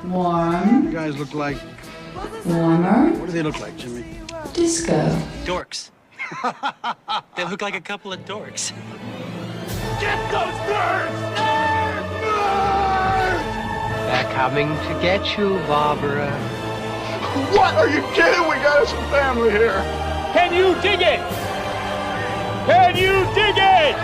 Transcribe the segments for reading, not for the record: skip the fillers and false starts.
Warm. You guys look like... Warmer. What do they look like, Jimmy? Disco. Dorks. They look like a couple of dorks. Get those birds! Nerds! They're coming to get you, Barbara. What? Are you kidding? We got some family here. Can you dig it? Can you dig it?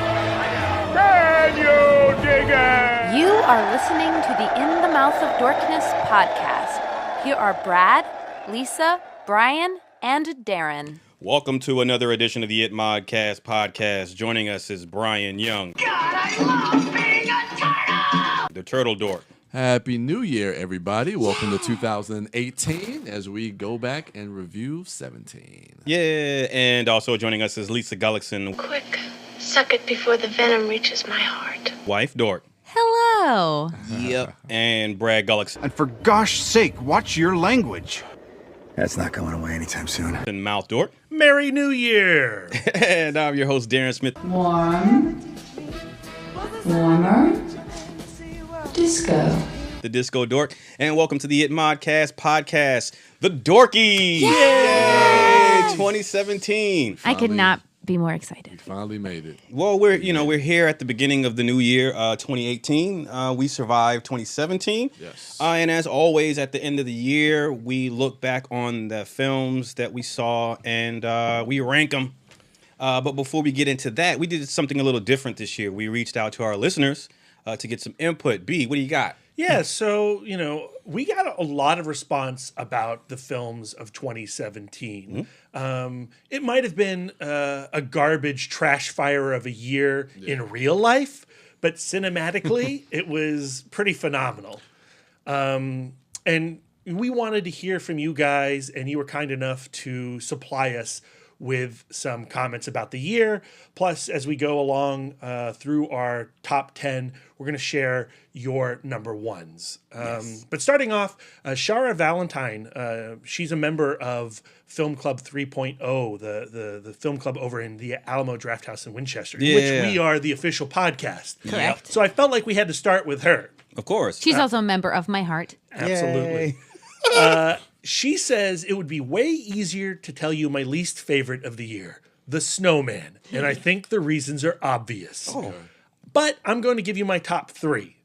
Can you dig it? You are listening to the In the Mouth of Dorkiness podcast. Here are Brad, Lisa, Brian, and Darren. Welcome to another edition of the ITMODcast podcast. Joining us is Brian Young. God, I love being a turtle! The Turtle Dork. Happy New Year, everybody. Welcome to 2018 as we go back and review 17. Yeah, and also joining us is Lisa Gullickson. Quick, suck it before the venom reaches my heart. Wife Dork. Hello. Yep. And Brad Gullickson. And for gosh sake, watch your language. That's not going away anytime soon. And Mouth Dork. Merry New Year! And I'm your host, Darren Smith. Warm. Warmer. Disco. The Disco Dork. And welcome to the ITMODcast podcast, The Dorkies. Yay! 2017. I could not be more excited. Finally made it. Well, we're here at the beginning of the new year, 2018. We survived 2017. Yes. And as always, at the end of the year, we look back on the films that we saw and we rank them. But before we get into that, we did something a little different this year. We reached out to our listeners to get some input. B, what do you got? Yeah, so, we got a lot of response about the films of 2017. Mm-hmm. It might have been a garbage trash fire of a year in real life, but cinematically, it was pretty phenomenal. And we wanted to hear from you guys, and you were kind enough to supply us with some comments about the year. Plus, as we go along through our top 10, we're going to share your number ones. Yes. But starting off, Shara Valentine, she's a member of Film Club 3.0, the film club over in the Alamo Drafthouse in Winchester, which we are the official podcast. Correct. So I felt like we had to start with her. Of course. She's also a member of my heart. Absolutely. She says it would be way easier to tell you my least favorite of the year, The Snowman. And I think the reasons are obvious. Oh. But I'm going to give you my top three.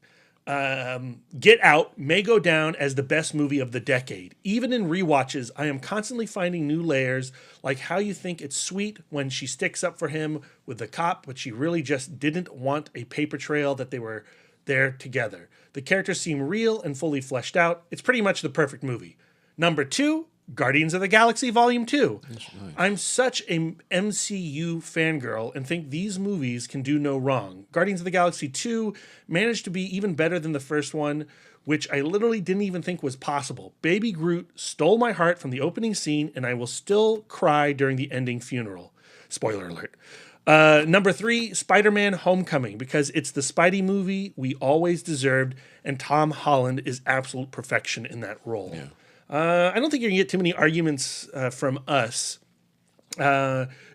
Get Out may go down as the best movie of the decade. Even in rewatches, I am constantly finding new layers, like how you think it's sweet when she sticks up for him with the cop, but she really just didn't want a paper trail that they were there together. The characters seem real and fully fleshed out. It's pretty much the perfect movie. Number two, Guardians of the Galaxy Volume 2. Nice. I'm such a MCU fangirl and think these movies can do no wrong. Guardians of the Galaxy 2 managed to be even better than the first one, which I literally didn't even think was possible. Baby Groot stole my heart from the opening scene, and I will still cry during the ending funeral. Spoiler alert. Number three, Spider-Man Homecoming, because it's the Spidey movie we always deserved, and Tom Holland is absolute perfection in that role. Yeah. I don't think you're going to get too many arguments from us.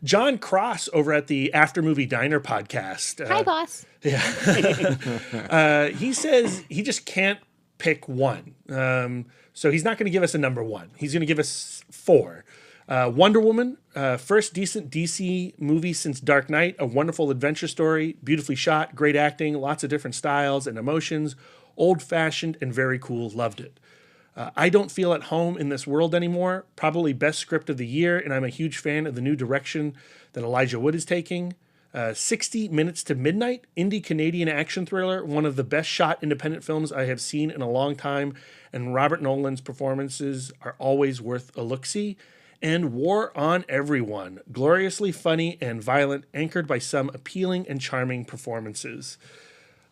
John Cross over at the After Movie Diner podcast. Hi, boss. Yeah. He says he just can't pick one. So he's not going to give us a number one. He's going to give us four. Wonder Woman, first decent DC movie since Dark Knight, a wonderful adventure story, beautifully shot, great acting, lots of different styles and emotions, old-fashioned and very cool, loved it. I don't feel at home in this world anymore, probably best script of the year, and I'm a huge fan of the new direction that Elijah Wood is taking. 60 Minutes to Midnight, indie Canadian action thriller, one of the best shot independent films I have seen in a long time, and Robert Nolan's performances are always worth a look-see. And War on Everyone, gloriously funny and violent, anchored by some appealing and charming performances.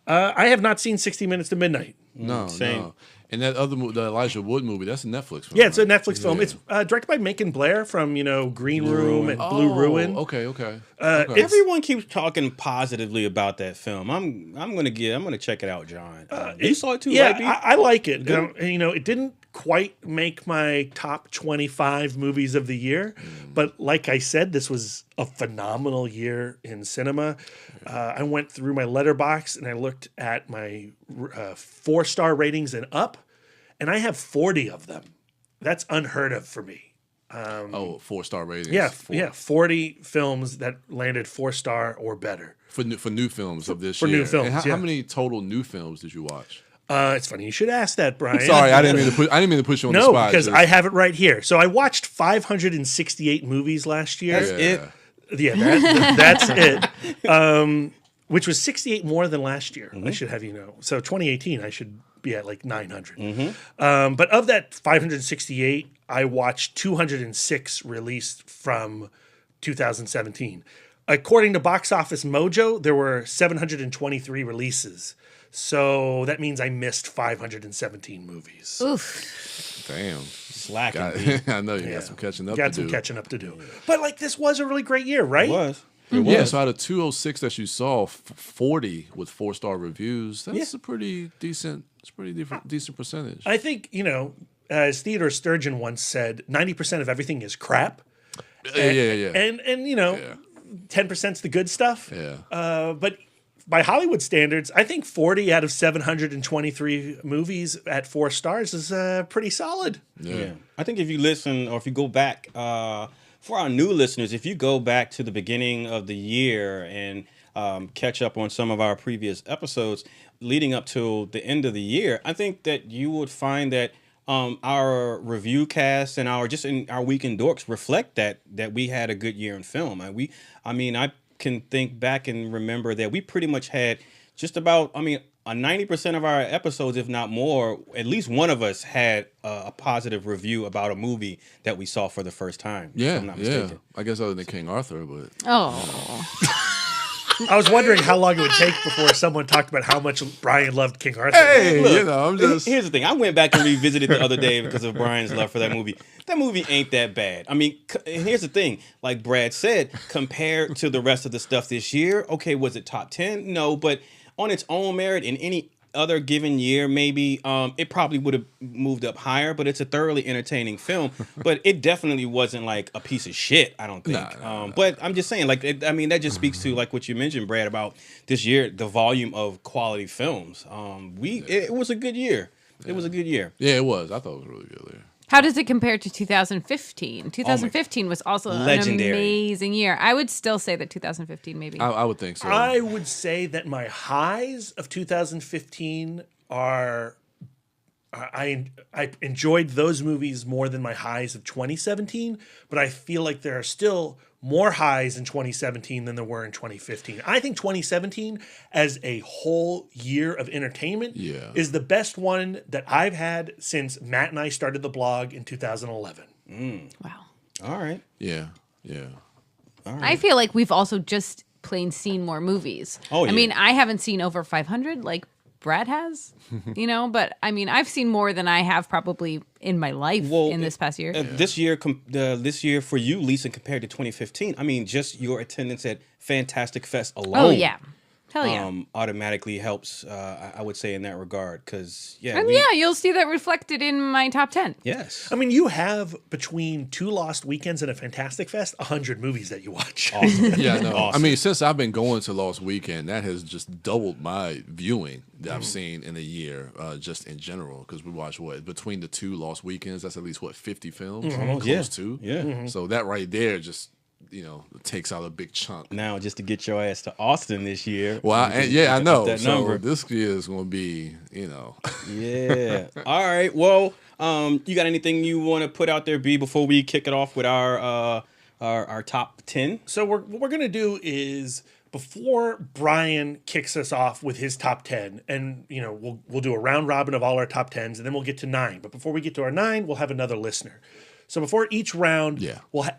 I have not seen 60 Minutes to Midnight. No, Same. no. And that other movie, the Elijah Wood movie, that's a Netflix film. Yeah, it's a right? Netflix film. It's directed by Macon Blair from, Green Room and Blue Ruin. Okay, okay. Everyone keeps talking positively about that film. I'm gonna check it out, John. You saw it too, yeah, right? B? I like it. It didn't quite make my top 25 movies of the year, but like I said, this was a phenomenal year in cinema. I went through my letterbox and I looked at my 4-star ratings and up, and I have 40 of them. That's unheard of for me. 4-star ratings. Yeah, 40 films that landed 4-star or better. For new films of this for year. new films, And yeah. how many total new films did you watch? It's funny you should ask that, Brian. Sorry, I didn't mean to push you on the spot. No, because I have it right here. So I watched 568 movies last year. That's it. Yeah, that's it. Which was 68 more than last year. I should have you know. So 2018, I should be at like 900. But of that 568, I watched 206 released from 2017. According to Box Office Mojo, there were 723 releases. So that means I missed 517 movies. Oof. Damn. Slacking. I know you got some catching up to do. Got some catching up to do. But like this was a really great year, right? It was. Yeah, so out of 206 that you saw, 40 with 4-star reviews. That's a pretty decent. It's a pretty decent percentage. I think, as Theodore Sturgeon once said, 90% of everything is crap. Yeah. And 10%'s the good stuff. Yeah. But by Hollywood standards, I think 40 out of 723 movies at 4 stars is pretty solid. Yeah. I think if you listen or if you go back, for our new listeners, if you go back to the beginning of the year and catch up on some of our previous episodes leading up to the end of the year, I think that you would find that our review cast and our Weekend Dorks reflect that we had a good year in film. I can think back and remember that we pretty much had just about, 90% of our episodes, if not more, at least one of us had a positive review about a movie that we saw for the first time. Yeah, if I'm not mistaken. I guess other than King Arthur, but I was wondering how long it would take before someone talked about how much Brian loved King Arthur. Hey, Look, I'm just. Here's the thing. I went back and revisited the other day because of Brian's love for that movie. That movie ain't that bad. And here's the thing. Like Brad said, compared to the rest of the stuff this year, okay, was it top 10? No, but on its own merit in any other given year, maybe it probably would have moved up higher, but it's a thoroughly entertaining film. But it definitely wasn't like a piece of shit, I don't think. But I'm just saying, that just speaks to like what you mentioned, Brad, about this year, the volume of quality films. It was a good year. It was a good year. Yeah, it was. I thought it was a really good year. How does it compare to 2015? 2015 was also legendary. An amazing year. I would still say that 2015 maybe. I would think so. I would say that my highs of 2015 are I enjoyed those movies more than my highs of 2017, but I feel like there are still more highs in 2017 than there were in 2015. I think 2017 as a whole year of entertainment is the best one that I've had since Matt and I started the blog in 2011. Wow. All right. Yeah. All right. I feel like we've also just plain seen more movies. Oh, yeah. I mean, I haven't seen over 500 like Brad has, but I've seen more than I have probably in my life in this past year. This year for you, Lisa, compared to 2015, just your attendance at Fantastic Fest alone. Oh, yeah. Hell yeah. Automatically helps, I would say, in that regard. Because, you'll see that reflected in my top 10. Yes. You have between 2 Lost Weekends and a Fantastic Fest, 100 movies that you watch. Awesome. Yeah, no. Awesome. Since I've been going to Lost Weekend, that has just doubled my viewing that I've seen in a year, just in general. Because we watch between the 2 Lost Weekends, that's at least 50 films, close to. Yeah. So that right there just takes out a big chunk. Now, just to get your ass to Austin this year. Well, I know. That so number. this year is going to be, Yeah. All right. Well, you got anything you want to put out there, B, before we kick it off with our top 10? So what we're going to do is, before Brian kicks us off with his top 10, and we'll do a round robin of all our top 10s, and then we'll get to 9. But before we get to our 9, we'll have another listener. So before each round,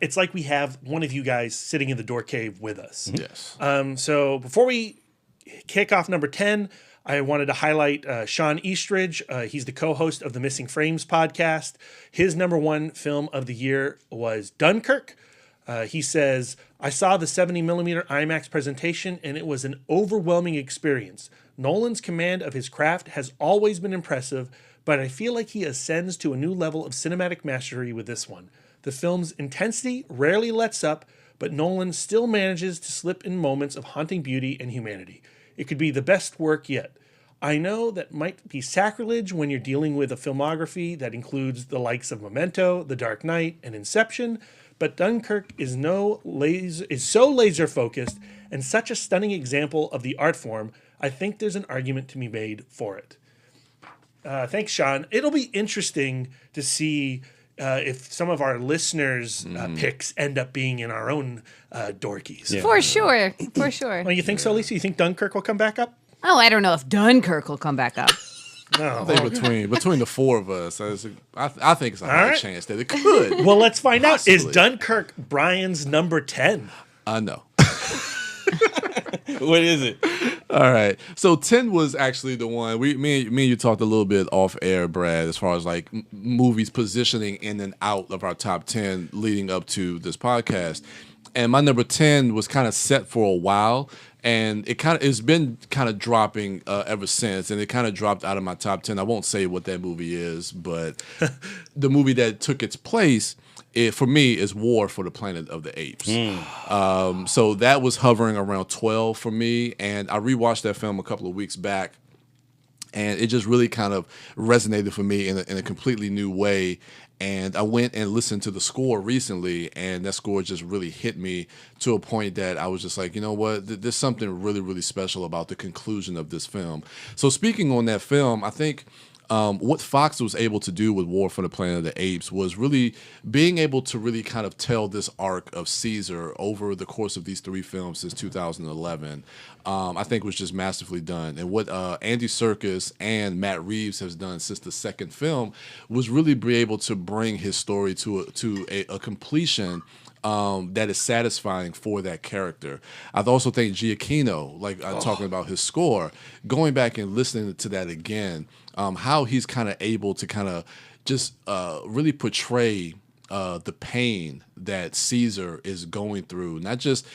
it's like we have one of you guys sitting in the door cave with us. Yes. So before we kick off number 10, I wanted to highlight Sean Eastridge. He's the co-host of the Missing Frames podcast. His number 1 film of the year was Dunkirk. He says, I saw the 70mm IMAX presentation, and it was an overwhelming experience. Nolan's command of his craft has always been impressive, but I feel like he ascends to a new level of cinematic mastery with this one. The film's intensity rarely lets up, but Nolan still manages to slip in moments of haunting beauty and humanity. It could be the best work yet. I know that might be sacrilege when you're dealing with a filmography that includes the likes of Memento, The Dark Knight, and Inception, but Dunkirk is so laser focused and such a stunning example of the art form. I think there's an argument to be made for it. Thanks, Sean. It'll be interesting to see if some of our listeners' picks end up being in our own Dorkies. Yeah. For sure. For sure. Well, you think so, Lisa? You think Dunkirk will come back up? Oh, I don't know if Dunkirk will come back up. No. I think between the four of us, I think it's a high chance that it could. Well, let's find out. Is Possibly. Dunkirk Brian's number 10? No. What is it? All right. So 10 was actually the one me and you talked a little bit off air, Brad, as far as like movies positioning in and out of our top 10 leading up to this podcast. And my number 10 was kind of set for a while, and it's been kind of dropping ever since, and it kind of dropped out of my top 10. I won't say what that movie is, but the movie that took its place, for me, is War for the Planet of the Apes. So that was hovering around 12 for me, and I rewatched that film a couple of weeks back, and it just really kind of resonated for me in a completely new way. And I went and listened to the score recently, and that score just really hit me to a point that I was just like, you know what, there's something really, really special about the conclusion of this film. So speaking on that film, I think what Fox was able to do with War for the Planet of the Apes was really being able to really kind of tell this arc of Caesar over the course of these three films since 2011. I think was just masterfully done. And what Andy Serkis and Matt Reeves has done since the second film was really be able to bring his story to a completion that is satisfying for that character. I also think Giacchino, talking about his score, going back and listening to that again, how he's kind of able to kind of just really portray the pain that Caesar is going through, not just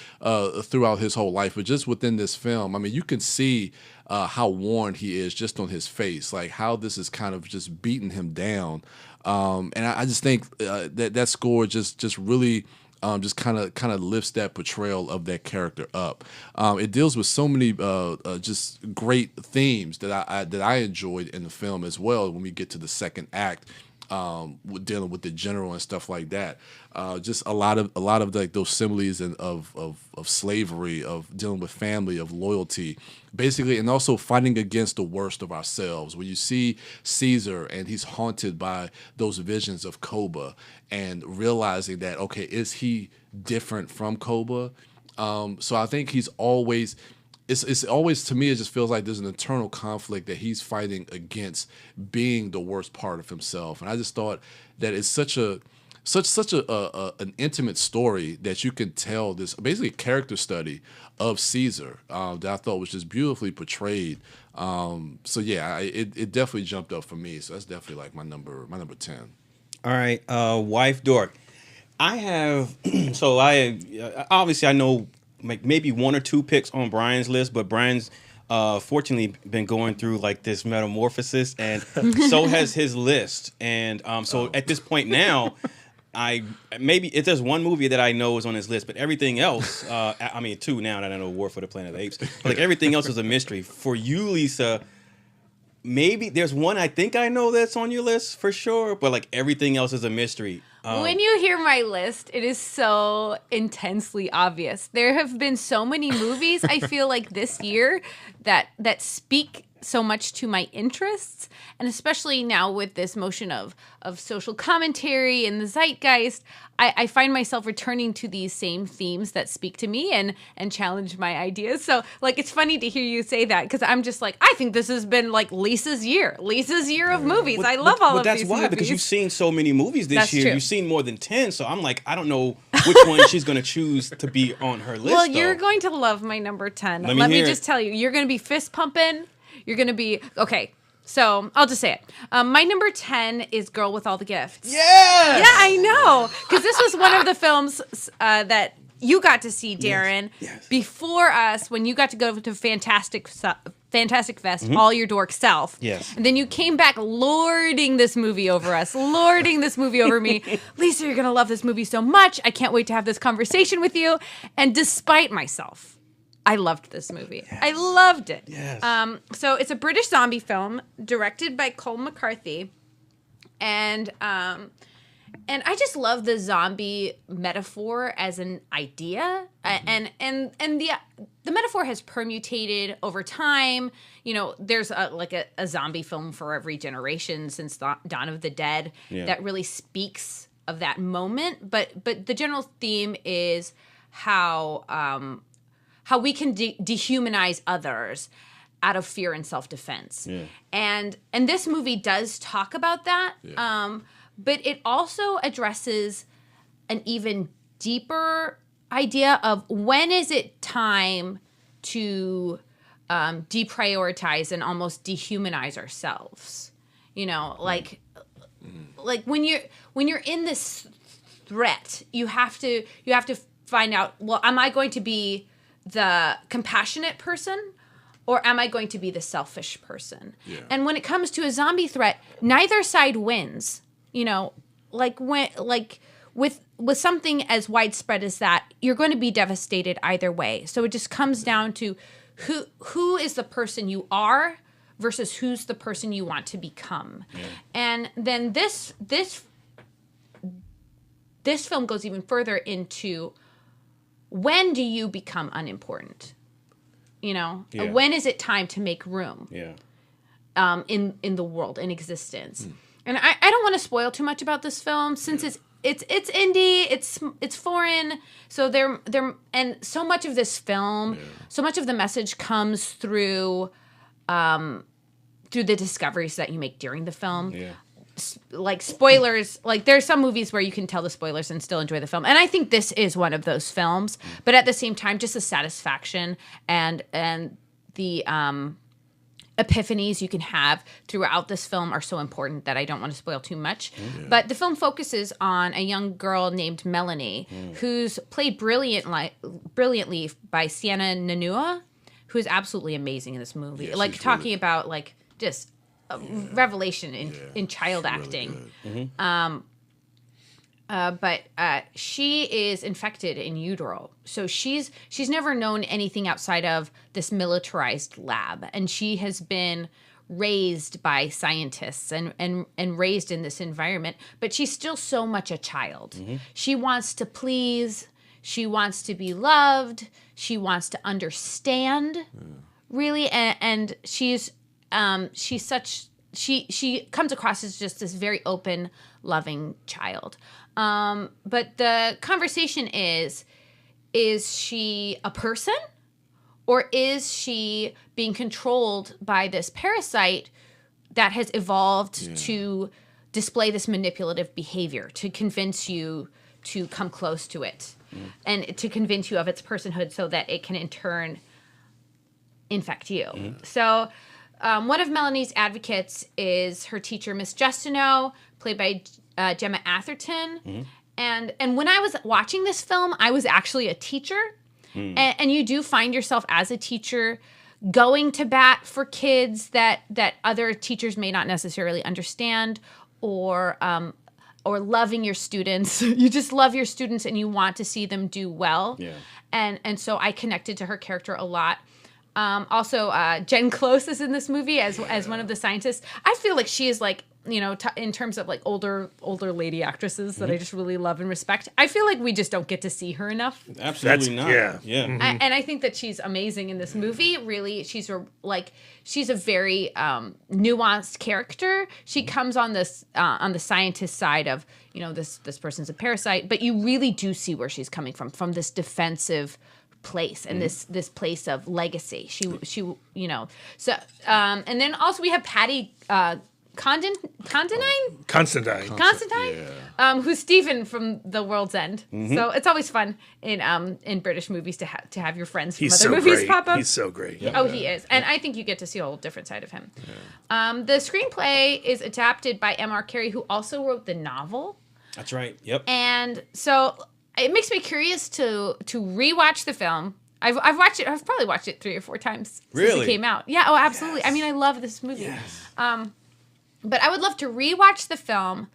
throughout his whole life, but just within this film. I mean, you can see how worn he is just on his face, like how this is kind of just beating him down. And I just think that score just really just kind of lifts that portrayal of that character up. It deals with so many just great themes that I enjoyed in the film as well. When we get to the second act, dealing with the general and stuff like that, just a lot of like those similes of slavery, of dealing with family, of loyalty, basically, and also fighting against the worst of ourselves. When you see Caesar and he's haunted by those visions of Koba, and realizing that, okay, is he different from Koba? So I think he's always. It's always, to me, it just feels like there's an internal conflict that he's fighting against being the worst part of himself. And I just thought that it's such an intimate story that you can tell this basically character study of Caesar that I thought was just beautifully portrayed. So yeah, it definitely jumped up for me. So that's definitely like my number 10. All right, wife Dork. I have obviously I know like maybe one or two picks on Brian's list, but Brian's fortunately been going through like this metamorphosis, and so has his list. And so at this point now, if there's one movie that I know is on his list, but everything else, I mean two now that I know War for the Planet of the Apes, but like everything else is a mystery. For you, Lisa, maybe there's one I think I know that's on your list for sure, but like everything else is a mystery. When you hear my list, it is so intensely obvious. There have been so many movies, I feel like this year, that speak so much to my interests, and especially now with this motion of social commentary and the zeitgeist, I find myself returning to these same themes that speak to me and challenge my ideas. So like it's funny to hear you say that, because I'm just like, I think this has been like Lisa's year of movies. I love all of these movies. That's why, because you've seen so many movies this year. True. You've seen more than 10, so I'm like, I don't know which one she's going to choose to be on her list. Well, you're going to love my number 10. Let me just tell you, you're going to be fist pumping. You're going to be, okay, so I'll just say it. My number 10 is Girl with All the Gifts. Yes! Yeah, I know. Because this was one of the films that you got to see, Darren, before us, when you got to go to Fantastic Fest, all your dork self. Yes. And then you came back lording this movie over us, lording this movie over me. Lisa, you're going to love this movie so much. I can't wait to have this conversation with you. And despite myself, I loved this movie. Yes. I loved it. Yes. So it's a British zombie film directed by Cole McCarthy, and I just love the zombie metaphor as an idea, and the metaphor has permutated over time. You know, there's a zombie film for every generation since Dawn of the Dead that really speaks of that moment. But the general theme is how we can dehumanize others out of fear and self-defense. Yeah. And this movie does talk about that. Yeah. But it also addresses an even deeper idea of when is it time to deprioritize and almost dehumanize ourselves. You know, like when you're in this threat, you have to find out, well, am I going to be the compassionate person or am I going to be the selfish person? Yeah. And when it comes to a zombie threat, neither side wins. You know, with something as widespread as that, you're going to be devastated either way. So it just comes down to who is the person you are versus who's the person you want to become. Yeah. And then this film goes even further into when do you become unimportant? You know, when is it time to make room? Yeah. In the world, in existence. And I don't want to spoil too much about this film since it's indie, it's foreign. So there and so much of this film, so much of the message comes through the discoveries that you make during the film. Yeah. Like spoilers, like there's some movies where you can tell the spoilers and still enjoy the film. And I think this is one of those films, but at the same time just the satisfaction and the epiphanies you can have throughout this film are so important that I don't want to spoil too much. Yeah. But the film focuses on a young girl named Melanie, who's played brilliantly by Sienna Nanua, who's absolutely amazing in this movie. Yeah, like talking really about like just a revelation in child acting. Really but she is infected in utero. So she's never known anything outside of this militarized lab. And she has been raised by scientists and raised in this environment. But she's still so much a child. Mm-hmm. She wants to please. She wants to be loved. She wants to understand, really. And she comes across as just this very open, loving child. But the conversation is she a person or is she being controlled by this parasite that has evolved to display this manipulative behavior, to convince you to come close to it and to convince you of its personhood so that it can in turn infect you. So one of Melanie's advocates is her teacher, Miss Justineau, played by Gemma Atherton. And when I was watching this film, I was actually a teacher. And you do find yourself as a teacher going to bat for kids that other teachers may not necessarily understand, or loving your students. You just love your students and you want to see them do well. Yeah. And so I connected to her character a lot. Also, Jen Close is in this movie as one of the scientists. I feel like she is like, you know, in terms of like older lady actresses that I just really love and respect. I feel like we just don't get to see her enough. Absolutely not. Yeah. And I think that she's amazing in this movie. Really, she's a very nuanced character. She comes on this on the scientist side of, you know, this person's a parasite, but you really do see where she's coming from this defensive place and this place of legacy. She you know. So and then also we have Patty Considine, who's Stephen from The World's End. So it's always fun in British movies to have your friends from other movies pop up. He's so great. Oh, he is, and I think you get to see a whole different side of him. The screenplay is adapted by M.R. Carey, who also wrote the novel. That's right. Yep. And so it makes me curious to rewatch the film. I've watched it. I've probably watched it 3 or 4 times since it came out. Yeah. Oh, absolutely. Yes. I mean, I love this movie. Yes. But I would love to rewatch the film,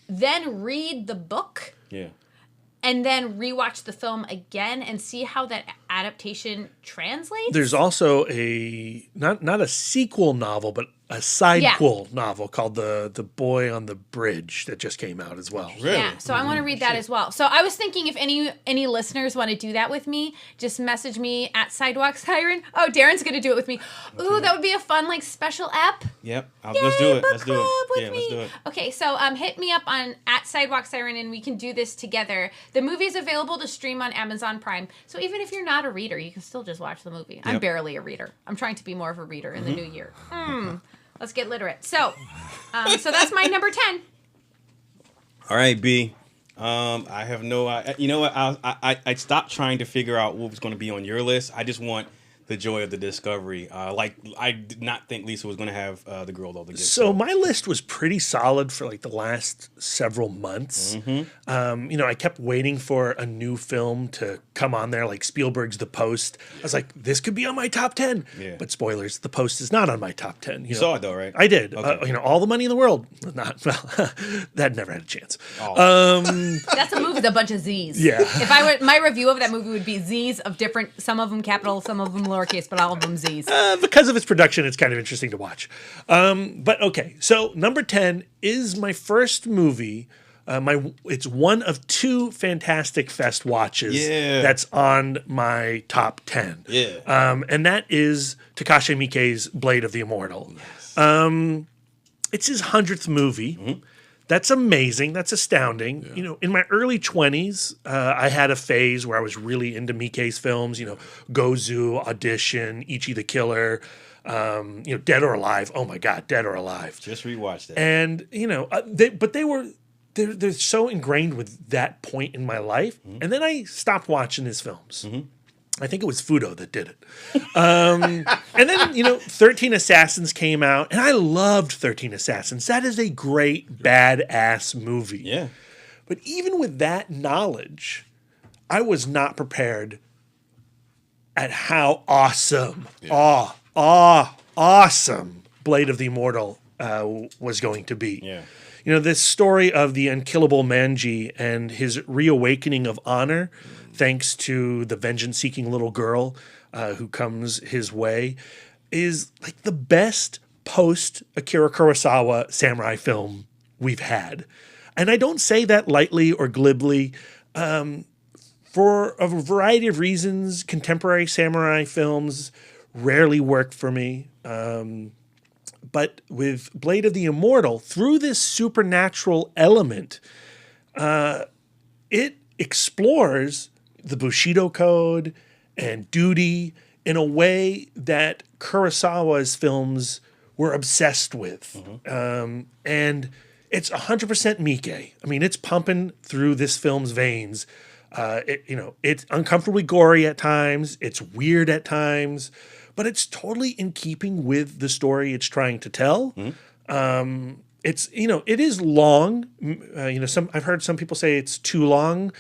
then read the book. Yeah. and then rewatch the film again and see how that adaptation translates. There's also a not a sequel novel, but a sidequel novel called the Boy on the Bridge that just came out as well. Really? Yeah, so I want to read that as well. So I was thinking if any listeners want to do that with me, just message me at Sidewalk Siren. Oh, Darren's going to do it with me. Ooh, that would be a fun like special app. Yep. Let's do it. Let's do it. With Let's do it. Okay, so hit me up on at Sidewalk Siren and we can do this together. The movie is available to stream on Amazon Prime. So even if you're not a reader, you can still just watch the movie. I'm barely a reader. I'm trying to be more of a reader in the new year. Let's get literate. So that's my number 10. All right, B. I have no. You know what? I stopped trying to figure out what was going to be on your list. I just want the joy of the discovery. I did not think Lisa was going to have the girl all the good. So my list was pretty solid for like the last several months. I kept waiting for a new film to come on there, like Spielberg's The Post. I was like, this could be on my top 10. Yeah. But spoilers, The Post is not on my top 10. You saw it though, right? I did. Okay. All the Money in the World. Not well. That never had a chance. That's a movie with a bunch of Z's. Yeah. If I were, my review of that movie would be Z's of different, some of them capital, some of them lowercase, but all of them Z's. Because of its production, it's kind of interesting to watch. But okay, so number 10 is my first movie. It's one of two Fantastic Fest watches that's on my top 10. Yeah. And that is Takashi Miike's Blade of the Immortal. Yes. It's his 100th movie. That's amazing. That's astounding. Yeah. In my early 20s, I had a phase where I was really into Miike's films, Gozu, Audition, Ichi the Killer, Dead or Alive. Oh my God, Dead or Alive. Just rewatched that. And, they're so ingrained with that point in my life. And then I stopped watching his films. I think it was Fudo that did it. And then, 13 Assassins came out, and I loved 13 Assassins. That is a great, badass movie. Yeah. But even with that knowledge, I was not prepared at how awesome, awesome Blade of the Immortal was going to be. Yeah. This story of the unkillable Manji and his reawakening of honor, thanks to the vengeance-seeking little girl who comes his way, is like the best post-Akira Kurosawa samurai film we've had. And I don't say that lightly or glibly. For a variety of reasons, contemporary samurai films rarely work for me. But with Blade of the Immortal, through this supernatural element, it explores the Bushido Code and duty in a way that Kurosawa's films were obsessed with. And it's 100% Miike. I mean, it's pumping through this film's veins. It's uncomfortably gory at times. It's weird at times. But it's totally in keeping with the story it's trying to tell. It is long. I've heard some people say it's too long.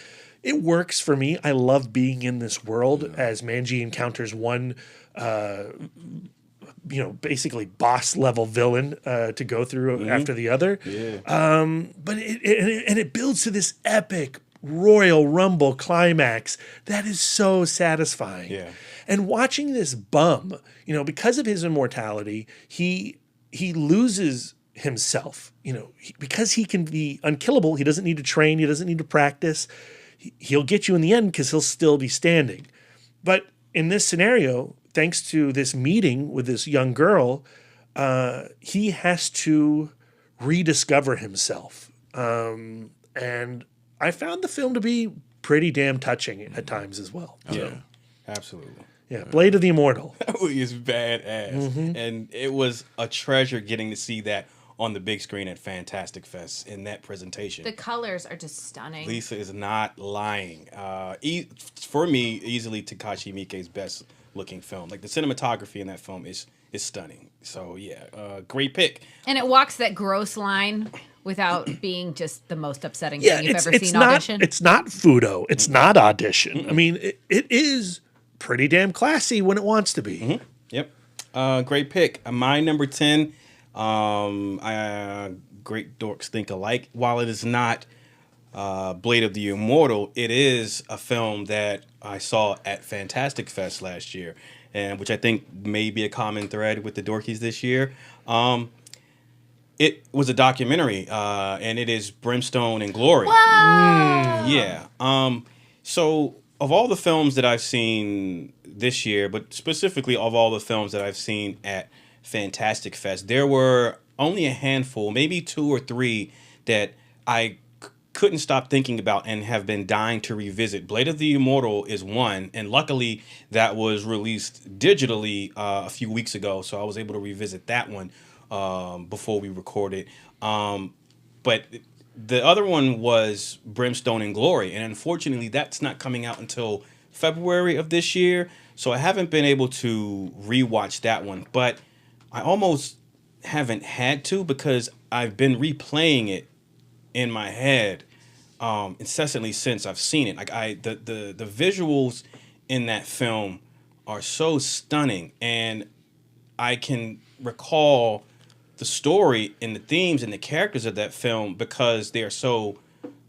It works for me. I love being in this world as Manji encounters one, basically boss level villain to go through after the other. Yeah. But it builds to this epic Royal Rumble climax that is so satisfying. Yeah. And watching this bum, because of his immortality, he loses himself. Because he can be unkillable, he doesn't need to train, he doesn't need to practice. He'll get you in the end because he'll still be standing. But in this scenario, thanks to this meeting with this young girl, he has to rediscover himself. And I found the film to be pretty damn touching at times as well. Yeah, absolutely. Yeah, Blade of the Immortal. That movie is badass. And it was a treasure getting to see that on the big screen at Fantastic Fest in that presentation. The colors are just stunning. Lisa is not lying. For me, easily Takashi Miike's best looking film. Like the cinematography in that film is stunning. So yeah, great pick. And it walks that gross line without being just the most upsetting thing you've ever seen. Audition. It's not Fudo. It's not Audition. I mean, it is pretty damn classy when it wants to be. Yep. Great pick. My number 10, Great Dorks Think Alike. While it is not Blade of the Immortal, it is a film that I saw at Fantastic Fest last year, and which I think may be a common thread with the Dorkies this year. It was a documentary, and it is Brimstone and Glory. Wow. Yeah. So of all the films that I've seen this year, but specifically of all the films that I've seen at Fantastic Fest, there were only a handful, maybe 2 or 3, that I couldn't stop thinking about and have been dying to revisit. Blade of the Immortal is one, and luckily that was released digitally a few weeks ago, so I was able to revisit that one before we recorded. But the other one was Brimstone and Glory, and unfortunately that's not coming out until February of this year, so I haven't been able to rewatch that one. But I almost haven't had to, because I've been replaying it in my head incessantly since I've seen it. Like the visuals in that film are so stunning, and I can recall the story and the themes and the characters of that film because they are so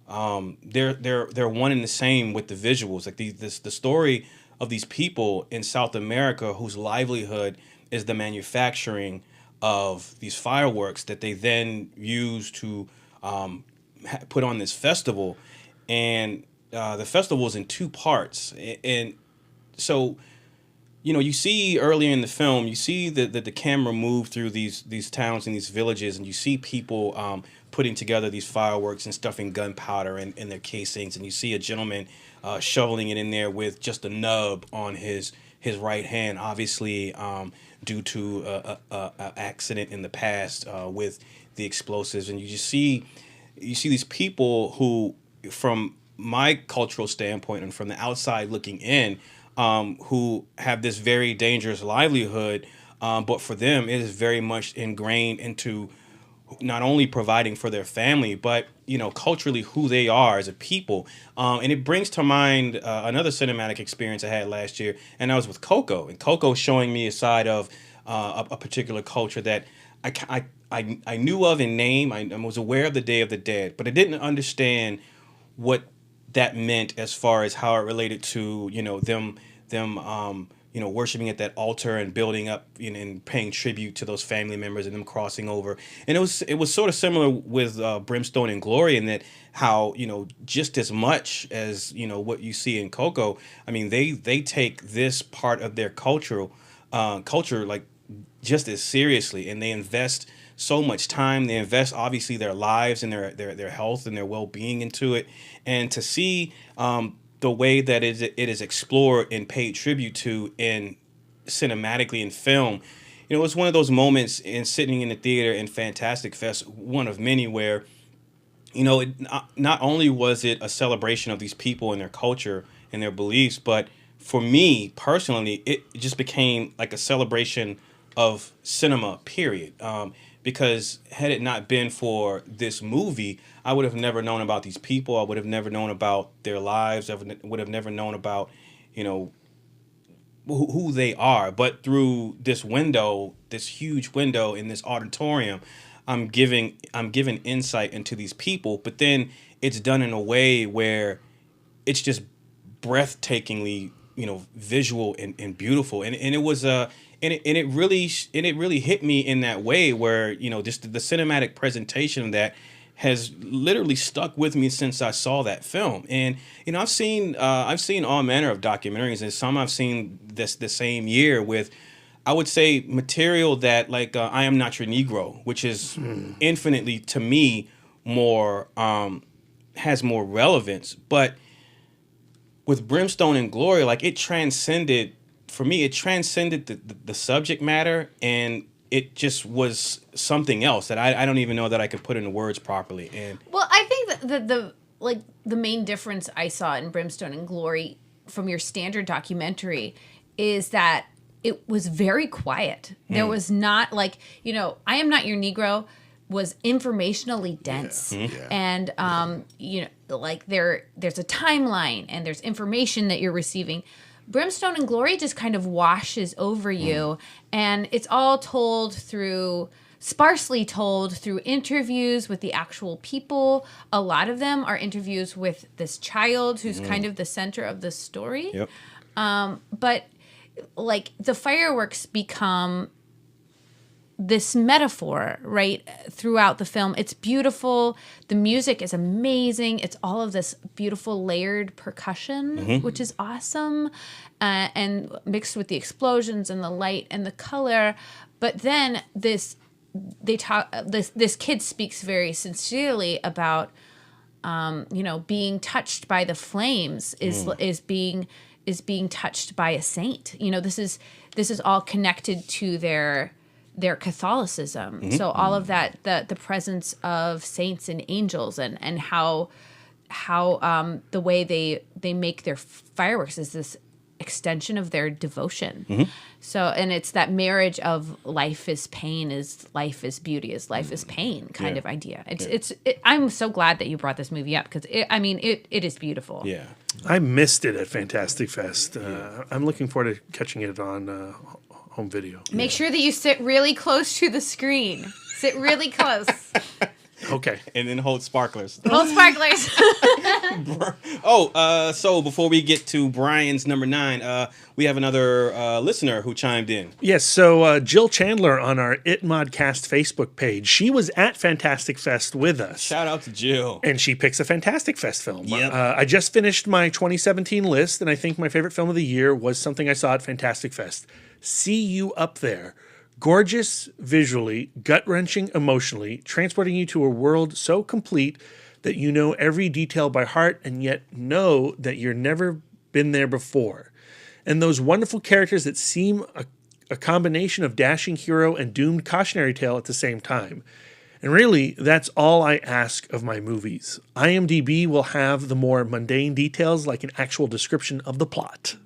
they're one and the same with the visuals. Like the story of these people in South America whose livelihood is the manufacturing of these fireworks that they then use to put on this festival. And the festival is in 2 parts. And so, you know, you see earlier in the film, you see the camera move through these towns and these villages, and you see people putting together these fireworks and stuffing gunpowder in their casings, and you see a gentleman shoveling it in there with just a nub on his right hand, obviously due to a accident in the past with the explosives. And you see these people who, from my cultural standpoint and from the outside looking in, who have this very dangerous livelihood, but for them it is very much ingrained into not only providing for their family, but, you know, culturally who they are as a people. And it brings to mind another cinematic experience I had last year, and that was with Coco. And Coco showing me a side of a particular culture that I knew of in name. I was aware of the Day of the Dead, but I didn't understand what that meant as far as how it related to, you know, them you know, worshiping at that altar and building up, you know, and paying tribute to those family members and them crossing over. And it was sort of similar with Brimstone and Glory, in that how, you know, just as much as, you know, what you see in Coco, I mean, they take this part of their culture like just as seriously, and they invest so much time. They invest obviously their lives and their health and their well-being into it. And to see the way that it is explored and paid tribute to in cinematically in film, you know, it's one of those moments in sitting in the theater in Fantastic Fest, one of many, where, you know, not only was it a celebration of these people and their culture and their beliefs, but for me personally, it just became like a celebration of cinema, period. Because had it not been for this movie, I would have never known about these people. I would have never known about their lives. I would have never known about, you know, who they are. But through this window, this huge window in this auditorium, I'm given insight into these people. But then it's done in a way where it's just breathtakingly, you know, visual and beautiful. And it was and it really hit me in that way where, you know, just the cinematic presentation of that has literally stuck with me since I saw that film. And, you know, I've seen all manner of documentaries, and some I've seen the same year with, I would say, material that, like I Am Not Your Negro, which is infinitely, to me, more has more relevance. But with Brimstone and Glory, like, it transcended the subject matter, and it just was something else that I don't even know that I could put into words properly. And well, I think that the main difference I saw in Brimstone and Glory from your standard documentary is that it was very quiet. There was not, like, you know, I Am Not Your Negro was informationally dense. And you know, like there's a timeline and there's information that you're receiving. Brimstone and Glory just kind of washes over you, and it's all told through sparsely told through interviews with the actual people. A lot of them are interviews with this child who's kind of the center of the story. Yep. But like the fireworks become this metaphor, right, throughout the film. It's beautiful. The music is amazing. It's all of this beautiful layered percussion, which is awesome, and mixed with the explosions and the light and the color. But then this kid speaks very sincerely about, being touched by the flames is being touched by a saint. This is all connected to their Catholicism. So all of that, the presence of saints and angels and how the way they make their fireworks is this extension of their devotion. So, and it's that marriage of life is pain, is life is beauty, is life is pain kind of idea. I'm so glad that you brought this movie up because it is beautiful. Yeah. I missed it at Fantastic Fest. I'm looking forward to catching it on home video. Make sure that you sit really close to the screen. Sit really close. Okay. And then hold sparklers. Hold sparklers. So before we get to Brian's number 9, we have another listener who chimed in. Yes, so Jill Chandler on our ITMODcast Facebook page, she was at Fantastic Fest with us. Shout out to Jill. And she picks a Fantastic Fest film. Yep. I just finished my 2017 list, and I think my favorite film of the year was something I saw at Fantastic Fest. See You Up There. Gorgeous visually, gut-wrenching emotionally, transporting you to a world so complete that you know every detail by heart and yet know that you've never been there before. And those wonderful characters that seem a combination of dashing hero and doomed cautionary tale at the same time. And really, that's all I ask of my movies. IMDb will have the more mundane details like an actual description of the plot.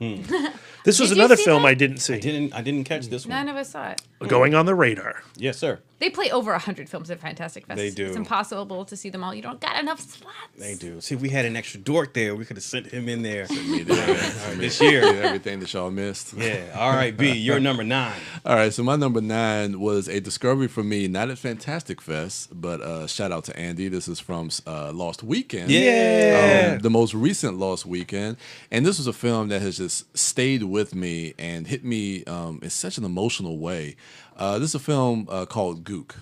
This was another film I didn't see. I didn't catch this one. None of us saw it. Going on the radar. Yes, sir. They play over 100 films at Fantastic Fest. They do. It's impossible to see them all. You don't got enough slots. They do. See, if we had an extra dork there, we could have sent him in there this Did year. everything that y'all missed. Yeah. All right, B, you're number 9. All right, so my number 9 was a discovery for me, not at Fantastic Fest, but shout out to Andy. This is from Lost Weekend. Yeah. The most recent Lost Weekend. And this was a film that has just stayed with me and hit me in such an emotional way. This is a film called Gook.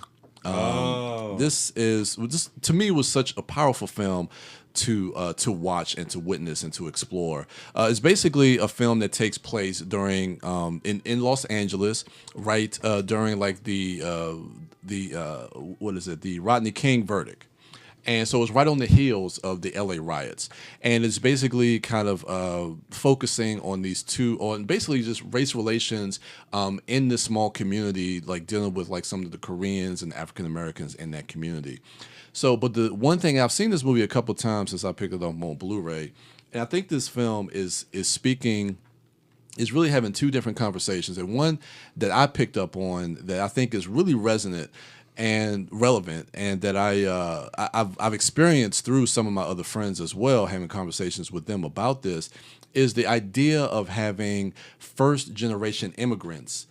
This to me was such a powerful film to watch and to witness and to explore. It's basically a film that takes place during in Los Angeles, right during like the Rodney King verdict. And so it's right on the heels of the LA riots. And it's basically kind of focusing on basically just race relations in this small community, like dealing with like some of the Koreans and African Americans in that community. So, but the one thing, I've seen this movie a couple times since I picked it up on Blu-ray. And I think this film is really having two different conversations. And one that I picked up on that I think is really resonant and relevant, and that I've experienced through some of my other friends as well, having conversations with them about this, is the idea of having first-generation immigrants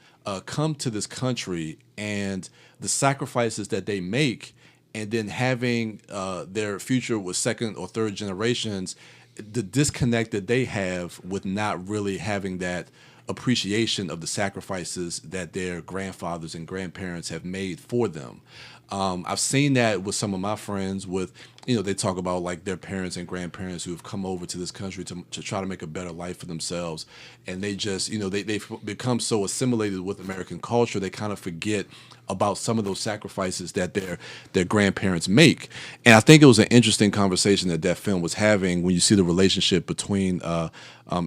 come to this country and the sacrifices that they make, and then having their future with second or third generations, the disconnect that they have with not really having that appreciation of the sacrifices that their grandfathers and grandparents have made for them. I've seen that with some of my friends with, they talk about like their parents and grandparents who have come over to this country to try to make a better life for themselves. And they just, they've become so assimilated with American culture, they kind of forget about some of those sacrifices that their grandparents make. And I think it was an interesting conversation that film was having when you see the relationship between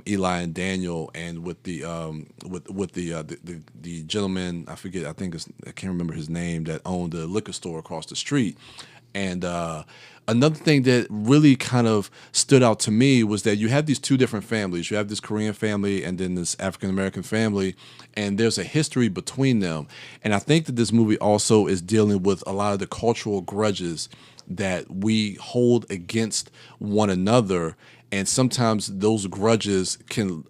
Eli and Daniel, and with the gentleman, I can't remember his name, that owned the liquor store across the street. And another thing that really kind of stood out to me was that you have these two different families. You have this Korean family and then this African-American family, and there's a history between them. And I think that this movie also is dealing with a lot of the cultural grudges that we hold against one another. And sometimes those grudges can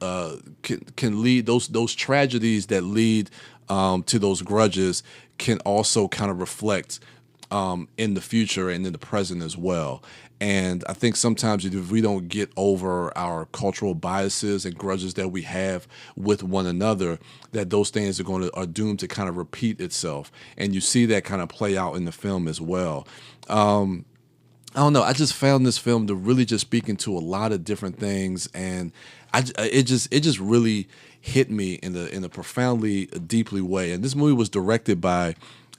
lead those tragedies that lead to those grudges can also kind of reflect in the future and in the present as well. And I think sometimes if we don't get over our cultural biases and grudges that we have with one another, that those things are doomed to kind of repeat itself. And you see that kind of play out in the film as well. I don't know. I just found this film to really just speak into a lot of different things, and it just really hit me in a profoundly, deeply way. And this movie was directed by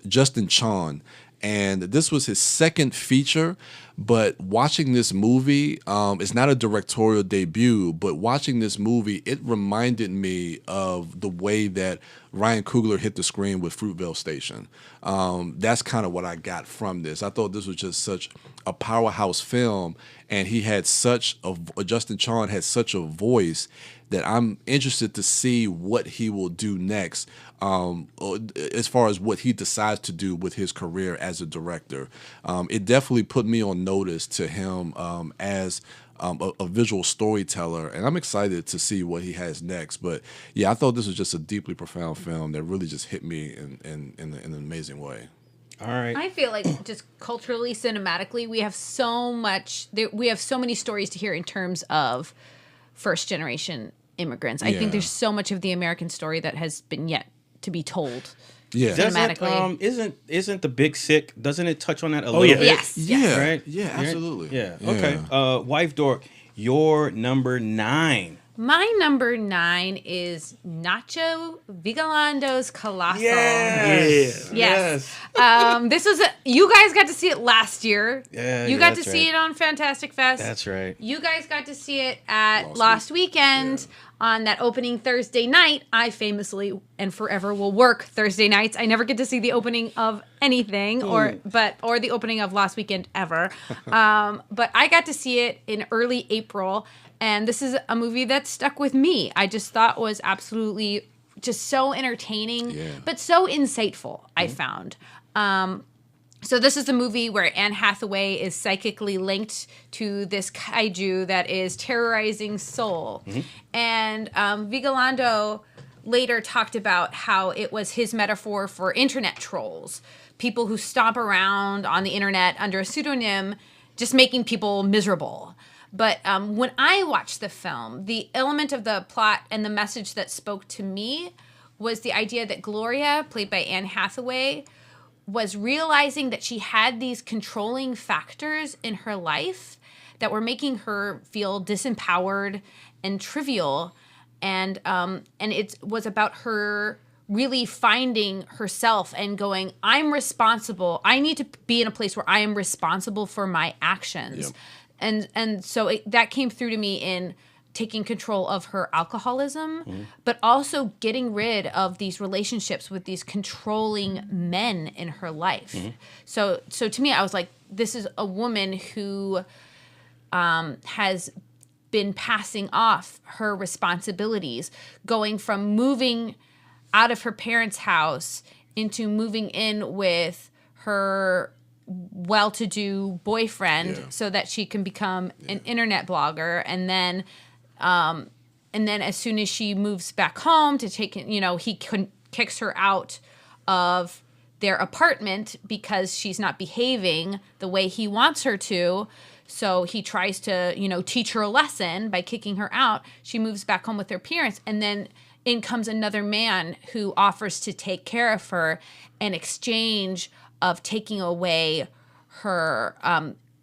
Justin Chon. And this was his second feature, but watching this movie, it's not a directorial debut, but watching this movie, it reminded me of the way that Ryan Coogler hit the screen with Fruitvale Station. That's kind of what I got from this. I thought this was just such a powerhouse film, and Justin Chon had such a voice that I'm interested to see what he will do next, as far as what he decides to do with his career as a director. It definitely put me on notice to him as a visual storyteller, and I'm excited to see what he has next. But yeah, I thought this was just a deeply profound film that really just hit me in an amazing way. All right. I feel like just culturally, cinematically, we have so many stories to hear in terms of first generation immigrants. I think there's so much of the American story that has been yet to be told. Yeah. Cinematically. Isn't The Big Sick, doesn't it touch on that a little bit? Yes. Yeah. Right? Yeah, absolutely. Yeah. Okay. Wife Dork, your number 9. My number 9 is Nacho Vigalando's Colossal. Yes. This was you guys got to see it last year. Yeah, you got to see it on Fantastic Fest. That's right. You guys got to see it at Lost Weekend on that opening Thursday night. I famously and forever will work Thursday nights. I never get to see the opening of anything or the opening of Lost Weekend ever. But I got to see it in early April. And this is a movie that stuck with me. I just thought was absolutely just so entertaining, but so insightful, I found. So this is the movie where Anne Hathaway is psychically linked to this kaiju that is terrorizing Seoul. And Vigilando later talked about how it was his metaphor for internet trolls, people who stomp around on the internet under a pseudonym, just making people miserable. But when I watched the film, the element of the plot and the message that spoke to me was the idea that Gloria, played by Anne Hathaway, was realizing that she had these controlling factors in her life that were making her feel disempowered and trivial. And it was about her really finding herself and going, I'm responsible. I need to be in a place where I am responsible for my actions. And so that came through to me in taking control of her alcoholism, but also getting rid of these relationships with these controlling men in her life. So to me, I was like, this is a woman who has been passing off her responsibilities, going from moving out of her parents' house into moving in with her well-to-do boyfriend so that she can become an internet blogger, and then as soon as she moves back home to take, he kicks her out of their apartment because she's not behaving the way he wants her to. So he tries to, teach her a lesson by kicking her out. She moves back home with her parents, and then in comes another man who offers to take care of her in exchange of taking away her,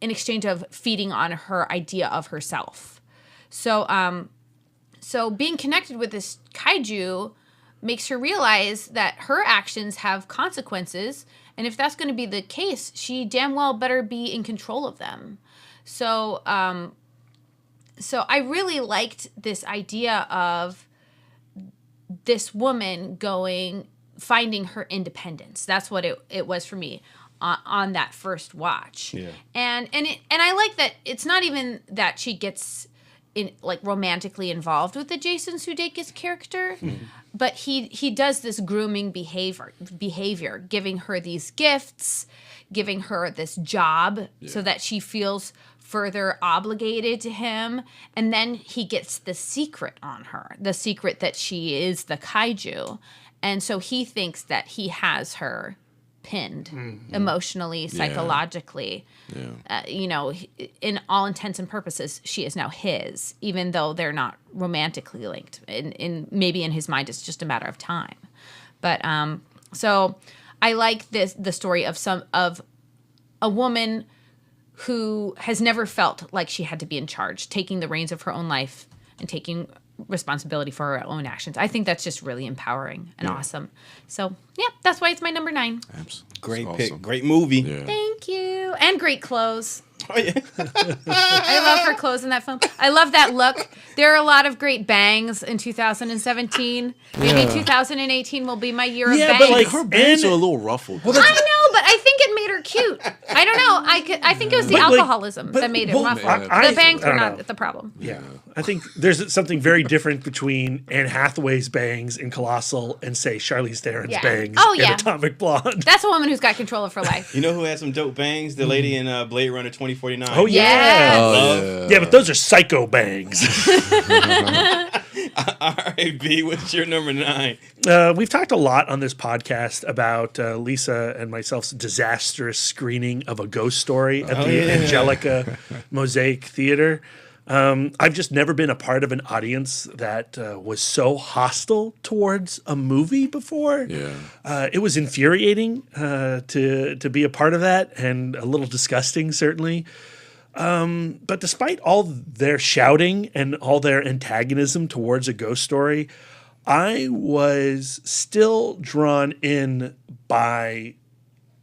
in exchange of feeding on her idea of herself. So being connected with this kaiju makes her realize that her actions have consequences, and if that's going to be the case, she damn well better be in control of them. So I really liked this idea of this woman finding her independence. That's what it was for me on that first watch. Yeah. And I like that it's not even that she gets romantically involved with the Jason Sudeikis character, but he does this grooming behavior, giving her these gifts, giving her this job so that she feels further obligated to him, and then he gets the secret on her, the secret that she is the kaiju. And so he thinks that he has her pinned emotionally, psychologically. Yeah. In all intents and purposes, she is now his, even though they're not romantically linked. In maybe in his mind, it's just a matter of time. But so I like the story of a woman who has never felt like she had to be in charge, taking the reins of her own life and taking responsibility for her own actions. I think that's just really empowering and awesome. So, yeah, that's why it's my number 9. Absolutely. Great That's pick. awesome. Great movie. Yeah. Thank you. And great clothes. Oh, yeah. I love her clothes in that film. I love that look. There are a lot of great bangs in 2017. Maybe 2018 will be my year of bangs. but like Her bangs are a little ruffled. I know, but I think it made her cute. I don't know. I think it was the alcoholism that made it ruffled. The bangs were not the problem. Yeah. I think there's something very different between Anne Hathaway's bangs in Colossal and, say, Charlize Theron's bangs in Atomic Blonde. That's a woman who's got control of her life. You know who had some dope bangs? The lady in Blade Runner 2049. Oh, yeah. Yes. Oh, Yeah, but those are psycho bangs. All right, B, what's your number 9? We've talked a lot on this podcast about Lisa and myself's disastrous screening of A Ghost Story at the Angelica Mosaic Theater. I've just never been a part of an audience that was so hostile towards a movie before. Yeah. It was infuriating to be a part of that, and a little disgusting, certainly. But despite all their shouting and all their antagonism towards A Ghost Story, I was still drawn in by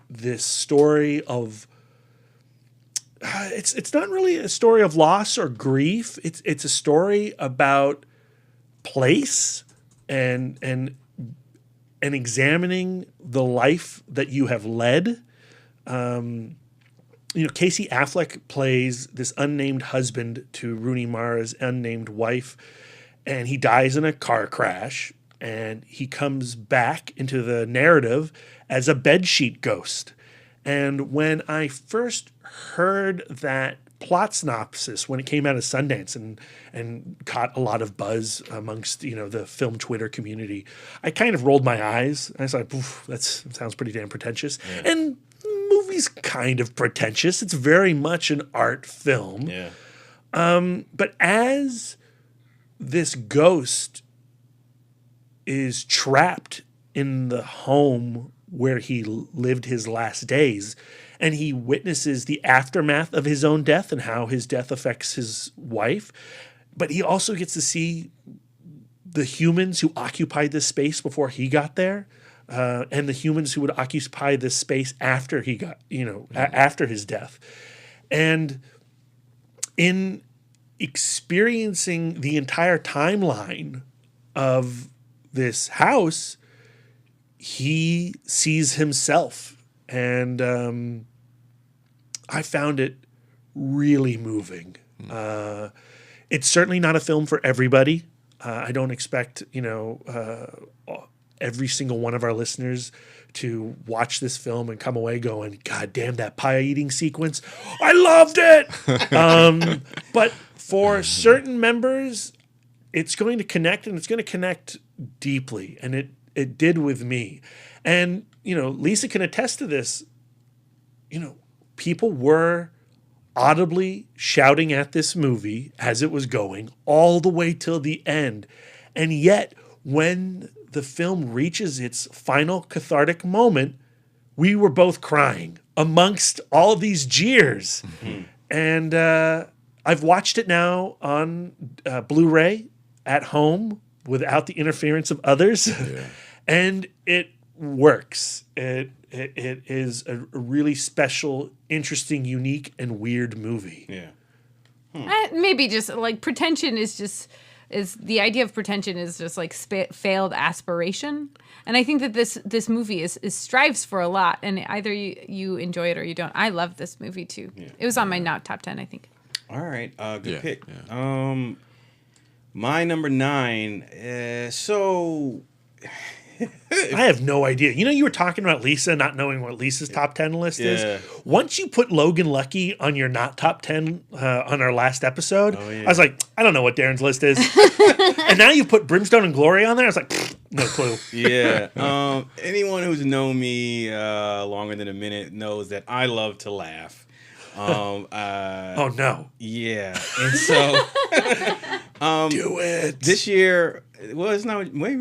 this story of it's not really a story of loss or grief. It's a story about place and examining the life that you have led. Casey Affleck plays this unnamed husband to Rooney Mara's unnamed wife, and he dies in a car crash, and he comes back into the narrative as a bedsheet ghost. And when I first heard that plot synopsis when it came out of Sundance and caught a lot of buzz amongst the film Twitter community, I kind of rolled my eyes. I was like, that sounds pretty damn pretentious. Yeah. And the movie's kind of pretentious. It's very much an art film. Yeah. But as this ghost is trapped in the home where he lived his last days, and he witnesses the aftermath of his own death and how his death affects his wife. But he also gets to see the humans who occupied this space before he got there, and the humans who would occupy this space after he got, after his death. And in experiencing the entire timeline of this house, he sees himself. And I found it really moving. It's certainly not a film for everybody. I don't expect, every single one of our listeners to watch this film and come away going, God damn, that pie eating sequence, I loved it. But for certain members, it's going to connect, and it's going to connect deeply. And it did with me. And, Lisa can attest to this. People were audibly shouting at this movie as it was going all the way till the end. And yet, when the film reaches its final cathartic moment, we were both crying amongst all these jeers. Mm-hmm. And I've watched it now on Blu-ray at home without the interference of others. Yeah. And it works. It is a really special, interesting, unique, and weird movie. Yeah. Maybe just like pretension is the idea of pretension is just like failed aspiration. And I think that this movie is strives for a lot, and either you enjoy it or you don't. I love this movie too. Yeah. It was on my not top 10, I think. All right, good pick. Yeah. My number 9. So I have no idea. You were talking about Lisa not knowing what Lisa's top 10 list is. Once you put Logan Lucky on your not top 10 on our last episode, I was like, I don't know what Darren's list is. And now you put Brimstone and Glory on there. I was like, No clue. Yeah. Anyone who's known me longer than a minute knows that I love to laugh. Oh no. Yeah. And so do it. This year, well, it's not may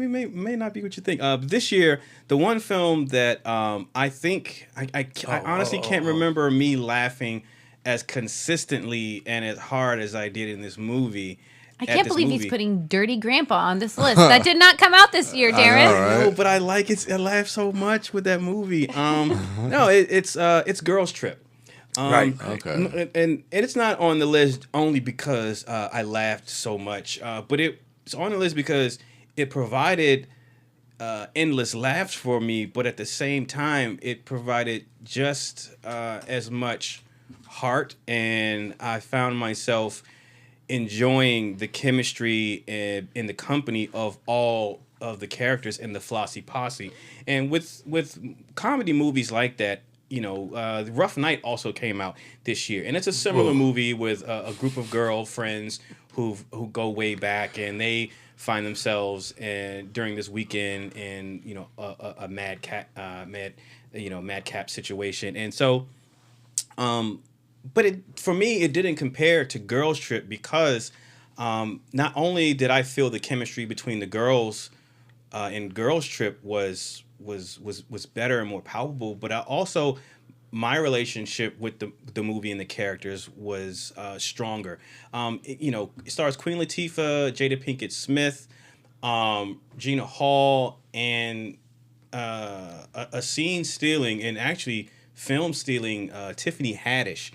not be what you think. This year, the one film that I think I honestly can't remember me laughing as consistently and as hard as I did in this movie. I can't believe he's putting Dirty Grandpa on this list. That did not come out this year, Darren. know, right? No, but I like it. I laugh so much with that movie. No, it's Girls Trip. Right. Okay. And it's not on the list only because I laughed so much, but it's on the list because it provided endless laughs for me, but at the same time, it provided just as much heart, and I found myself enjoying the chemistry in the company of all of the characters in the Flossie Posse. And with comedy movies like that, you know, Rough Night also came out this year, and it's a similar movie with a group of girlfriends who go way back, and they find themselves during this weekend in a madcap situation, and so. But for me, it didn't compare to Girls Trip because not only did I feel the chemistry between the girls in Girls Trip was better and more palpable, but my relationship with the movie and the characters was stronger. It stars Queen Latifah, Jada Pinkett Smith, Gina Hall, and a scene stealing and actually film stealing Tiffany Haddish,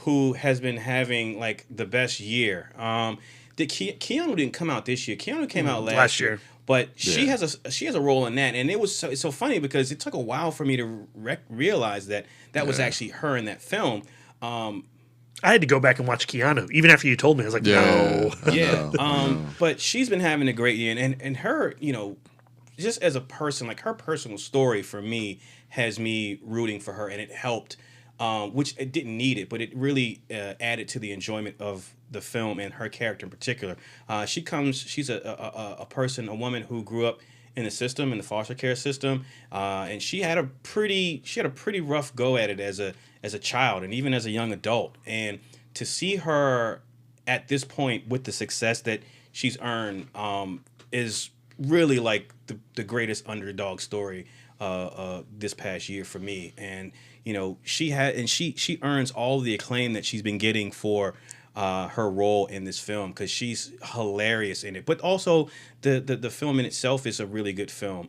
who has been having like the best year. Keanu didn't come out this year. Keanu came out last year. But she has a role in that, and it's so funny because it took a while for me to realize that was actually her in that film. I had to go back and watch Keanu. Even after you told me, I was like, no. Yeah. But she's been having a great year, and her, just as a person, like her personal story for me has me rooting for her, and it helped. Which it didn't need it, but it really added to the enjoyment of the film and her character in particular. She's a person, a woman who grew up in the system, in the foster care system, and she had a pretty rough go at it as a child and even as a young adult. And to see her at this point with the success that she's earned is really like the greatest underdog story this past year for me. And she earns all the acclaim that she's been getting for her role in this film because she's hilarious in it. But also the film in itself is a really good film.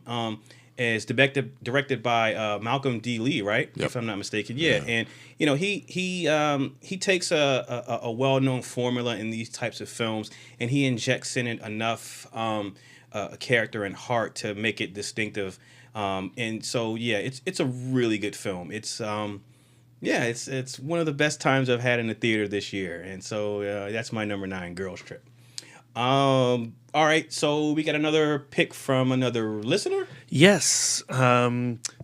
It's directed by Malcolm D. Lee, right? Yep. If I'm not mistaken. Yeah. And he takes a well-known formula in these types of films, and he injects in it enough character and heart to make it distinctive. And so it's a really good film. It's it's one of the best times I've had in the theater this year, and so that's my number 9, Girls Trip. All right, so we got another pick from another listener. Yes,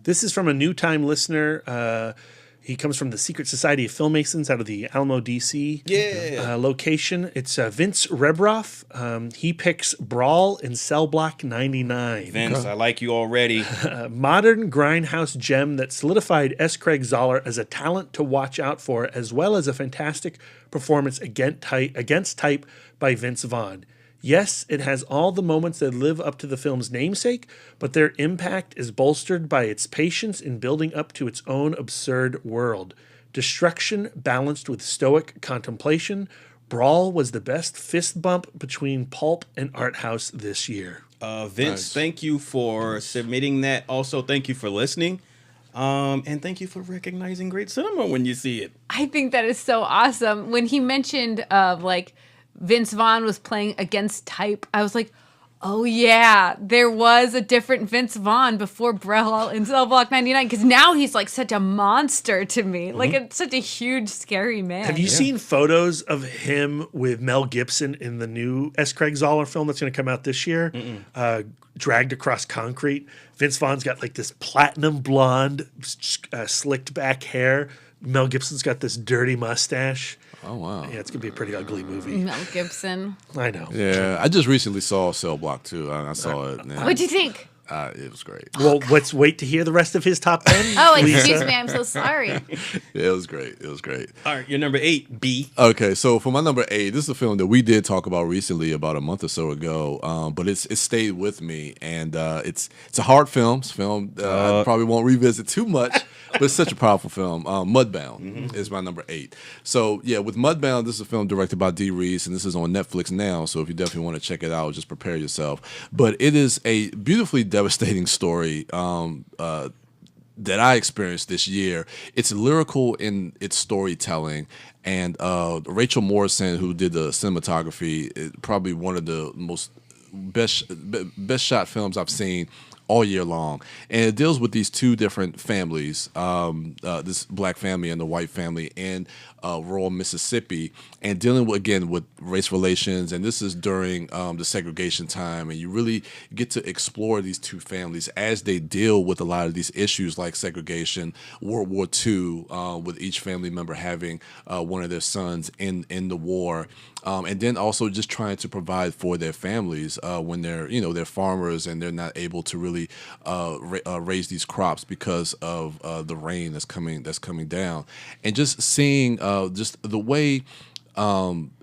this is from a new time listener. He comes from the Secret Society of Filmmasons out of the Alamo, D.C. Location. It's Vince Rebroff. He picks Brawl in Cell Block 99. Vince, I like you already. Modern grindhouse gem that solidified S. Craig Zoller as a talent to watch out for, as well as a fantastic performance against type by Vince Vaughn. Yes, it has all the moments that live up to the film's namesake, but their impact is bolstered by its patience in building up to its own absurd world. Destruction balanced with stoic contemplation, Brawl was the best fist bump between pulp and art house this year. Vince, Thank you for submitting that. Also, thank you for listening. And thank you for recognizing great cinema when you see it. I think that is so awesome. When he mentioned Vince Vaughn was playing against type, I was like, oh yeah, there was a different Vince Vaughn before Brawl in Cell Block 99, because now he's like such a monster to me. Like it's such a huge, scary man. Have you seen photos of him with Mel Gibson in the new S. Craig Zoller film that's going to come out this year? Dragged Across Concrete. Vince Vaughn's got like this platinum blonde, slicked back hair. Mel Gibson's got this dirty mustache. Oh wow. Yeah, it's gonna be a pretty ugly movie. Mel Gibson. I know. Yeah, I just recently saw Cell Block too. I saw it. And, What'd you think? It was great. Well, let's wait to hear the rest of his top 10. Oh, Lisa. excuse me. I'm so sorry. Yeah, it was great. It was great. All right, your number 8, B. Okay, so for my number 8, this is a film that we did talk about recently, about a month or so ago. But it stayed with me, and it's a hard film. It's a film I probably won't revisit too much, but it's such a powerful film. Mudbound is my number 8. So yeah, with Mudbound, this is a film directed by Dee Reese, and this is on Netflix now. So if you definitely want to check it out, just prepare yourself. But it is a beautifully devastating story that I experienced this year. It's lyrical in its storytelling, and Rachel Morrison, who did the cinematography, is probably one of the most best shot films I've seen all year long. And it deals with these two different families, this black family and the white family in rural Mississippi, and dealing with race relations. And this is during the segregation time, and you really get to explore these two families as they deal with a lot of these issues like segregation, World War II, with each family member having one of their sons in the war. And then also just trying to provide for their families when they're farmers and they're not able to really raise these crops because of the rain that's coming down. And just seeing just the way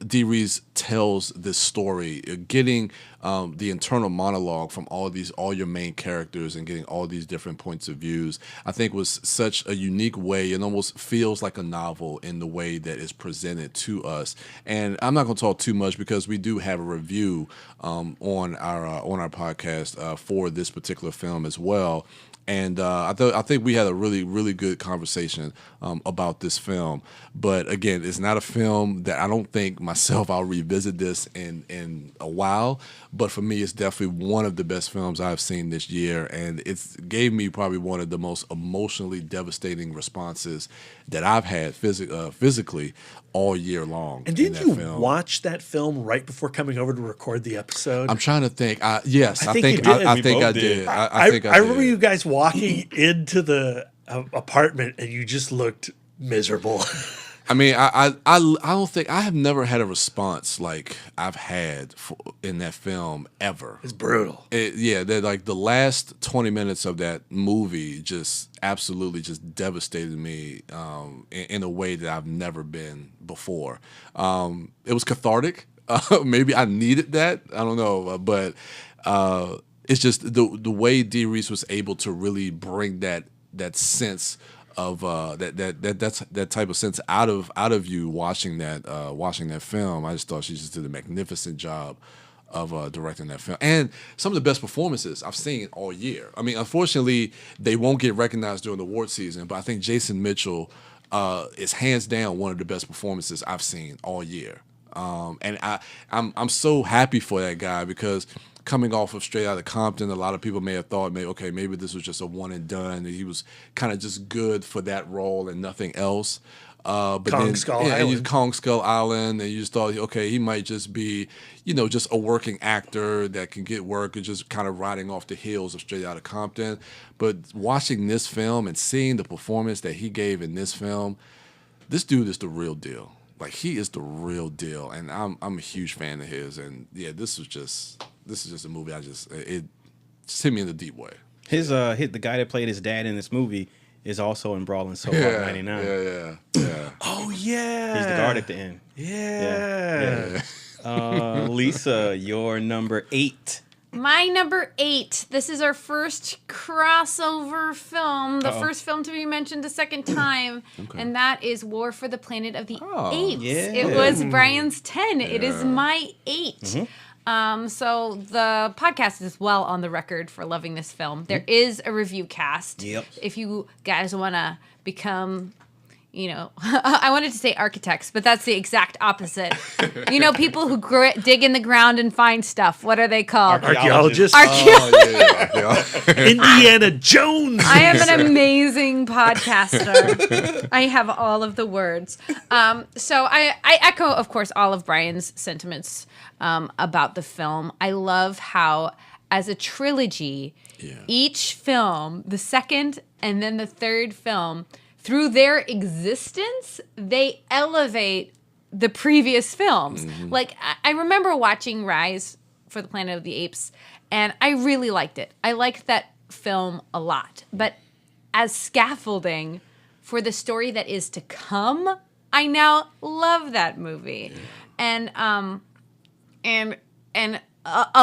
Dee Reese tells this story, getting the internal monologue from all your main characters and getting all these different points of views, I think was such a unique way, and almost feels like a novel in the way that it's presented to us. And I'm not going to talk too much because we do have a review on our podcast for this particular film as well. And I think we had a really, really good conversation about this film. But again, it's not a film that I don't think myself I'll revisit this in a while. But for me, it's definitely one of the best films I've seen this year. And it gave me probably one of the most emotionally devastating responses that I've had physically all year long. And didn't you watch that film right before coming over to record the episode? I'm trying to think. Yes, I think I did. I remember you guys walking into the apartment and you just looked miserable. I mean, I don't think I have never had a response like I've had in that film ever. It's brutal. Like the last 20 minutes of that movie just absolutely just devastated me in a way that I've never been before. It was cathartic. Maybe I needed that. I don't know, but it's just the way Dee Reese was able to really bring that sense of that type of sense out of you watching that film. I just thought she just did a magnificent job of directing that film, and some of the best performances I've seen all year. I mean, unfortunately, they won't get recognized during the award season, but I think Jason Mitchell is hands down one of the best performances I've seen all year. And I'm so happy for that guy because coming off of Straight Outta Compton, a lot of people may have thought, maybe this was just a one and done. And he was kind of just good for that role and nothing else. But Kong Skull Island, and you just thought, okay, he might just be, just a working actor that can get work and just kind of riding off the heels of Straight Outta Compton. But watching this film and seeing the performance that he gave in this film, this dude is the real deal. Like, he is the real deal, and I'm a huge fan of his. And yeah, this is just a movie. It just hit me in a deep way. The guy that played his dad in this movie is also in Brawling So Hard 99. Yeah. Oh yeah. He's the guard at the end. Yeah. Lisa, your number 8. My number 8. This is our first crossover film. The first film to be mentioned the second time. Okay. And that is War for the Planet of the Apes. Yeah. It was Brian's 10. Yeah. It is my 8. Mm-hmm. So the podcast is well on the record for loving this film. There is a review cast. Yep. If you guys want to become... I wanted to say architects, but that's the exact opposite. People who dig in the ground and find stuff. What are they called? Archaeologists. Indiana Jones. I am an amazing podcaster. I have all of the words. So I echo, of course, all of Brian's sentiments about the film. I love how, as a trilogy, each film, the second and then the third film, through their existence, they elevate the previous films. Like I remember watching Rise for the Planet of the Apes, and I really liked it. I liked that film a lot. But as scaffolding for the story that is to come, I now love that movie. And of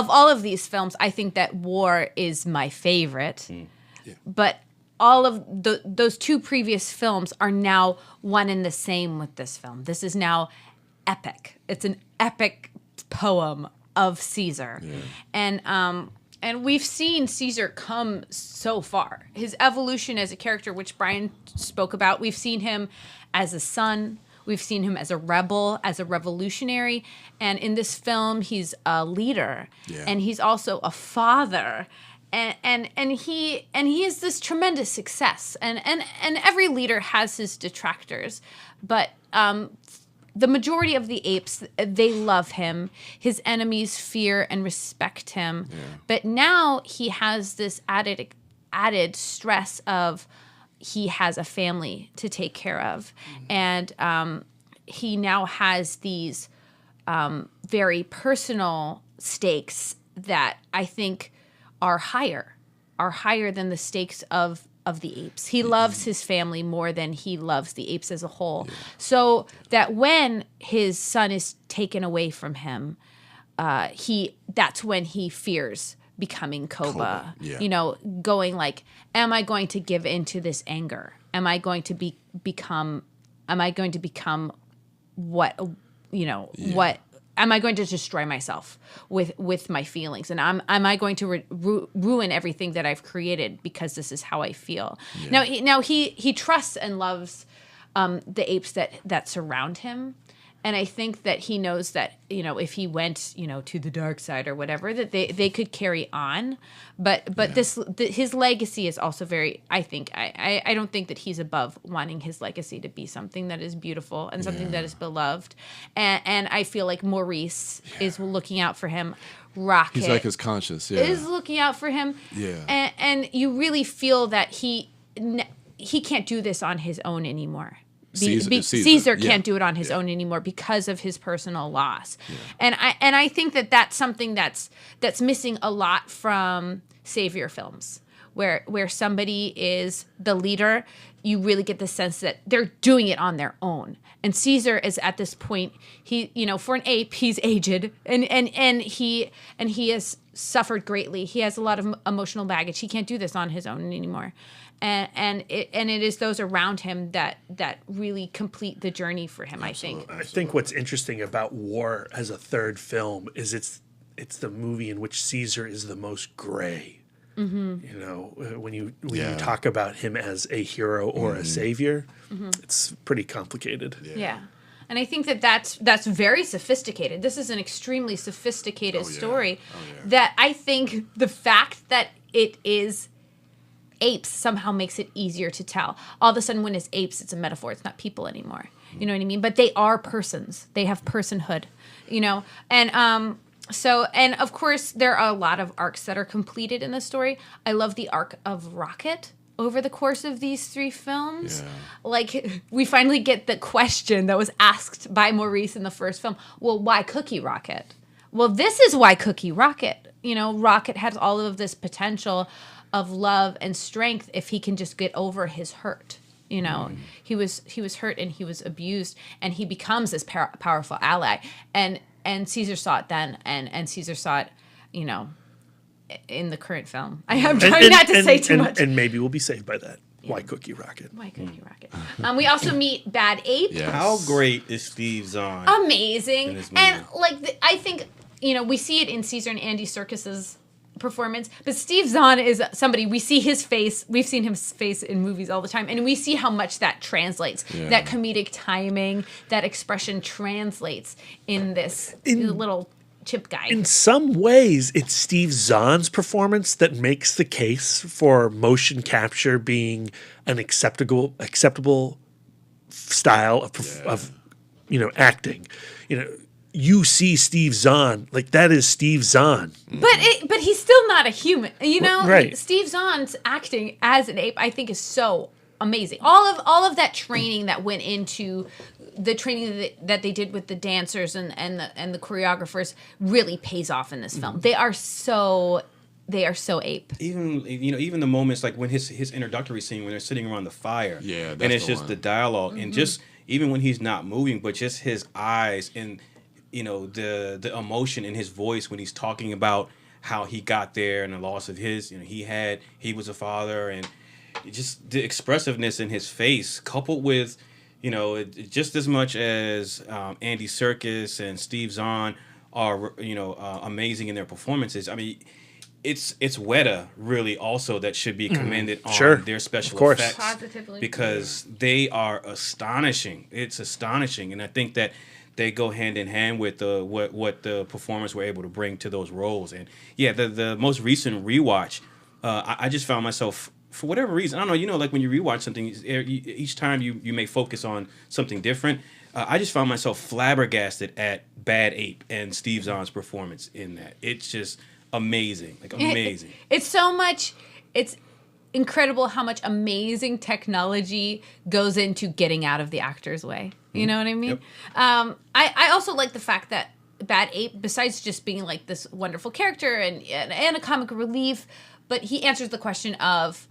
all of these films, I think that War is my favorite. But all of those two previous films are now one and the same with this film. This is now epic. It's an epic poem of Caesar. And we've seen Caesar come so far. His evolution as a character, which Brian spoke about, we've seen him as a son. We've seen him as a rebel, as a revolutionary. And in this film, he's a leader. And he's also a father. And he is this tremendous success. And every leader has his detractors. But the majority of the apes, they love him. His enemies fear and respect him. But now he has this added stress of he has a family to take care of. And he now has these very personal stakes that I think are higher than the stakes of the apes. He loves his family more than he loves the apes as a whole. So that when his son is taken away from him, that's when he fears becoming Koba. You know, going like, am I going to give into this anger? Am I going to become what, what? Am I going to destroy myself with my feelings? And am I going to ruin everything that I've created because this is how I feel? Now he trusts and loves the apes that surround him. And I think that he knows that, if he went, to the dark side or whatever, that they could carry on. But his legacy is also very, I think, I don't think that he's above wanting his legacy to be something that is beautiful and something that is beloved. And I feel like Maurice is looking out for him. Rocket. He's like his conscience, is looking out for him. And you really feel that he can't do this on his own anymore. Caesar can't do it on his own anymore because of his personal loss. And I think that that's something that's missing a lot from savior films, where somebody is the leader. You really get the sense that they're doing it on their own. And Caesar is at this point, he, for an ape, he's aged and he has suffered greatly. He has a lot of emotional baggage. He can't do this on his own anymore. And it is those around him that really complete the journey for him. Absolutely. I think what's interesting about War as a third film is it's the movie in which Caesar is the most gray. When you talk about him as a hero or a savior, it's pretty complicated. And I think that's very sophisticated. This is an extremely sophisticated story that I think the fact that it is apes somehow makes it easier to tell. All of a sudden, when it's apes, it's a metaphor. It's not people anymore. You know what I mean? But they are persons. They have personhood, And and of course, there are a lot of arcs that are completed in the story. I love the arc of Rocket over the course of these three films. Like, we finally get the question that was asked by Maurice in the first film. Well, why Cookie Rocket? Well, this is why Cookie Rocket. Rocket has all of this potential of love and strength if he can just get over his hurt. He was hurt and he was abused, and he becomes this powerful ally. And Caesar saw it then, and Caesar saw it, in the current film. I'm trying not to say too much. And maybe we'll be saved by that. Why Cookie Rocket? Why Cookie Rocket? We also meet Bad Ape. How great is Steve Zahn? Amazing. And I think, we see it in Caesar and Andy Serkis's performance, but Steve Zahn is somebody, we see his face, we've seen his face in movies all the time, and we see how much that translates. That comedic timing, that expression translates in this little chip guy. In some ways, it's Steve Zahn's performance that makes the case for motion capture being an acceptable style of acting. You see Steve Zahn, like that is Steve Zahn. But he's still not a human, Right. Steve Zahn's acting as an ape, I think, is so amazing. All of that training that went into the training that they did with the dancers and the choreographers really pays off in this film. They are so ape. Even the moments like when his introductory scene when they're sitting around the fire. Yeah, that's and it's the just one. the dialogue and just even when he's not moving, but just his eyes and the emotion in his voice when he's talking about how he got there and the loss of his, he was a father and just the expressiveness in his face coupled with, just as much as Andy Serkis and Steve Zahn are, amazing in their performances. I mean, it's Weta really also that should be commended on their special effects. Positively. Because they are astonishing. It's astonishing. And I think that they go hand in hand with what the performers were able to bring to those roles. And yeah, the most recent rewatch, I just found myself, for whatever reason, I don't know, like when you rewatch something, each time you may focus on something different. I just found myself flabbergasted at Bad Ape and Steve Zahn's performance in that. It's just amazing, amazing. It's incredible how much amazing technology goes into getting out of the actor's way. You know what I mean? Yep. I also like the fact that Bad Ape, besides just being like this wonderful character and a comic relief, but he answers the question of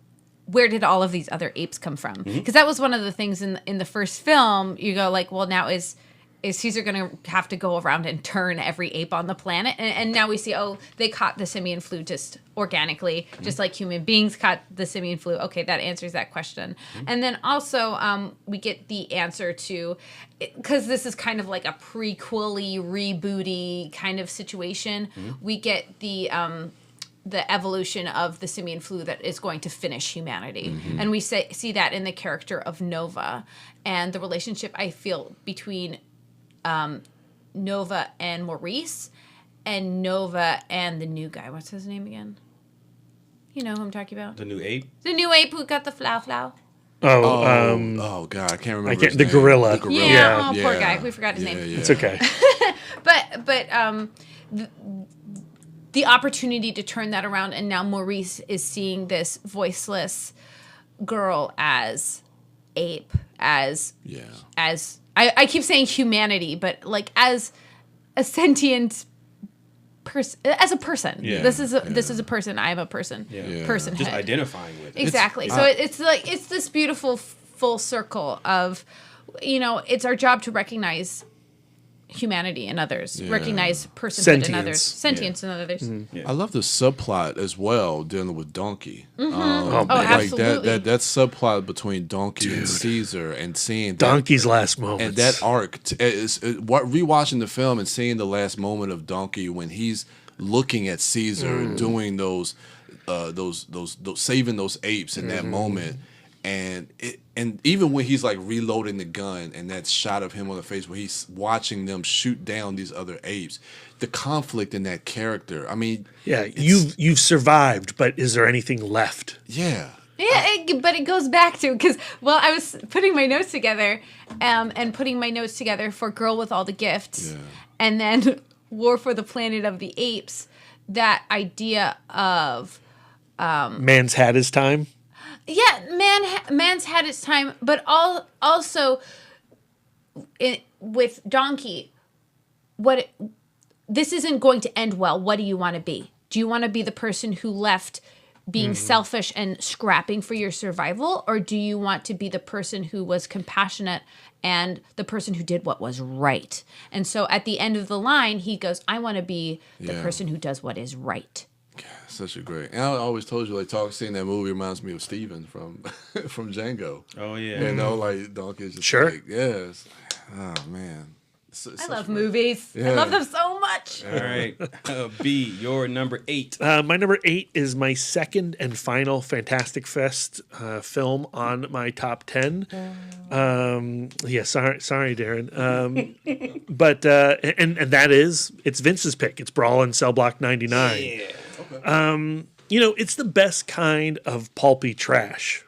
where did all of these other apes come from? Because that was one of the things in the first film. You go like, well, now is Caesar going to have to go around and turn every ape on the planet? And now we see, they caught the simian flu just organically, just like human beings caught the simian flu. Okay, that answers that question. And then also we get the answer to, because this is kind of like a prequel-y, rebooty kind of situation, we get the evolution of the simian flu that is going to finish humanity. And we see that in the character of Nova and the relationship, I feel, between Nova and Maurice, and Nova and the new guy. What's his name again? You know who I'm talking about? The new ape? The new ape who got the flow. Oh God, I can't remember. His the name. gorilla. The gorilla. Yeah, poor guy. We forgot his name. Yeah. It's okay. But the opportunity to turn that around, and now Maurice is seeing this voiceless girl as ape, as I keep saying humanity, but like as a sentient person, as a person. Yeah. This is a person. I am a person. Personhood. Just identifying with it. Exactly. So it's this beautiful full circle of, it's our job to recognize humanity in others, recognize personhood in others, sentience in others. I love the subplot as well, dealing with Donkey. Absolutely. That subplot between Donkey and Caesar, and seeing Donkey's last moment, and that arc rewatching the film and seeing the last moment of Donkey when he's looking at Caesar and doing those saving those apes in that moment. And even when he's like reloading the gun and that shot of him on the face where he's watching them shoot down these other apes, the conflict in that character. I mean, you've survived, but is there anything left? Yeah. Yeah, but it goes back to, because, I was putting my notes together and putting my notes together for Girl with All the Gifts and then War for the Planet of the Apes, that idea of... man's had his time? Yeah, man's had its time, but also with Donkey, this isn't going to end well. What do you want to be? Do you want to be the person who left being selfish and scrapping for your survival, or do you want to be the person who was compassionate and the person who did what was right? And so at the end of the line, he goes, I want to be the person who does what is right. Such a great. And I always told you, seeing that movie reminds me of Steven from Django. Oh yeah. Like Donkey's just like, yes. Oh man. I love movies. Yeah. I love them so much. All right. B, your number 8. My number 8 is my second and final Fantastic Fest film on my top 10. Sorry, Darren. But and that is, it's Vince's pick. It's Brawl in Cell Block 99. Yeah. Okay. It's the best kind of pulpy trash.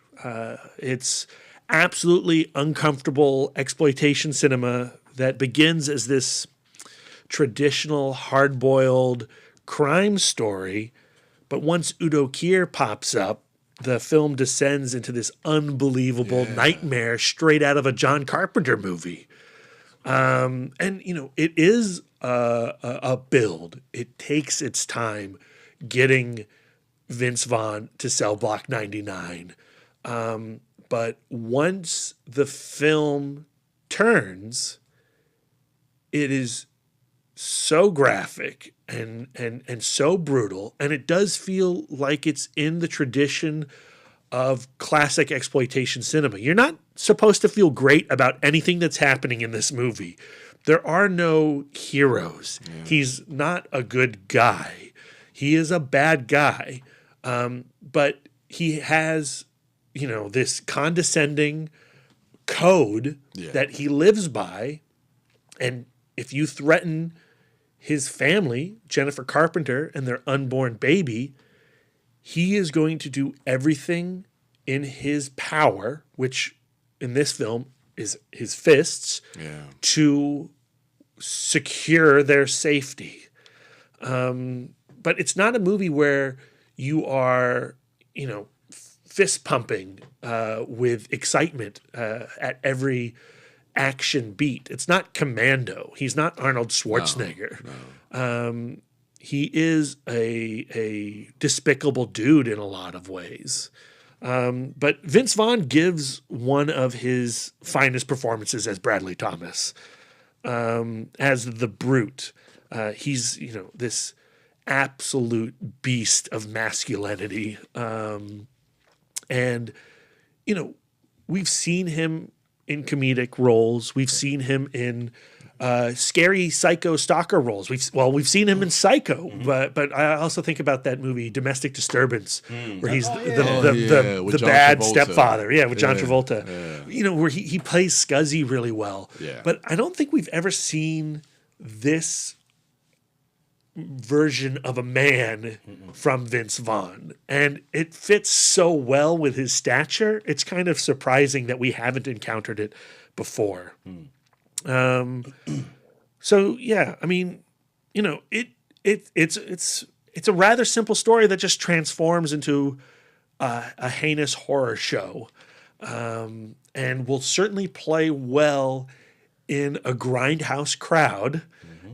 It's absolutely uncomfortable exploitation cinema that begins as this traditional hard-boiled crime story, but once Udo Kier pops up, the film descends into this unbelievable nightmare straight out of a John Carpenter movie. And, it is a build. It takes its time getting Vince Vaughn to sell Block 99. But once the film turns, it is so graphic and so brutal, and it does feel like it's in the tradition of classic exploitation cinema. You're not supposed to feel great about anything that's happening in this movie. There are no heroes. Yeah. He's not a good guy. He is a bad guy. But he has, this condescending code that he lives by. And if you threaten his family, Jennifer Carpenter, and their unborn baby, he is going to do everything in his power, which in this film is his fists, to secure their safety. But it's not a movie where you are, fist pumping with excitement at every action beat. It's not Commando. He's not Arnold Schwarzenegger. No. He is a despicable dude in a lot of ways. But Vince Vaughn gives one of his finest performances as Bradley Thomas, as the Brute. He's, this absolute beast of masculinity. And, we've seen him in comedic roles. We've seen him in scary psycho stalker roles. We've seen him in Psycho, but I also think about that movie Domestic Disturbance, where he's the bad stepfather. Yeah, with John Travolta. Yeah. Where he plays Scuzzy really well. Yeah. But I don't think we've ever seen this version of a man from Vince Vaughn, and it fits so well with his stature. It's kind of surprising that we haven't encountered it before. So yeah, I mean, it's a rather simple story that just transforms into a heinous horror show, and will certainly play well in a grindhouse crowd.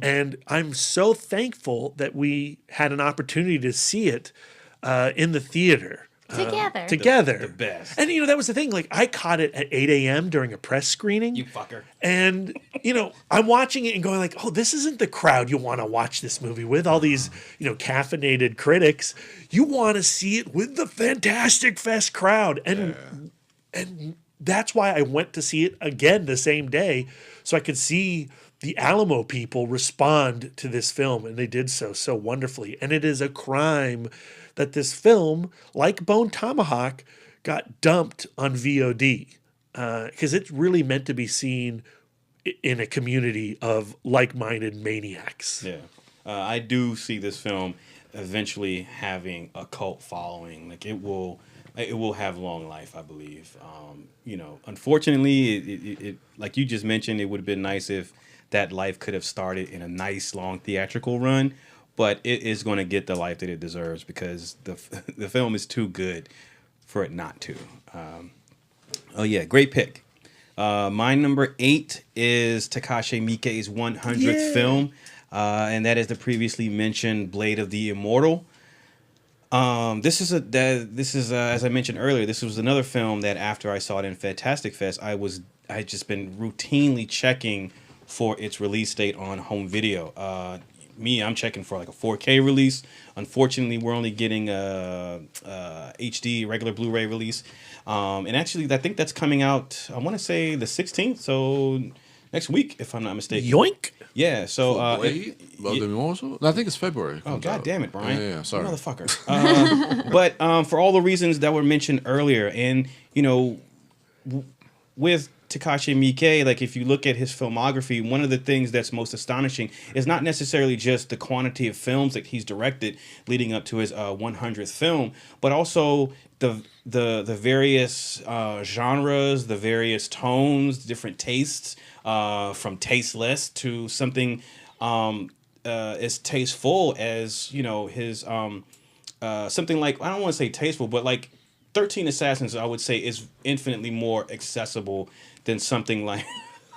And I'm so thankful that we had an opportunity to see it in the theater. Together. The best. And, that was the thing. Like, I caught it at 8 a.m. during a press screening. You fucker. And, I'm watching it and going like, oh, this isn't the crowd you want to watch this movie with. All these, caffeinated critics. You want to see it with the Fantastic Fest crowd. And that's why I went to see it again the same day, so I could see the Alamo people respond to this film, and they did so wonderfully. And it is a crime that this film, like Bone Tomahawk, got dumped on VOD, because it's really meant to be seen in a community of like-minded maniacs. Yeah, I do see this film eventually having a cult following. Like, it will have long life, I believe. Unfortunately, it like you just mentioned, it would have been nice if that life could have started in a nice long theatrical run, but it is going to get the life that it deserves, because the film is too good for it not to. Great pick. My number 8 is Takashi Miike's 100th film, and that is the previously mentioned Blade of the Immortal. This is as I mentioned earlier, this was another film that after I saw it in Fantastic Fest, I just been routinely checking for its release date on home video. I'm checking for like a 4K release. Unfortunately, we're only getting a HD regular Blu-ray release. And actually, I think that's coming out, I want to say the 16th, so next week, if I'm not mistaken. Yoink! Yeah, so... No, I think it's February. Oh, God damn it, Brian. Yeah, sorry. You motherfucker. But for all the reasons that were mentioned earlier, and, with Takashi Miike, like, if you look at his filmography, one of the things that's most astonishing is not necessarily just the quantity of films that he's directed leading up to his 100th film, but also the various genres, the various tones, different tastes, from tasteless to something as tasteful as his something like, I don't want to say tasteful, but like 13 Assassins, I would say, is infinitely more accessible than something like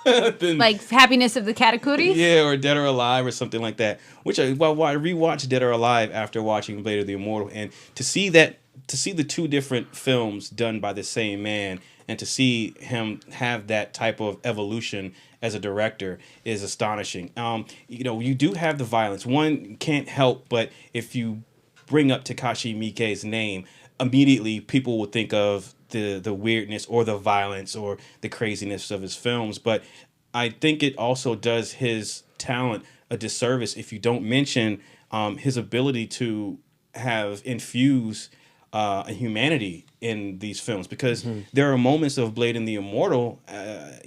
like Happiness of the Katakuris? Yeah, or Dead or Alive or something like that. Which I rewatched Dead or Alive after watching Blade of the Immortal, and to see the two different films done by the same man, and to see him have that type of evolution as a director is astonishing. You do have the violence. One can't help but, if you bring up Takashi Miike's name, immediately people will think of the weirdness or the violence or the craziness of his films. But I think it also does his talent a disservice if you don't mention his ability to have infuse humanity in these films, because there are moments of Blade and the Immortal, yes,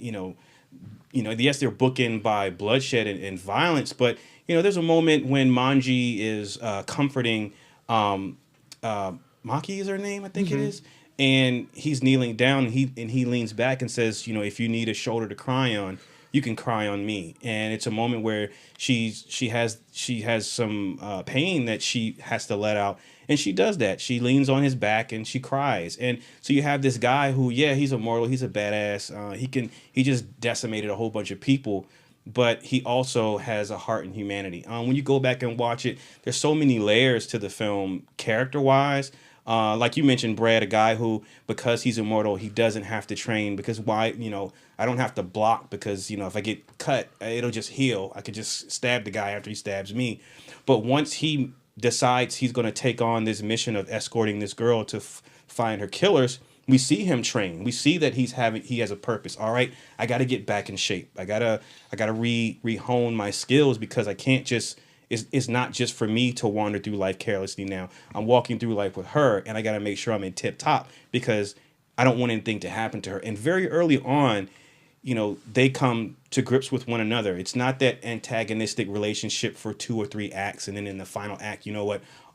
they're bookended by bloodshed and violence, but there's a moment when Manji is comforting Maki is her name, I think it is, and he's kneeling down, and he leans back and says, if you need a shoulder to cry on, you can cry on me. And it's a moment where she has some pain that she has to let out, and she does that. She leans on his back and she cries. And so you have this guy who, he's immortal, he's a badass, he just decimated a whole bunch of people, but he also has a heart and humanity. When you go back and watch it, there's so many layers to the film character-wise. Like you mentioned, Brad, a guy who, because he's immortal, he doesn't have to train, because I don't have to block, because, if I get cut, it'll just heal. I could just stab the guy after he stabs me. But once he decides he's going to take on this mission of escorting this girl to find her killers, we see him train. We see that he has a purpose. All right, I got to get back in shape. I gotta re-hone my skills, because I can't just. It's not just for me to wander through life carelessly now. I'm walking through life with her, and I got to make sure I'm in tip top, because I don't want anything to happen to her. And very early on, they come to grips with one another. It's not that antagonistic relationship for 2 or 3 acts, and then in the final act,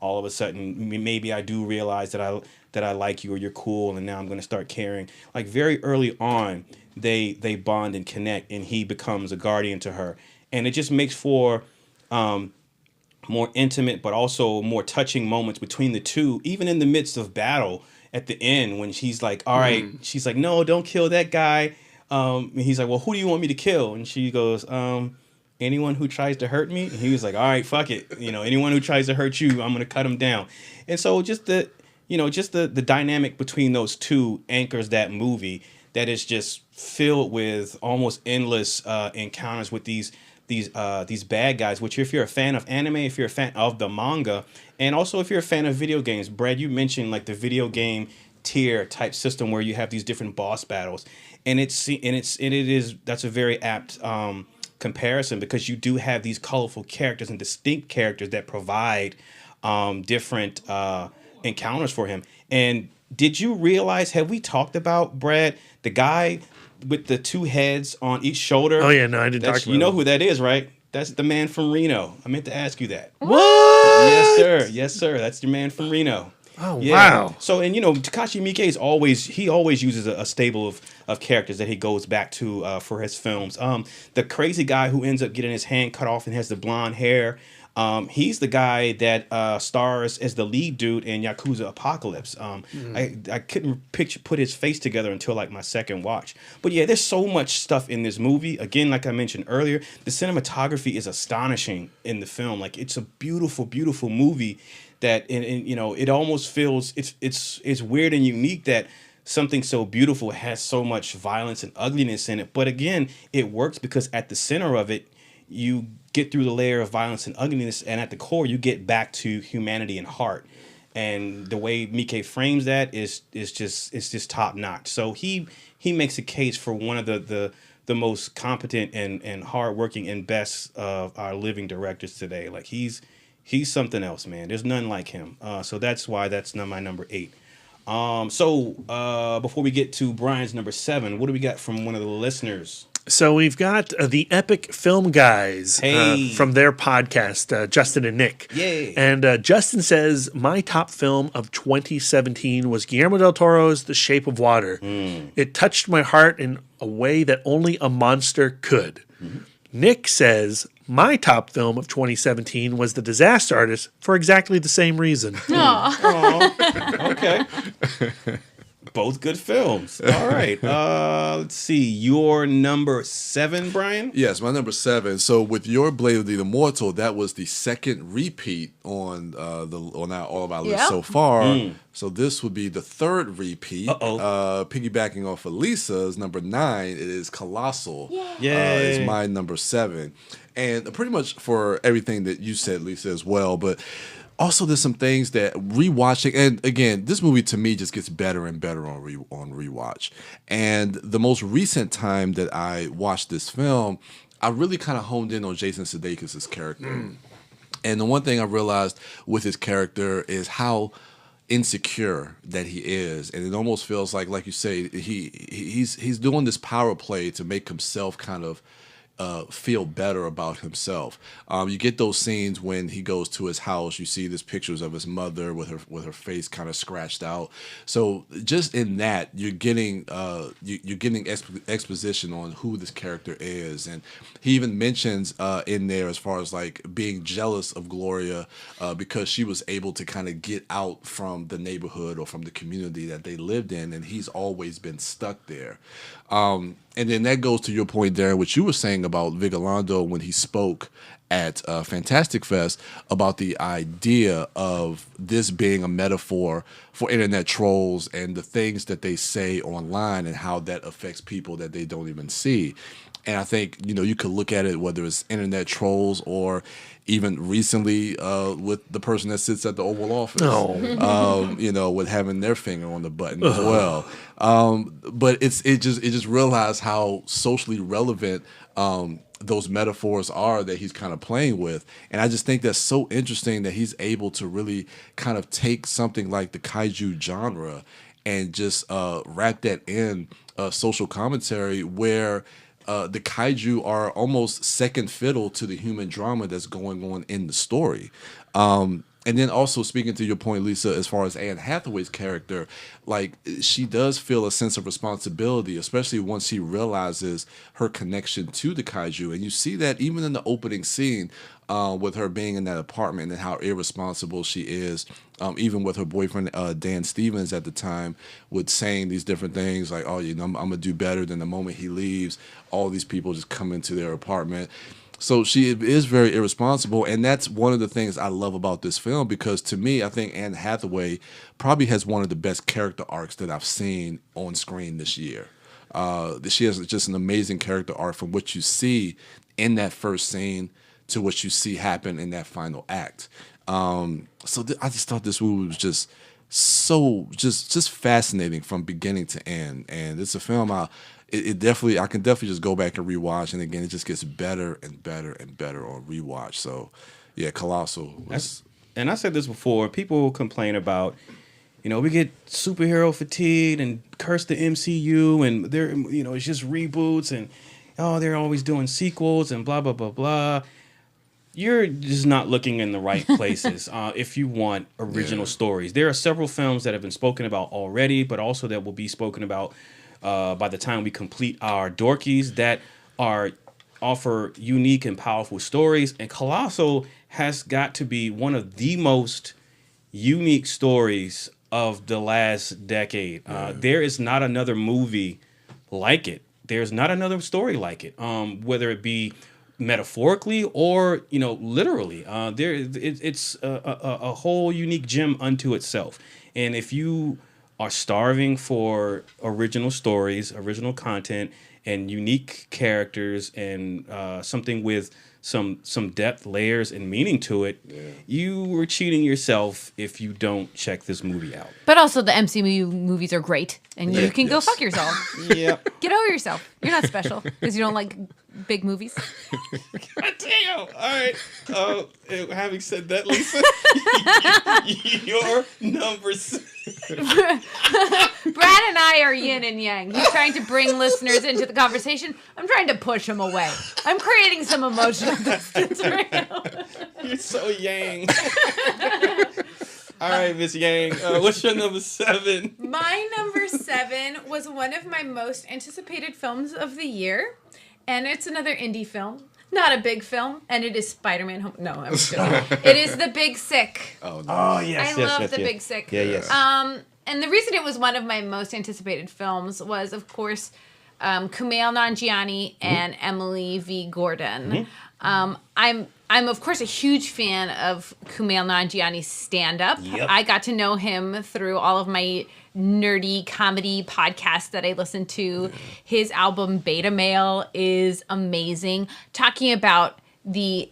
all of a sudden, maybe I do realize that I like you, or you're cool, and now I'm going to start caring. Like, very early on, they bond and connect, and he becomes a guardian to her. And it just makes for more intimate, but also more touching moments between the two, even in the midst of battle at the end, when she's like, all right, she's like, no, don't kill that guy. And he's like, well, who do you want me to kill? And she goes, anyone who tries to hurt me. And he was like, all right, fuck it. Anyone who tries to hurt you, I'm going to cut him down. And so just the dynamic between those two anchors that movie, that is just filled with almost endless encounters with these bad guys, which, if you're a fan of anime, if you're a fan of the manga, and also if you're a fan of video games, Brad, you mentioned like the video game tier type system where you have these different boss battles, and that's a very apt comparison, because you do have these colorful characters and distinct characters that provide different encounters for him. And did you realize, have we talked about, Brad, the guy with the 2 heads on each shoulder? Oh yeah, no, I didn't talk about You know him. who that is, right? That's the man from Reno. I meant to ask you that. What? Yes, sir. That's your man from Reno. Oh, Yeah. wow. So, and Takashi Miike always uses a stable of characters that he goes back to for his films. The crazy guy who ends up getting his hand cut off and has the blonde hair. He's the guy that stars as the lead dude in Yakuza Apocalypse. I couldn't put his face together until like my second watch. But yeah, there's so much stuff in this movie. Again, like I mentioned earlier, the cinematography is astonishing in the film. Like, it's a beautiful, beautiful movie that, and it almost feels it's weird and unique that something so beautiful has so much violence and ugliness in it. But again, it works because at the center of it, you get through the layer of violence and ugliness, and at the core, you get back to humanity and heart. And the way Miike frames that is just top notch. So he makes a case for one of the most competent and hardworking and best of our living directors today. Like, he's something else, man. There's none like him. So that's why that's my number 8. So before we get to Brian's number 7, what do we got from one of the listeners? So we've got the Epic Film Guys Hey. from their podcast, Justin and Nick. Yay. And Justin says, my top film of 2017 was Guillermo del Toro's The Shape of Water. It touched my heart in a way that only a monster could. Nick says, My top film of 2017 was The Disaster Artist for exactly the same reason. Okay. Both good films. All right. Let's see. Your number 7, Brian? Yes, my number 7. So with your Blade of the Immortal, that was the second repeat on all of our lists so far. So this would be the third repeat. Piggybacking off of Lisa's number 9, it is Colossal. Is my number 7. And pretty much for everything that you said, Lisa, as well. But also, there's some things that rewatching, and again, this movie to me just gets better and better on rewatch. And the most recent time that I watched this film, I really kind of honed in on Jason Sudeikis' character. And the one thing I realized with his character is how insecure that he is, and it almost feels like you say, he's doing this power play to make himself kind of feel better about himself. You get those scenes when he goes to his house. You see these pictures of his mother with her face kind of scratched out. So just in that, you're getting exposition on who this character is, and he even mentions in there as far as like being jealous of Gloria because she was able to kind of get out from the neighborhood or from the community that they lived in, and he's always been stuck there. And then that goes to your point, Darren, what you were saying about Vigalondo when he spoke at Fantastic Fest about the idea of this being a metaphor for internet trolls and the things that they say online and how that affects people that they don't even see. And I think, you could look at it, whether it's internet trolls or even recently with the person that sits at the Oval Office, with having their finger on the button as well. But it just realized how socially relevant those metaphors are that he's kind of playing with. And I just think that's so interesting that he's able to really kind of take something like the kaiju genre and just wrap that in social commentary where the kaiju are almost second fiddle to the human drama that's going on in the story. And then also speaking to your point, Lisa, as far as Anne Hathaway's character, like she does feel a sense of responsibility, especially once she realizes her connection to the kaiju. And you see that even in the opening scene with her being in that apartment and how irresponsible she is, even with her boyfriend, Dan Stevens at the time, with saying these different things like, I'm going to do better. Than the moment he leaves, all these people just come into their apartment. So she is very irresponsible, and that's one of the things I love about this film, because to me, I think Anne Hathaway probably has one of the best character arcs that I've seen on screen this year. She has just an amazing character arc from what you see in that first scene to what you see happen in that final act. I just thought this movie was just so just fascinating from beginning to end, and it's a film I can definitely just go back and rewatch, and again, it just gets better and better and better on rewatch. So, yeah, Colossal. And I said this before. People complain about, we get superhero fatigued and curse the MCU, and they're, it's just reboots, and they're always doing sequels and blah blah blah blah. You're just not looking in the right places if you want original stories. There are several films that have been spoken about already, but also that will be spoken about by the time we complete our Dorkies that offer unique and powerful stories. And Colossal has got to be one of the most unique stories of the last decade. There is not another movie like it. There's not another story like it, whether it be metaphorically or literally. It's a whole unique gem unto itself. And if you are starving for original stories, original content, and unique characters, and something with some depth, layers, and meaning to it, you were cheating yourself if you don't check this movie out. But also the MCU movies are great, and you can go fuck yourself. Yep. Get over yourself. You're not special because you don't like big movies. God damn. All right. Having said that, Lisa, your number 6. Brad and I are yin and yang. He's trying to bring listeners into the conversation. I'm trying to push him away. I'm creating some emotional distance right now. You're so yang. All right, Miss Yang. What's your number 7? My number 7 was one of my most anticipated films of the year, and it's another indie film. not a big film, and it is Spider-Man Home. No, I'm joking. It is The Big Sick. Oh, nice. Oh yes, I yes, love yes, The yes. Big Sick. Yeah, yes. And the reason it was one of my most anticipated films was, of course, Kumail Nanjiani and Emily V. Gordon. I'm of course a huge fan of Kumail Nanjiani's stand-up. Yep. I got to know him through all of my nerdy comedy podcasts that I listen to. His album Beta Male is amazing, talking about the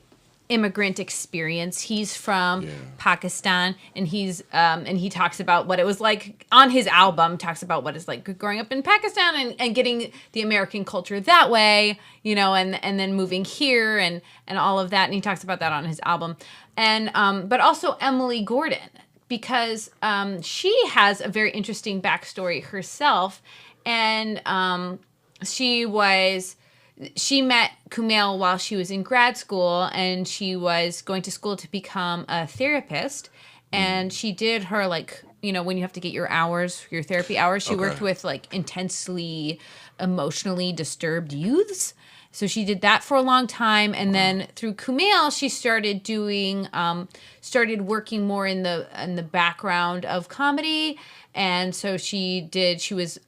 immigrant experience. He's from Pakistan, and he talks about what it was like on his album, talks about what it's like growing up in Pakistan and getting the American culture that way, you know, and then moving here and all of that. And he talks about that on his album. And but also Emily Gordon, because she has a very interesting backstory herself. And she met Kumail while she was in grad school, and she was going to school to become a therapist. And she did her, like, you know, when you have to get your hours, your therapy hours, she worked with, like, intensely emotionally disturbed youths. So she did that for a long time. And then through Kumail, she started started working more in the background of comedy. And so she was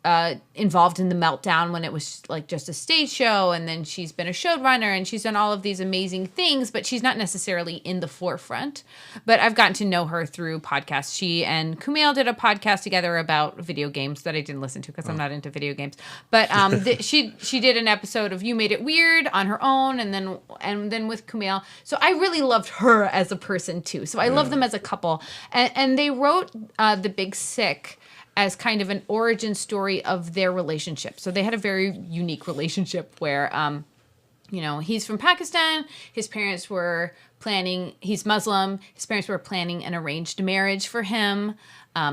involved in The Meltdown when it was like just a stage show. And then she's been a showrunner, and she's done all of these amazing things, but she's not necessarily in the forefront. But I've gotten to know her through podcasts. She and Kumail did a podcast together about video games that I didn't listen to because I'm not into video games. But she did an episode of You Made It Weird on her own, and then with Kumail. So I really loved her as a person too. So I love them as a couple. And they wrote The Big Sick as kind of an origin story of their relationship. So they had a very unique relationship where, you know, he's from Pakistan. His parents were he's Muslim. His parents were planning an arranged marriage for him.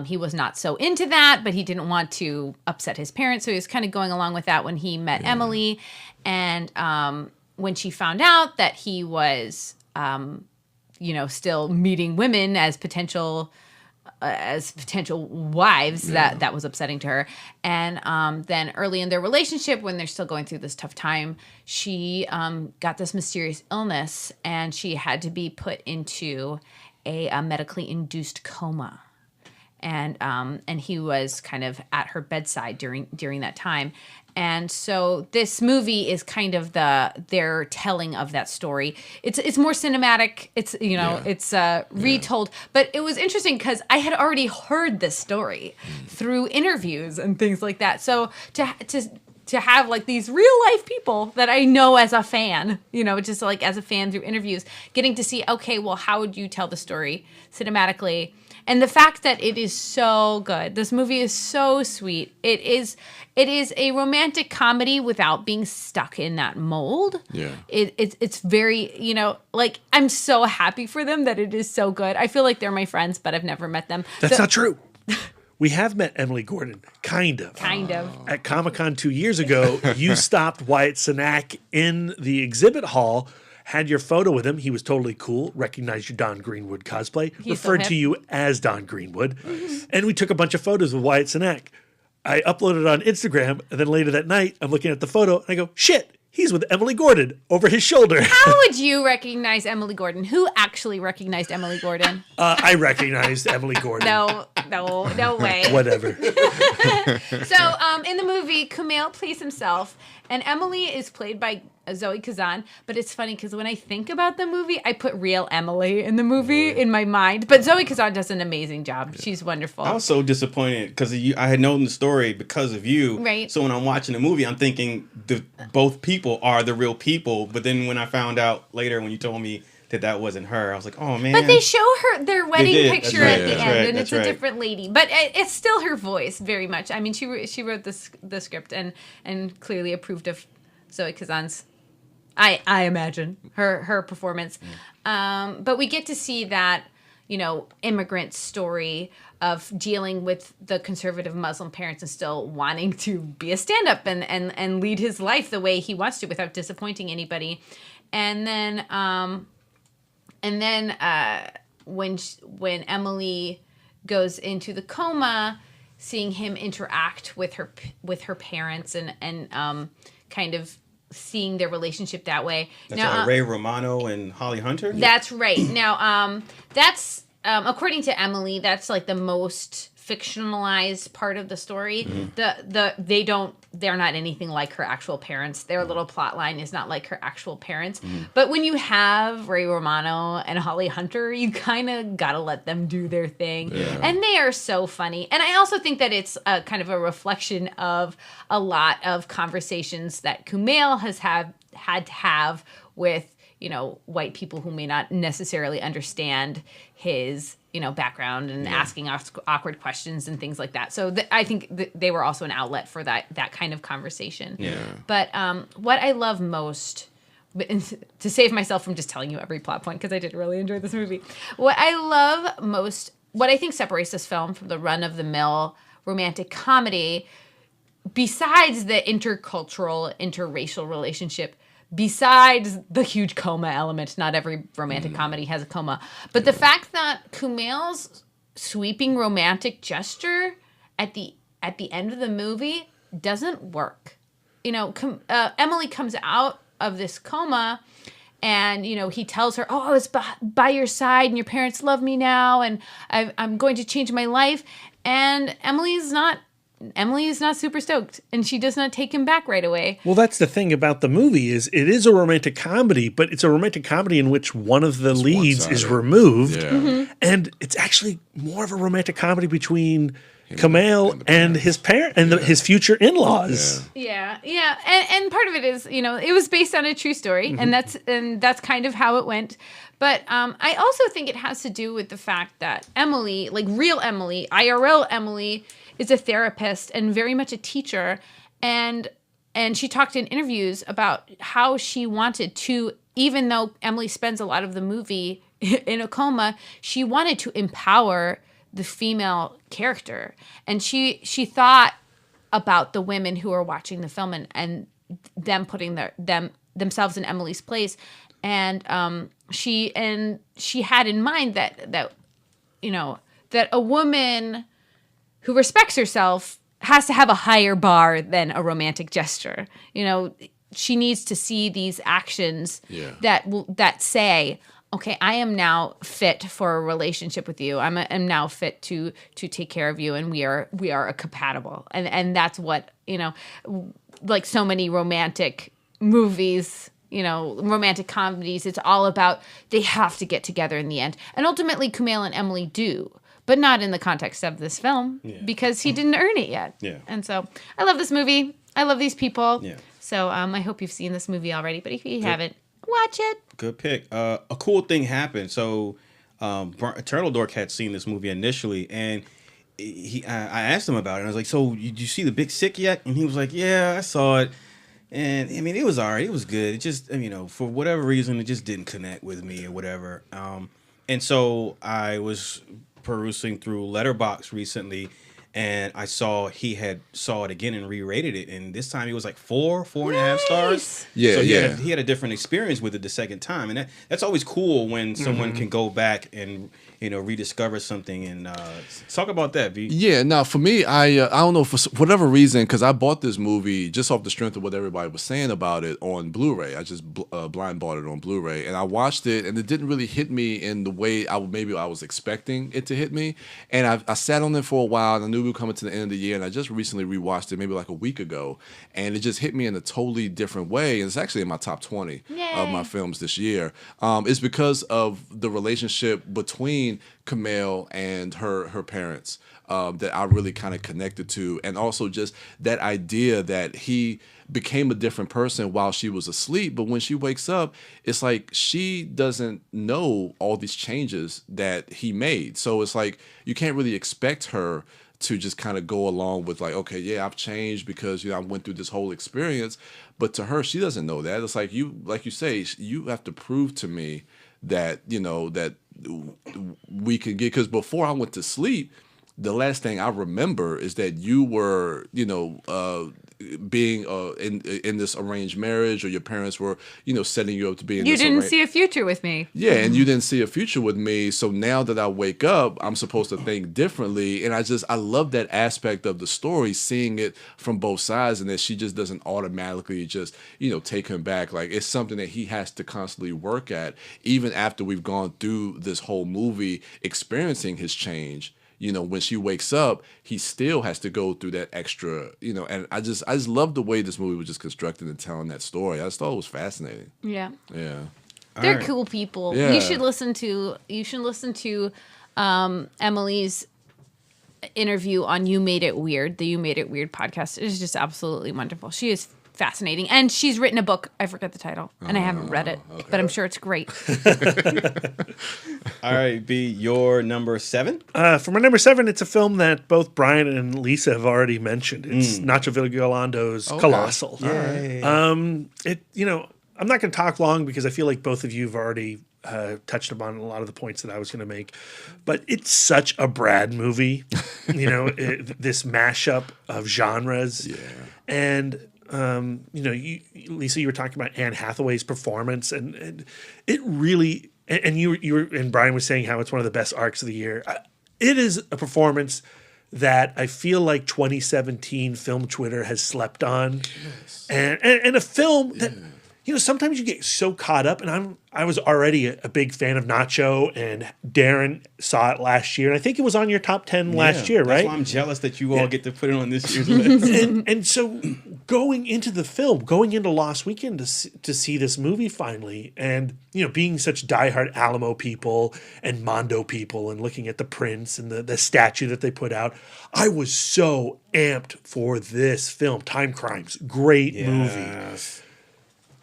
He was not so into that, but he didn't want to upset his parents. So he was kind of going along with that when he met Emily. And when she found out that he was, you know, still meeting women as potential wives, that was upsetting to her. And then early in their relationship, when they're still going through this tough time, she got this mysterious illness, and she had to be put into a medically induced coma. And he was kind of at her bedside during that time. And so this movie is kind of their telling of that story. It's more cinematic. It's, you know, it's retold. But it was interesting because I had already heard this story through interviews and things like that. So to have like these real life people that I know as a fan, you know, just like as a fan through interviews, getting to see, okay, well, how would you tell the story cinematically? And the fact that it is so good. This movie is so sweet. It is a romantic comedy without being stuck in that mold. Yeah. It's very, you know, like, I'm so happy for them that it is so good. I feel like they're my friends, but I've never met them. That's not true. We have met Emily Gordon, kind of. At Comic-Con 2 years ago, you stopped Wyatt Cenac in the exhibit hall, had your photo with him. He was totally cool, recognized your Don Greenwood cosplay, referred to you as Don Greenwood. Nice. And we took a bunch of photos of Wyatt Cenac. I uploaded it on Instagram, and then later that night, I'm looking at the photo, and I go, shit, he's with Emily Gordon over his shoulder. How would you recognize Emily Gordon? Who actually recognized Emily Gordon? I recognized Emily Gordon. No way. Whatever. So in the movie, Kumail plays himself, and Emily is played by Zoe Kazan. But it's funny because when I think about the movie, I put real Emily in the movie in my mind. But Zoe Kazan does an amazing job. She's wonderful. I was so disappointed because I had known the story because of you. Right. So when I'm watching the movie, I'm thinking both people are the real people. But then when I found out later when you told me that wasn't her, I was like, oh man. But they show her their wedding picture at the end, and it's a right. different lady. But it's still her voice very much. I mean, she wrote the script and clearly approved of Zoe Kazan's, I imagine, her performance. But we get to see that, you know, immigrant story of dealing with the conservative Muslim parents and still wanting to be a stand-up and lead his life the way he wants to without disappointing anybody. And then when Emily goes into the coma, seeing him interact with her parents and kind of seeing their relationship that way. That's Now, Ray Romano and Holly Hunter? That's right. Now, that's according to Emily, that's like the most fictionalized part of the story. They're not anything like her actual parents. Their little plot line is not like her actual parents. But when you have Ray Romano and Holly Hunter, you kind of gotta let them do their thing. And they are so funny. And I also think that it's a kind of a reflection of a lot of conversations that Kumail has had to have with, you know, white people who may not necessarily understand his, you know, background and asking awkward questions and things like that. So I think they were also an outlet for that kind of conversation. But what I love most, to save myself from just telling you every plot point, because I did really enjoy this movie, what I love most, what I think separates this film from the run-of-the-mill romantic comedy, besides the intercultural, interracial relationship, besides the huge coma element, not every romantic comedy has a coma, but the fact that Kumail's sweeping romantic gesture at the end of the movie doesn't work. You know, Emily comes out of this coma, and you know he tells her, "Oh, I was by your side, and your parents love me now, and I'm going to change my life." And Emily is not super stoked, and she does not take him back right away. Well, that's the thing about the movie is it is a romantic comedy, but it's a romantic comedy in which one of the leads is removed. And it's actually more of a romantic comedy between Kumail and his parent and his future in-laws. Yeah. And part of it is, you know, it was based on a true story, and that's kind of how it went. But I also think it has to do with the fact that Emily, like real Emily, IRL Emily, is a therapist and very much a teacher, and she talked in interviews about how she wanted to, even though Emily spends a lot of the movie in a coma, she wanted to empower the female character, and she thought about the women who are watching the film and them putting themselves in Emily's place, and she had in mind that you know that a woman who respects herself has to have a higher bar than a romantic gesture. You know, she needs to see these actions that say, okay, I am now fit for a relationship with you. I'm now fit to take care of you, and we are compatible. And that's what, you know, like so many romantic movies, you know, romantic comedies, it's all about they have to get together in the end. And ultimately, Kumail and Emily do. But not in the context of this film, because he didn't earn it yet. And so I love this movie. I love these people. So I hope you've seen this movie already. But if you haven't, watch it. Good pick. A cool thing happened. So Eternal Dork had seen this movie initially, and I asked him about it. And I was like, so did you see The Big Sick yet? And he was like, yeah, I saw it. And I mean, it was all right. It was good. It just, you know, for whatever reason, it just didn't connect with me or whatever. And so I was perusing through Letterboxd recently, and I saw he saw it again and re-rated it, and this time he was like 4.5 stars. So he had a different experience with it the second time, and that's always cool when someone can go back and, you know, rediscover something. And talk about that, V. Yeah, now for me, I don't know, for whatever reason, because I bought this movie just off the strength of what everybody was saying about it on Blu-ray. I just blind bought it on Blu-ray, and I watched it, and it didn't really hit me in the way I was expecting it to hit me. And I sat on it for a while, and I knew we were coming to the end of the year, and I just recently rewatched it maybe like a week ago, and it just hit me in a totally different way. And it's actually in my top 20 of my films this year. It's because of the relationship between Kumail and her parents that I really kind of connected to, and also just that idea that he became a different person while she was asleep, but when she wakes up, it's like she doesn't know all these changes that he made. So it's like you can't really expect her to just kind of go along with like, okay, yeah, I've changed because, you know, I went through this whole experience. But to her, she doesn't know that. It's like you say, you have to prove to me that, you know, that we can get, because before I went to sleep, the last thing I remember is that you were, you know, being in this arranged marriage, or your parents were, setting you up to be in You this didn't see a future with me. Yeah, and you didn't see a future with me. So now that I wake up, I'm supposed to think differently. And I love that aspect of the story, seeing it from both sides, and that she just doesn't automatically just, take him back. Like, it's something that he has to constantly work at, even after we've gone through this whole movie experiencing his change. When she wakes up, he still has to go through that extra, and I just love the way this movie was just constructed and telling that story. I just thought it was fascinating. Yeah. Yeah. They're cool people. Yeah. You should listen to Emily's interview on You Made It Weird, the You Made It Weird podcast. It is just absolutely wonderful. She is fascinating. And she's written a book. I forget the title. And I haven't read it. Okay. But I'm sure it's great. All right, B, your number 7? For my number 7, it's a film that both Brian and Lisa have already mentioned. It's Nacho Villagelando's Colossal. Yay. I'm not going to talk long because I feel like both of you have already touched upon a lot of the points that I was going to make. But it's such a Brad movie, this mashup of genres. Yeah. And Lisa, you were talking about Anne Hathaway's performance, and it really, and you were, and Brian was saying how it's one of the best arcs of the year. It is a performance that I feel like 2017 film Twitter has slept on, and a film that sometimes you get so caught up, and I was already a big fan of Nacho, and Darren saw it last year, and I think it was on your top 10 last year, right? That's why I'm jealous that you all get to put it on this year's list. and so going into the film, going into Lost Weekend to see this movie finally, and being such diehard Alamo people and Mondo people, and looking at the prints and the statue that they put out, I was so amped for this film. Time Crimes, great movie.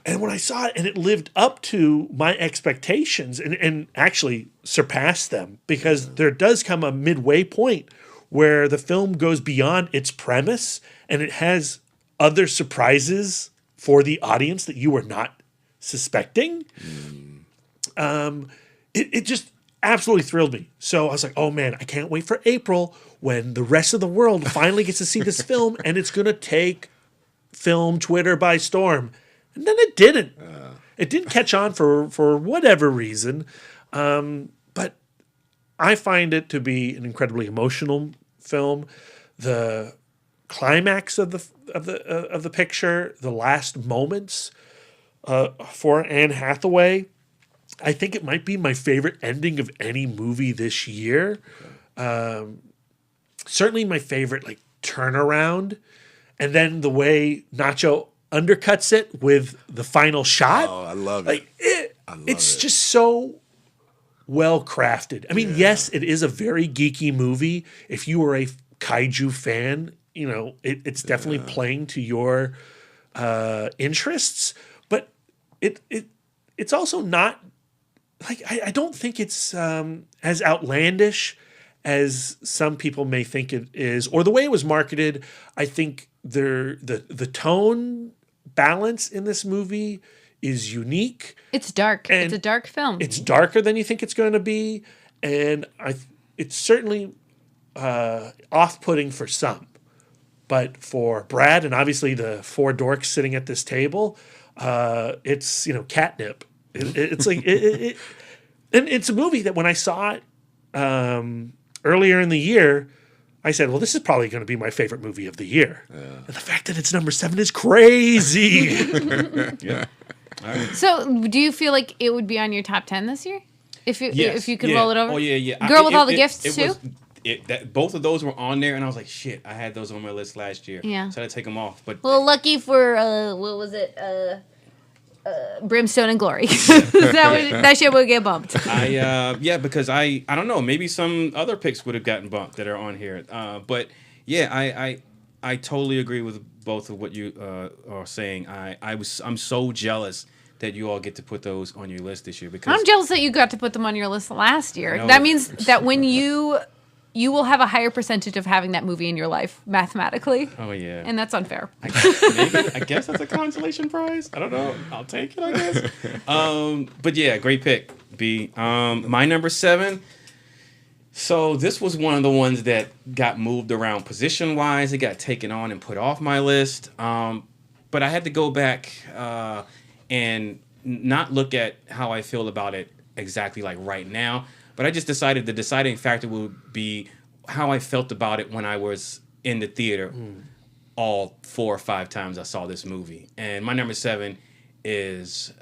And when I saw it, and it lived up to my expectations and actually surpassed them, because there does come a midway point where the film goes beyond its premise, and it has other surprises for the audience that you were not suspecting. It just absolutely thrilled me. So I was like, oh man, I can't wait for April when the rest of the world finally gets to see this film, and it's going to take film Twitter by storm. And then it didn't. It didn't catch on for whatever reason. But I find it to be an incredibly emotional film. The climax of the picture, the last moments for Anne Hathaway, I think it might be my favorite ending of any movie this year. Certainly my favorite turnaround, and then the way Nacho undercuts it with the final shot. Oh, I love it. It's just so well crafted. I mean, yes, it is a very geeky movie. If you are a kaiju fan, it's definitely playing to your interests. But it's also not I don't think it's as outlandish as some people may think it is, or the way it was marketed. I think the tone balance in this movie is unique. It's dark. It's a dark film. It's darker than you think it's going to be, and it's certainly off-putting for some. But for Brad and obviously the 4 dorks sitting at this table, it's catnip. It's like and it's a movie that when I saw it earlier in the year, I said, well, this is probably going to be my favorite movie of the year. And the fact that it's number 7 is crazy. Yeah. All right. So do you feel like it would be on your top 10 this year? If you could roll it over? Oh, yeah. Girl with All the Gifts, too? Both of those were on there, and I was like, shit, I had those on my list last year. Yeah. So I had to take them off. But well, lucky for, what was it? Brimstone and Glory. that shit would get bumped. Because I don't know, maybe some other picks would have gotten bumped that are on here. But yeah, I totally agree with both of what you are saying. I'm so jealous that you all get to put those on your list this year, because I'm jealous that you got to put them on your list last year. That means that when you will have a higher percentage of having that movie in your life mathematically. Oh yeah, and that's unfair. I guess that's a consolation prize. I don't know. I'll take it, I guess. But yeah, great pick, B. My number 7. So this was one of the ones that got moved around position-wise. It got taken on and put off my list. But I had to go back and not look at how I feel about it exactly like right now. But I just decided the deciding factor would be how I felt about it when I was in the theater all 4 or 5 times I saw this movie. And my number 7 is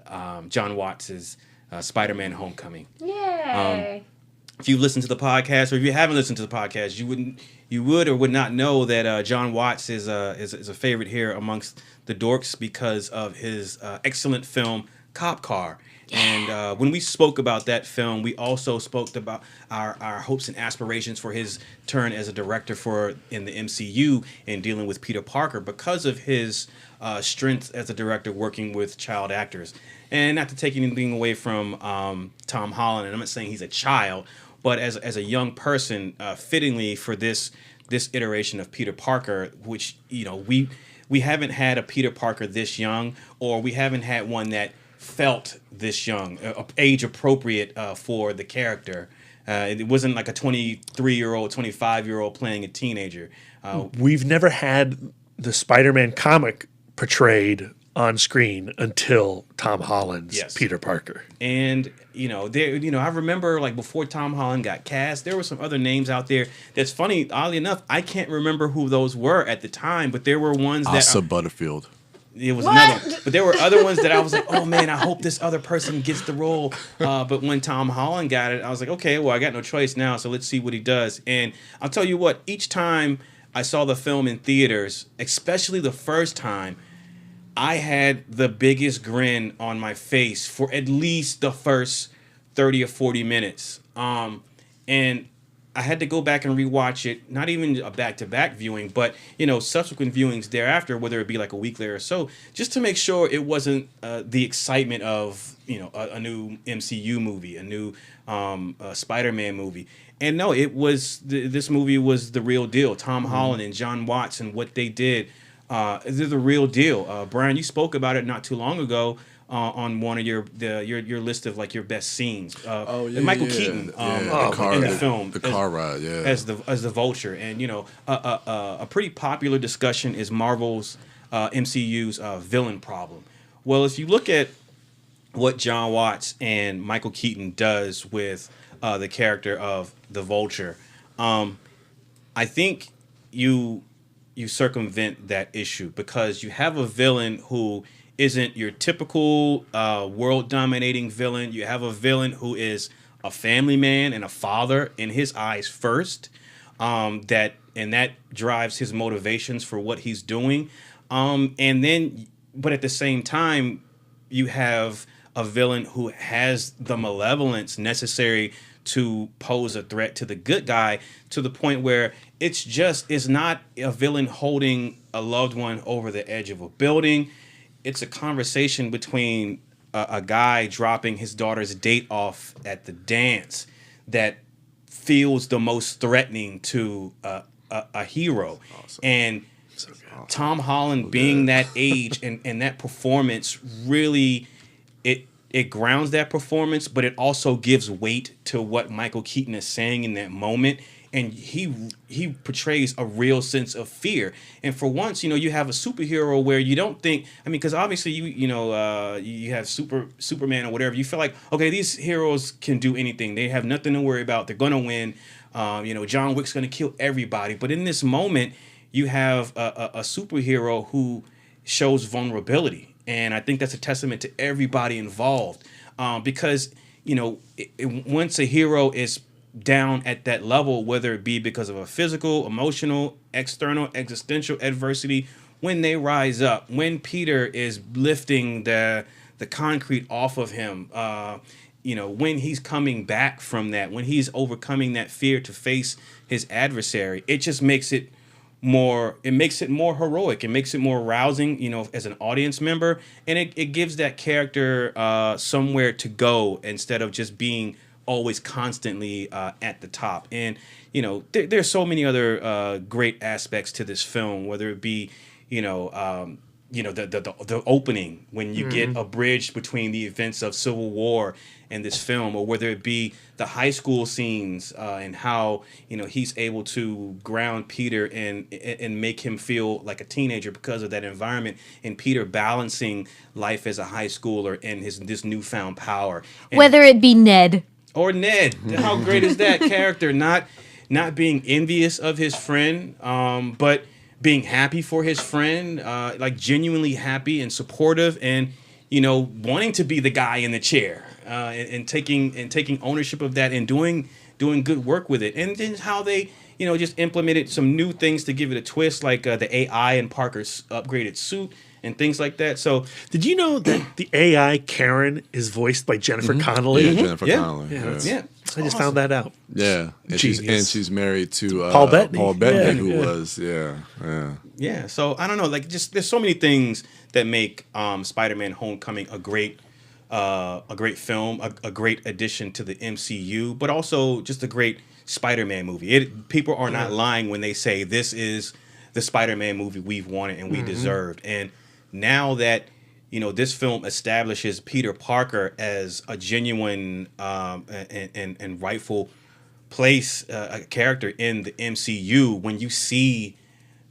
John Watts' Spider-Man Homecoming. Yay! If you've listened to the podcast, or if you haven't listened to the podcast, you would or would not know that John Watts is a favorite here amongst the dorks because of his excellent film Cop Car. Yeah. And when we spoke about that film, we also spoke about our hopes and aspirations for his turn as a director in the MCU and dealing with Peter Parker because of his strength as a director working with child actors. And not to take anything away from Tom Holland, and I'm not saying he's a child, but as a young person, fittingly for this iteration of Peter Parker, which we haven't had a Peter Parker this young, or we haven't had one that felt this young, age appropriate for the character. It wasn't like a 23-year-old, 25-year-old playing a teenager. We've never had the Spider-Man comic portrayed on screen until Tom Holland's Peter Parker. And I remember like before Tom Holland got cast, there were some other names out there. That's funny, oddly enough, I can't remember who those were at the time, but there were ones that Asa Butterfield. It was another one. But there were other ones that I was like, oh man, I hope this other person gets the role. But when Tom Holland got it, I was like, okay, well, I got no choice now, so let's see what he does. And I'll tell you what, each time I saw the film in theaters, especially the first time, I had the biggest grin on my face for at least the first 30 or 40 minutes. And I had to go back and rewatch it, not even a back-to-back viewing, but, subsequent viewings thereafter, whether it be like a week later or so, just to make sure it wasn't the excitement of, a new MCU movie, a new Spider-Man movie. And no, it was, this movie was the real deal. Tom Holland and John Watts and what they did, they're the real deal. Brian, you spoke about it not too long ago on one of your list of like your best scenes. Michael Keaton in the film, the car ride, as the Vulture, and a pretty popular discussion is Marvel's MCU's villain problem. Well, if you look at what John Watts and Michael Keaton does with the character of the Vulture, I think you circumvent that issue because you have a villain who isn't your typical world-dominating villain. You have a villain who is a family man and a father in his eyes first, that drives his motivations for what he's doing. But at the same time, you have a villain who has the malevolence necessary to pose a threat to the good guy, to the point where it's not a villain holding a loved one over the edge of a building. It's a conversation between a guy dropping his daughter's date off at the dance that feels the most threatening to a hero. Awesome. And Tom Holland being that age and that performance really, it grounds that performance, but it also gives weight to what Michael Keaton is saying in that moment. And he portrays a real sense of fear. And for once, you have a superhero where you don't think, because obviously you have Superman or whatever. You feel like, okay, these heroes can do anything. They have nothing to worry about. They're gonna win. John Wick's gonna kill everybody. But in this moment, you have a superhero who shows vulnerability. And I think that's a testament to everybody involved, because once a hero is down at that level, whether it be because of a physical, emotional, external, existential adversity, when they rise up, when Peter is lifting the concrete off of him, when he's coming back from that, when he's overcoming that fear to face his adversary, it just makes it more heroic. It makes it more rousing, as an audience member, and it gives that character somewhere to go instead of just being always constantly at the top. And there's so many other great aspects to this film, whether it be the opening when you get a bridge between the events of Civil War and this film, or whether it be the high school scenes and how he's able to ground Peter and make him feel like a teenager because of that environment, and Peter balancing life as a high schooler and this newfound power. And Whether it be Ned. Or Ned. How great is that character? Not being envious of his friend, but being happy for his friend, like genuinely happy and supportive, and wanting to be the guy in the chair, and taking ownership of that and doing good work with it. And then how they just implemented some new things to give it a twist, like the AI in Parker's upgraded suit and things like that. So, did you know that the AI Karen is voiced by Jennifer Connelly? Yeah, Jennifer Connelly. Yeah. I just found that out. Yeah, and she's married to Paul Bettany. Paul Bettany, who Yeah. was Yeah. So I don't know, like just there's so many things that make Spider-Man: Homecoming a great film, a great addition to the MCU, but also just a great Spider-Man movie. People are not lying when they say this is the Spider-Man movie we've wanted and we deserved. And now that this film establishes Peter Parker as a genuine and rightful place, a character in the MCU, when you see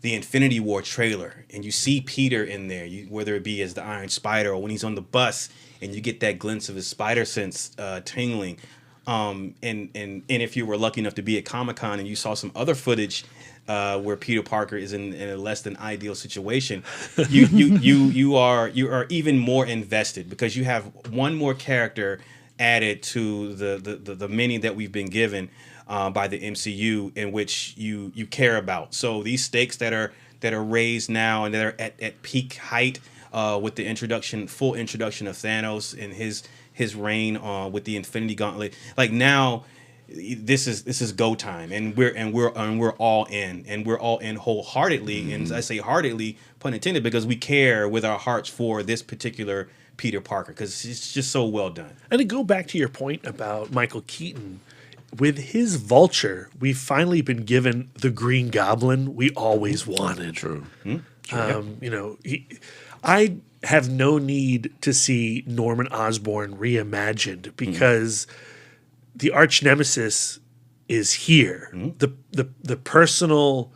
the Infinity War trailer and you see Peter in there, whether it be as the Iron Spider or when he's on the bus and you get that glimpse of his spider sense tingling, and if you were lucky enough to be at Comic-Con and you saw some other footage where Peter Parker is in a less than ideal situation, you are even more invested because you have one more character added to the many that we've been given by the MCU, in which you care about. So these stakes that are raised now and that are at peak height with the full introduction of Thanos and his reign with the Infinity Gauntlet, like now. This is go time, and we're all in, and we're all in wholeheartedly, and I say heartedly, pun intended, because we care with our hearts for this particular Peter Parker because it's just so well done. And to go back to your point about Michael Keaton, with his Vulture, we've finally been given the Green Goblin we always wanted. True. I have no need to see Norman Osborn reimagined because. The arch nemesis is here. The personal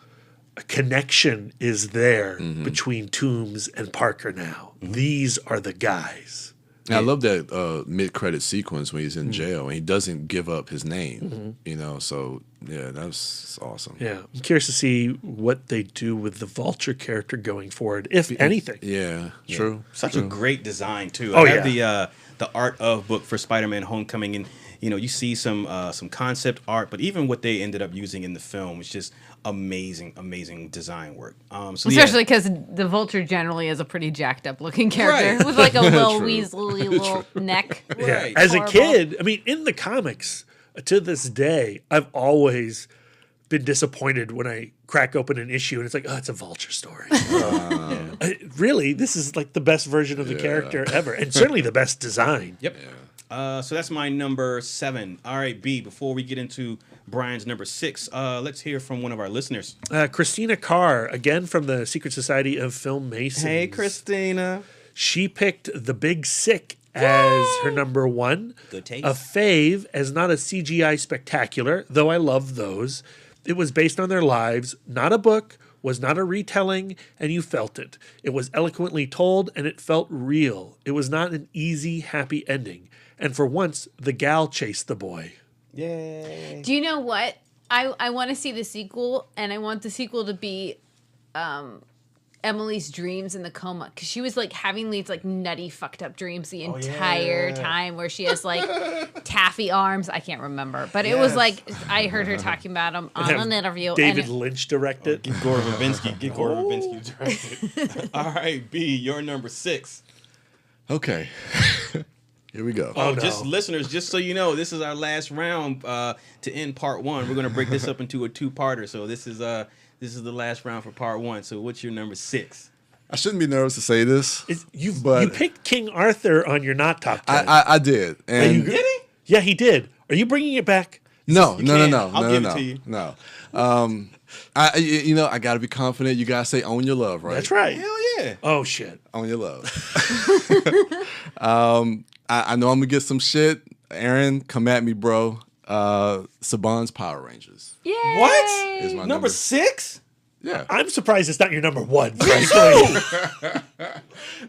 connection is there between Toomes and Parker now. These are the guys. And I love that mid-credit sequence when he's in jail and he doesn't give up his name. So yeah, that's awesome. Yeah, I'm curious to see what they do with the Vulture character going forward, if anything. Yeah, true. Such a great design too. Oh, I have the art of book for Spider-Man: Homecoming, and you see some concept art, but even what they ended up using in the film is just amazing design work. Especially because the Vulture generally is a pretty jacked up looking character with like a little weaselly little neck. Yeah. As a kid, I mean, in the comics, to this day, I've always been disappointed when I crack open an issue and it's like, oh, it's a Vulture story. Really, this is like the best version of the character ever, and certainly the best design. Yep. Yeah. So that's my number 7. All right, B, before we get into Brian's number 6, let's hear from one of our listeners. Christina Carr, again from the Secret Society of Film Masons. Hey, Christina. She picked The Big Sick as her number 1. Good taste. A fave as not a CGI spectacular, though I love those. It was based on their lives, not a book, was not a retelling, and you felt it. It was eloquently told, and it felt real. It was not an easy, happy ending. And for once, the gal chased the boy. Yay. Do you know what? I want to see the sequel, and I want the sequel to be Emily's dreams in the coma, because she was like having these like nutty fucked up dreams the entire time, where she has like taffy arms. I can't remember, but it was like I heard her talking about them on an interview. David Lynch directed. Get Gore Verbinski directed. All right, B, your number 6. Okay. Here we go. Oh, no. Just listeners, just so you know, this is our last round to end part 1. We're gonna break this up into a 2-parter. So this is the last round for part 1. So what's your number 6? I shouldn't be nervous to say this. You picked King Arthur on your not top 10. I did. And Did he? Yeah, he did. Are you bringing it back? No. I'll give it to you. No. I got to be confident. You got to say own your love, right? That's right. Hell Yeah. Oh shit. On your love. I know I'm gonna get some shit. Aaron, come at me, bro. Saban's Power Rangers. Yay! What? Is my Number 6? Yeah. I'm surprised it's not your number one, frankly.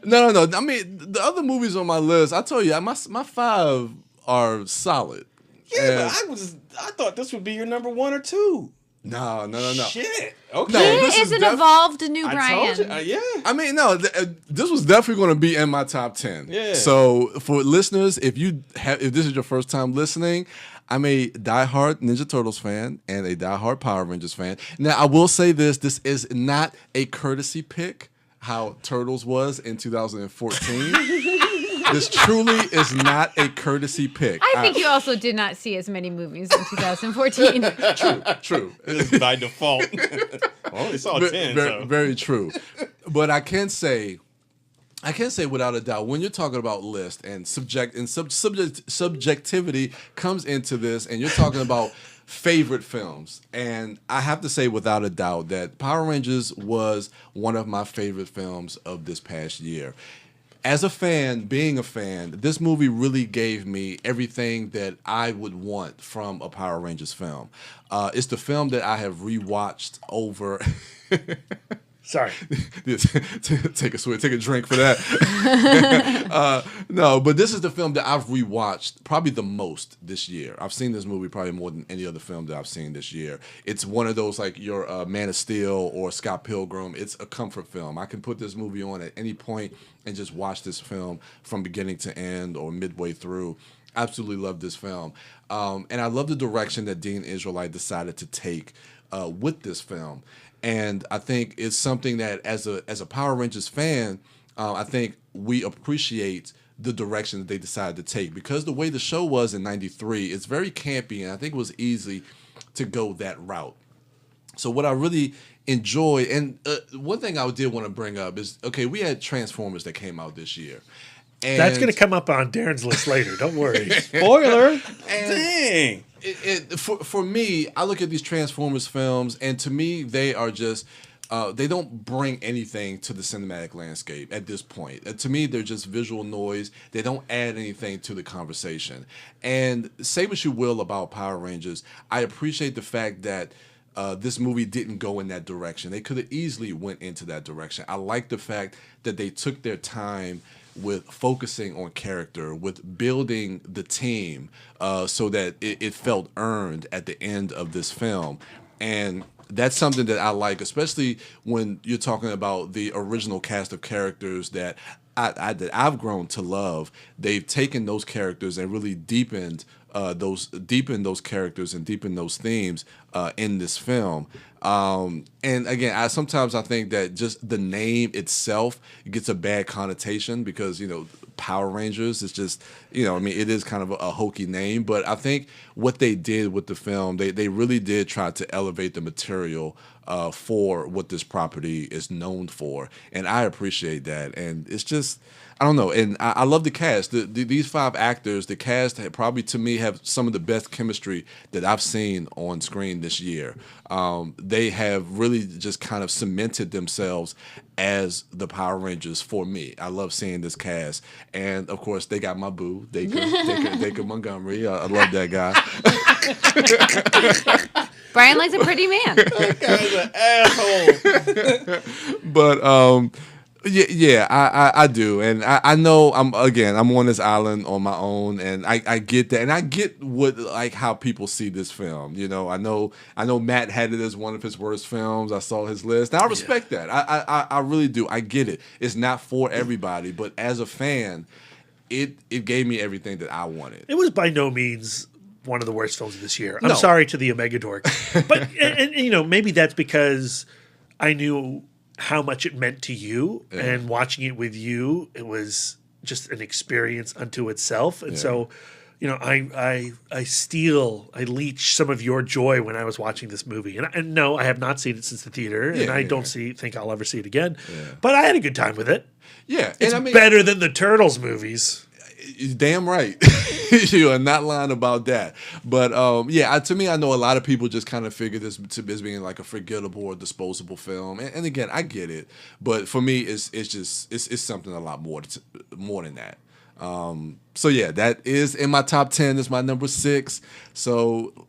No. I mean, the other movies on my list, I told you, my 5 are solid. Yeah, but I thought this would be your number 1 or 2. No. Shit. Okay. No, this He is is an evolved new I Brian. told you. Yeah. I mean, no, this was definitely going to be in my top 10. Yeah. So for listeners, if this is your first time listening, I'm a diehard Ninja Turtles fan and a diehard Power Rangers fan. Now, I will say this is not a courtesy pick, how Turtles was in 2014. This truly is not a courtesy pick. I think you also did not see as many movies in 2014. True. It is by default. I only saw 10. Very, very true. But I can say without a doubt, when you're talking about list and subjectivity comes into this, and you're talking about favorite films, and I have to say without a doubt that Power Rangers was one of my favorite films of this past year. As a fan, being a fan, this movie really gave me everything that I would want from a Power Rangers film. It's the film that I have rewatched over. Sorry. Take a drink for that. No, but this is the film that I've rewatched probably the most this year. I've seen this movie probably more than any other film that I've seen this year. It's one of those like your Man of Steel or Scott Pilgrim. It's a comfort film. I can put this movie on at any point and just watch this film from beginning to end or midway through. Absolutely love this film. And I love the direction that Dean Israelite decided to take with this film. And I think it's something that as a Power Rangers fan, I think we appreciate the direction that they decided to take, because the way the show was in '93, it's very campy, and I think it was easy to go that route. So what I really enjoy, and one thing I did want to bring up is, okay, we had Transformers that came out this year. And that's going to come up on Darren's list later. Don't worry. Spoiler. Dang. For me, I look at these Transformers films, and to me, they are just they don't bring anything to the cinematic landscape at this point. To me, they're just visual noise. They don't add anything to the conversation. And say what you will about Power Rangers, I appreciate the fact that this movie didn't go in that direction. They could have easily went into that direction. I like the fact that they took their time with focusing on character, with building the team so that it felt earned at the end of this film. And that's something that I like, especially when you're talking about the original cast of characters that I've grown to love. They've taken those characters and really deepened those characters and deepened those themes in this film. And again, sometimes I think that just the name itself gets a bad connotation because, Power Rangers is just, it is kind of a hokey name. But I think what they did with the film, they really did try to elevate the material for what this property is known for. And I appreciate that. And it's just, I don't know. And I love the cast. These 5 actors, the cast probably to me have some of the best chemistry that I've seen on screen this year. They have really just kind of cemented themselves as the Power Rangers for me. I love seeing this cast. And of course, they got my boo, Dacre Montgomery. I love that guy. Brian likes a pretty man. That guy's an asshole. But yeah, I do, and I know I'm on this island on my own, and I get that, and I get how people see this film. I know Matt had it as one of his worst films. I saw his list. Now I respect that. I really do. I get it. It's not for everybody, but as a fan, it gave me everything that I wanted. It was by no means one of the worst films of this year. I'm sorry to the Omega Dork, but and maybe that's because I knew how much it meant to you, and watching it with you, it was just an experience unto itself. And so, I leech some of your joy when I was watching this movie. And no, I have not seen it since the theater, and I don't think I'll ever see it again. Yeah. But I had a good time with it. Yeah, it's better than the Turtles movies. Damn right. You are not lying about that. But to me, I know a lot of people just kind of figure this as being like a forgettable or disposable film. And again, I get it. But for me, it's something a lot more than that. That is in my top 10. It's my number 6. So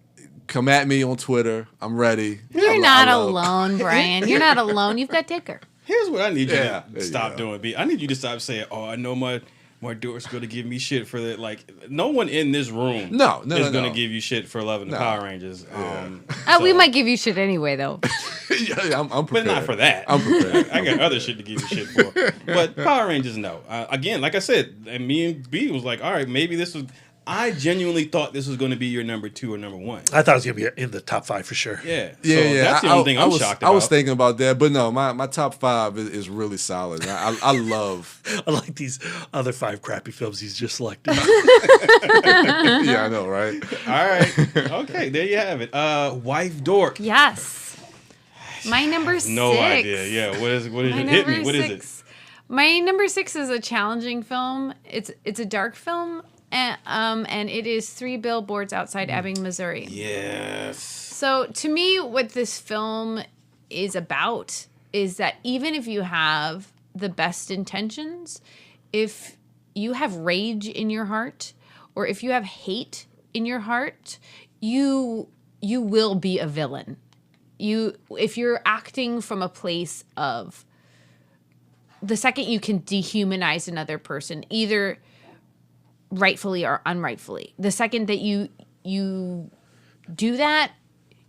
come at me on Twitter. I'm ready. You're not alone, Brian. You're not alone. You've got Dicker. Here's what I need you to stop doing, B. I need you to stop saying, "Oh, I know my daughter's going to give me shit for that." Like, no one in this room is going to give you shit for loving the Power Rangers. We might give you shit anyway, though. I'm prepared. But not for that. I'm prepared. I got other shit to give you shit for. But Power Rangers, no. Again, like I said, and me and B was like, all right, maybe this was... I genuinely thought this was going to be your number 2 or number 1. I thought it was going to be in the top 5 for sure. Yeah. That's the only thing I'm shocked about. I was thinking about that, but no, my top 5 is really solid. I love... I like these other 5 crappy films he's just selected. Yeah, I know, right? All right. Okay, there you have it. Wife Dork. Yes. My number 6. No idea. Yeah, what is it? Hit me. What is it? My number 6 is a challenging film. It's a dark film. And it is 3 Billboards Outside Ebbing, Missouri. Yes. So to me, what this film is about is that even if you have the best intentions, if you have rage in your heart, or if you have hate in your heart, you will be a villain. If you're acting from a place of the second you can dehumanize another person, either rightfully or unrightfully. The second that you do that,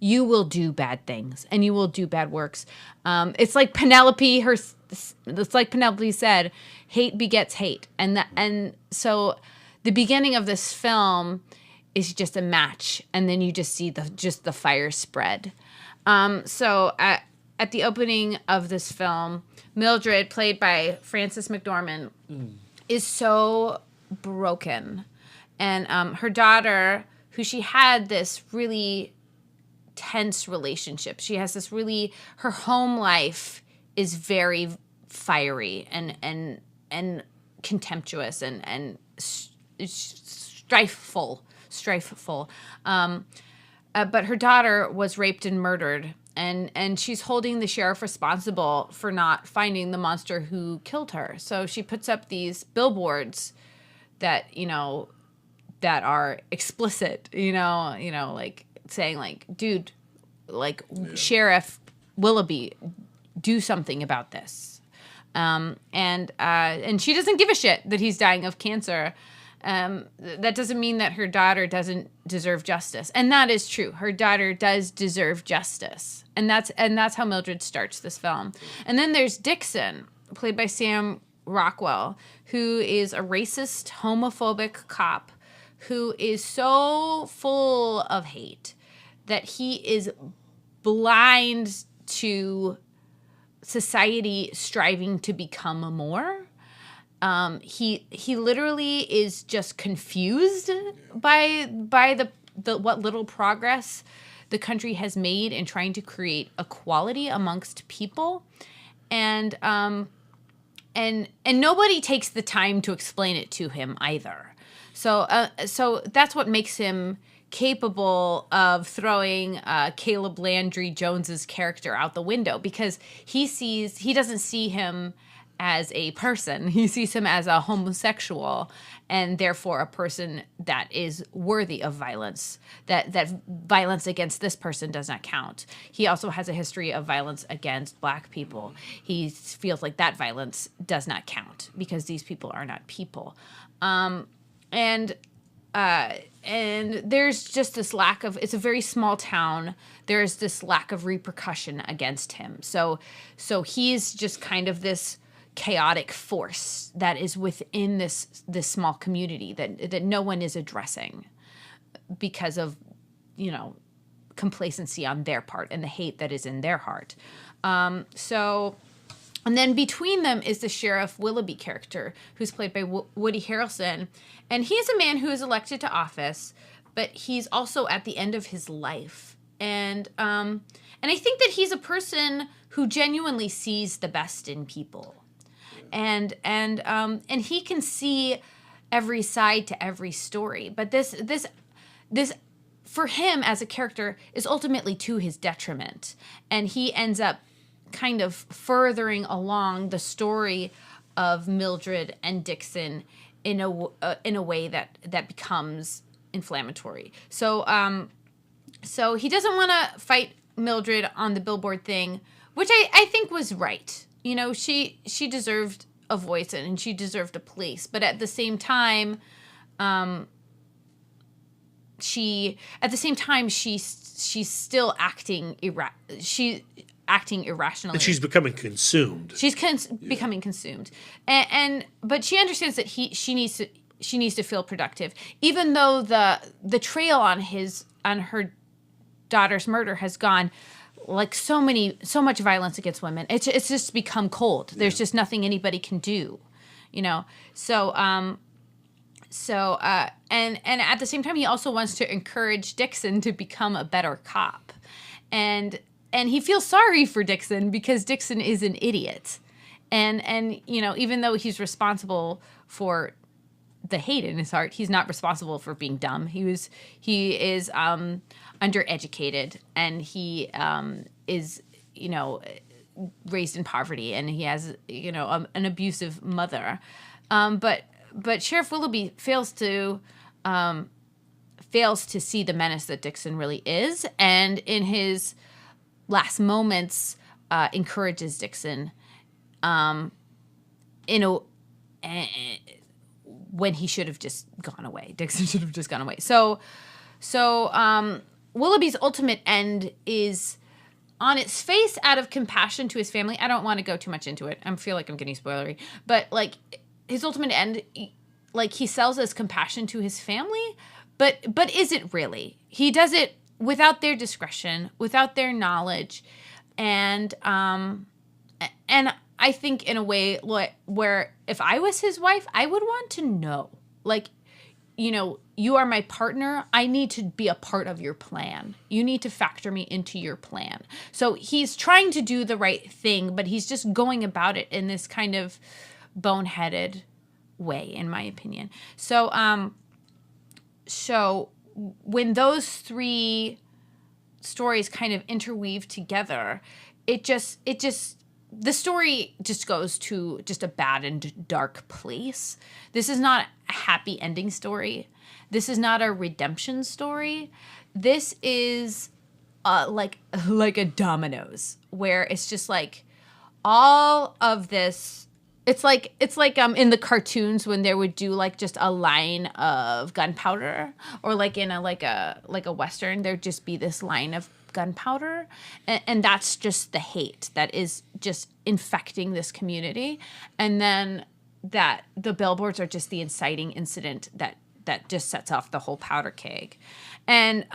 you will do bad things and you will do bad works. It's like Penelope. It's like Penelope said, hate begets hate, and so the beginning of this film is just a match, and then you just see the fire spread. So at the opening of this film, Mildred, played by Frances McDormand, is so broken, and her daughter, who she had this really tense relationship, she has this really, her home life is very fiery and contemptuous and strifeful. But her daughter was raped and murdered, and she's holding the sheriff responsible for not finding the monster who killed her. So she puts up these billboards that, that are explicit, like saying like, dude, like Sheriff Willoughby, do something about this. And she doesn't give a shit that he's dying of cancer. That doesn't mean that her daughter doesn't deserve justice. And that is true. Her daughter does deserve justice. And that's how Mildred starts this film. And then there's Dixon, played by Sam Rockwell, who is a racist, homophobic cop who is so full of hate that he is blind to society striving to become more. He literally is just confused by the what little progress the country has made in trying to create equality amongst people, and nobody takes the time to explain it to him either. So that's what makes him capable of throwing Caleb Landry Jones's character out the window, because he doesn't see him as a person. He sees him as a homosexual, and therefore a person that is worthy of violence, that violence against this person does not count. He also has a history of violence against Black people. He feels like that violence does not count because these people are not people. And there's just this lack of, it's a very small town. There's this lack of repercussion against him. So he's just kind of this chaotic force that is within this small community that no one is addressing because of, complacency on their part and the hate that is in their heart. And then between them is the Sheriff Willoughby character, who's played by Woody Harrelson. And he's a man who is elected to office, but he's also at the end of his life. And I think that he's a person who genuinely sees the best in people. And he can see every side to every story. But this for him as a character is ultimately to his detriment, and he ends up kind of furthering along the story of Mildred and Dixon in a way that becomes inflammatory. So so he doesn't want to fight Mildred on the billboard thing, which I think was right. You know, she deserved a voice and she deserved a place, but at the same time, she's still acting irrationally. And she's becoming consumed. She's becoming consumed, but she understands that she needs to feel productive, even though the trail on her daughter's murder has gone like so much violence against women. It's just become cold. There's just nothing anybody can do, you know. So and at the same time, he also wants to encourage Dixon to become a better cop, and he feels sorry for Dixon because Dixon is an idiot, and you know, even though he's responsible for the hate in his heart, he's not responsible for being dumb. He is undereducated, and he is, you know, raised in poverty, and he has, you know, an abusive mother. But Sheriff Willoughby fails to see the menace that Dixon really is, and in his last moments encourages Dixon when he should have just gone away. Dixon should have just gone away. So Willoughby's ultimate end is, on its face, out of compassion to his family. I don't want to go too much into it. I feel like I'm getting spoilery. But, like, his ultimate end, like, he sells as compassion to his family, but is it really? He does it without their discretion, without their knowledge, and I think in a way where if I was his wife, I would want to know, like, you know, you are my partner. I need to be a part of your plan. You need to factor me into your plan. So he's trying to do the right thing, but he's just going about it in this kind of boneheaded way, in my opinion. So when those three stories kind of interweave together, the story just goes to just a bad and dark place. This is not a happy ending story. This is not a redemption story. This is like a dominoes, where it's just like all of this. It's like in the cartoons when they would do like just a line of gunpowder, or like in a Western, there'd just be this line of gunpowder, and that's just the hate that is just infecting this community, and then that the billboards are just the inciting incident that just sets off the whole powder keg, and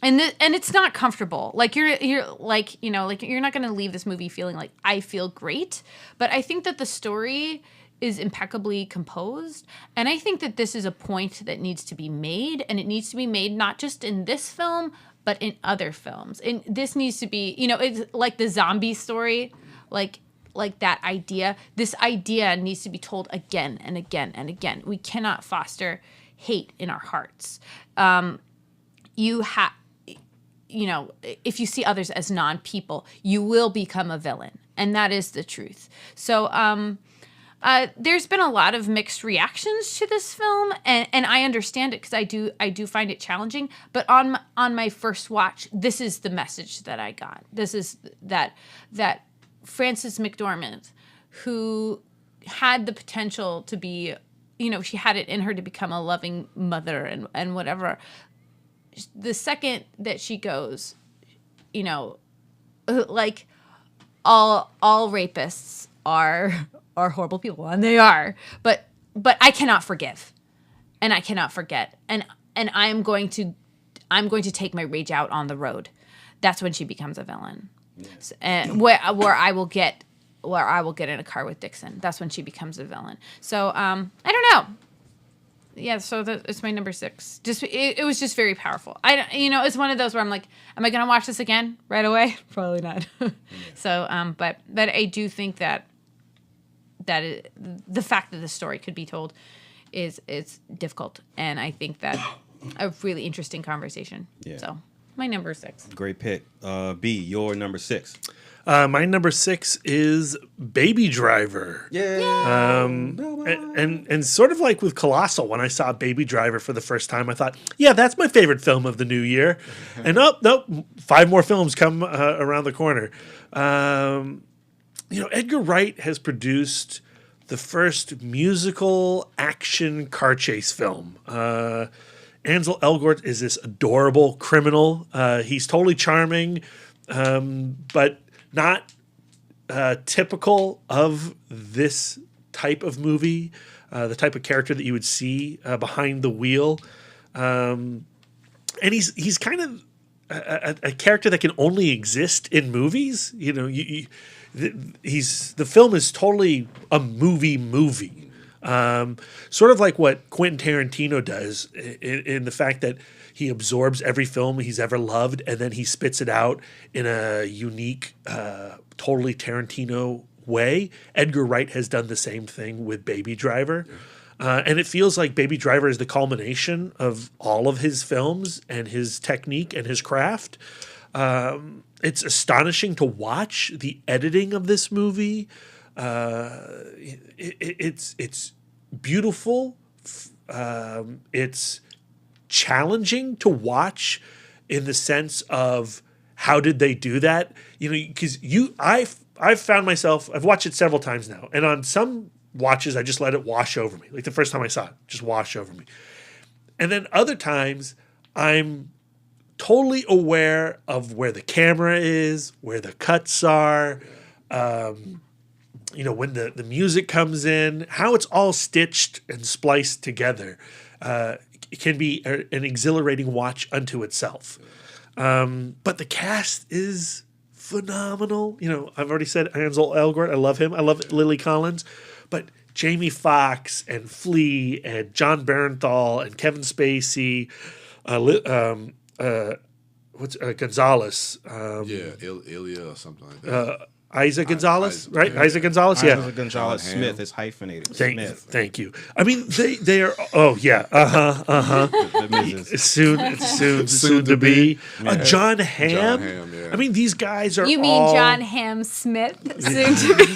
it's not comfortable. Like you're like, you know, like you're not going to leave this movie feeling like I feel great, but I think that the story is impeccably composed, and I think that this is a point that needs to be made, and it needs to be made not just in this film, but in other films. And this needs to be, you know, it's like the zombie story, like that idea. This idea needs to be told again and again and again. We cannot foster hate in our hearts. You know, if you see others as non-people, you will become a villain, and that is the truth. So there's been a lot of mixed reactions to this film, and I understand it because I do find it challenging. But on my first watch, this is the message that I got. This is that Frances McDormand, who had the potential to be, you know, she had it in her to become a loving mother and whatever. The second that she goes, you know, like all rapists are horrible people, and they are, but I cannot forgive, and I cannot forget, and I'm going to take my rage out on the road. That's when she becomes a villain. Yes. And where I will get in a car with Dixon. That's when she becomes a villain. So I don't know. Yeah, so it's my number 6. Just it was just very powerful. It's one of those where I'm like, am I gonna watch this again right away? Probably not. So but I do think that the fact that the story could be told is difficult, and I think that a really interesting conversation. Yeah. So my number 6. Great pick. B, your number 6. My number 6 is Baby Driver. Yeah. And sort of like with Colossal, when I saw Baby Driver for the first time, I thought, yeah, that's my favorite film of the new year. And nope, 5 more films come around the corner. Edgar Wright has produced the first musical action car chase film. Ansel Elgort is this adorable criminal. He's totally charming, but not typical of this type of movie, the type of character that you would see behind the wheel. And he's kind of a character that can only exist in movies. The film is totally a movie. Sort of like what Quentin Tarantino does in the fact that he absorbs every film he's ever loved and then he spits it out in a unique, totally Tarantino way. Edgar Wright has done the same thing with Baby Driver. And it feels like Baby Driver is the culmination of all of his films and his technique and his craft. It's astonishing to watch the editing of this movie. It's beautiful. It's challenging to watch in the sense of how did they do that? Because I've found myself, I've watched it several times now, and on some watches I just let it wash over me. Like the first time I saw it, just wash over me. And then other times I'm totally aware of where the camera is, where the cuts are, when the music comes in, how it's all stitched and spliced together. It can be an exhilarating watch unto itself. But the cast is phenomenal. I've already said Ansel Elgort. I love him. I love Lily Collins. But Jamie Foxx and Flea and John Bernthal and Kevin Spacey, Gonzalez. Ilya or something like that. Isaac Gonzalez, right? Isaac Gonzalez, yeah. Isaac Gonzalez Smith is hyphypnated. Thank you. I mean, they are. Oh yeah, soon to be. John Hamm. Yeah. I mean, these guys are. You mean all John Hamm Smith? Soon to be.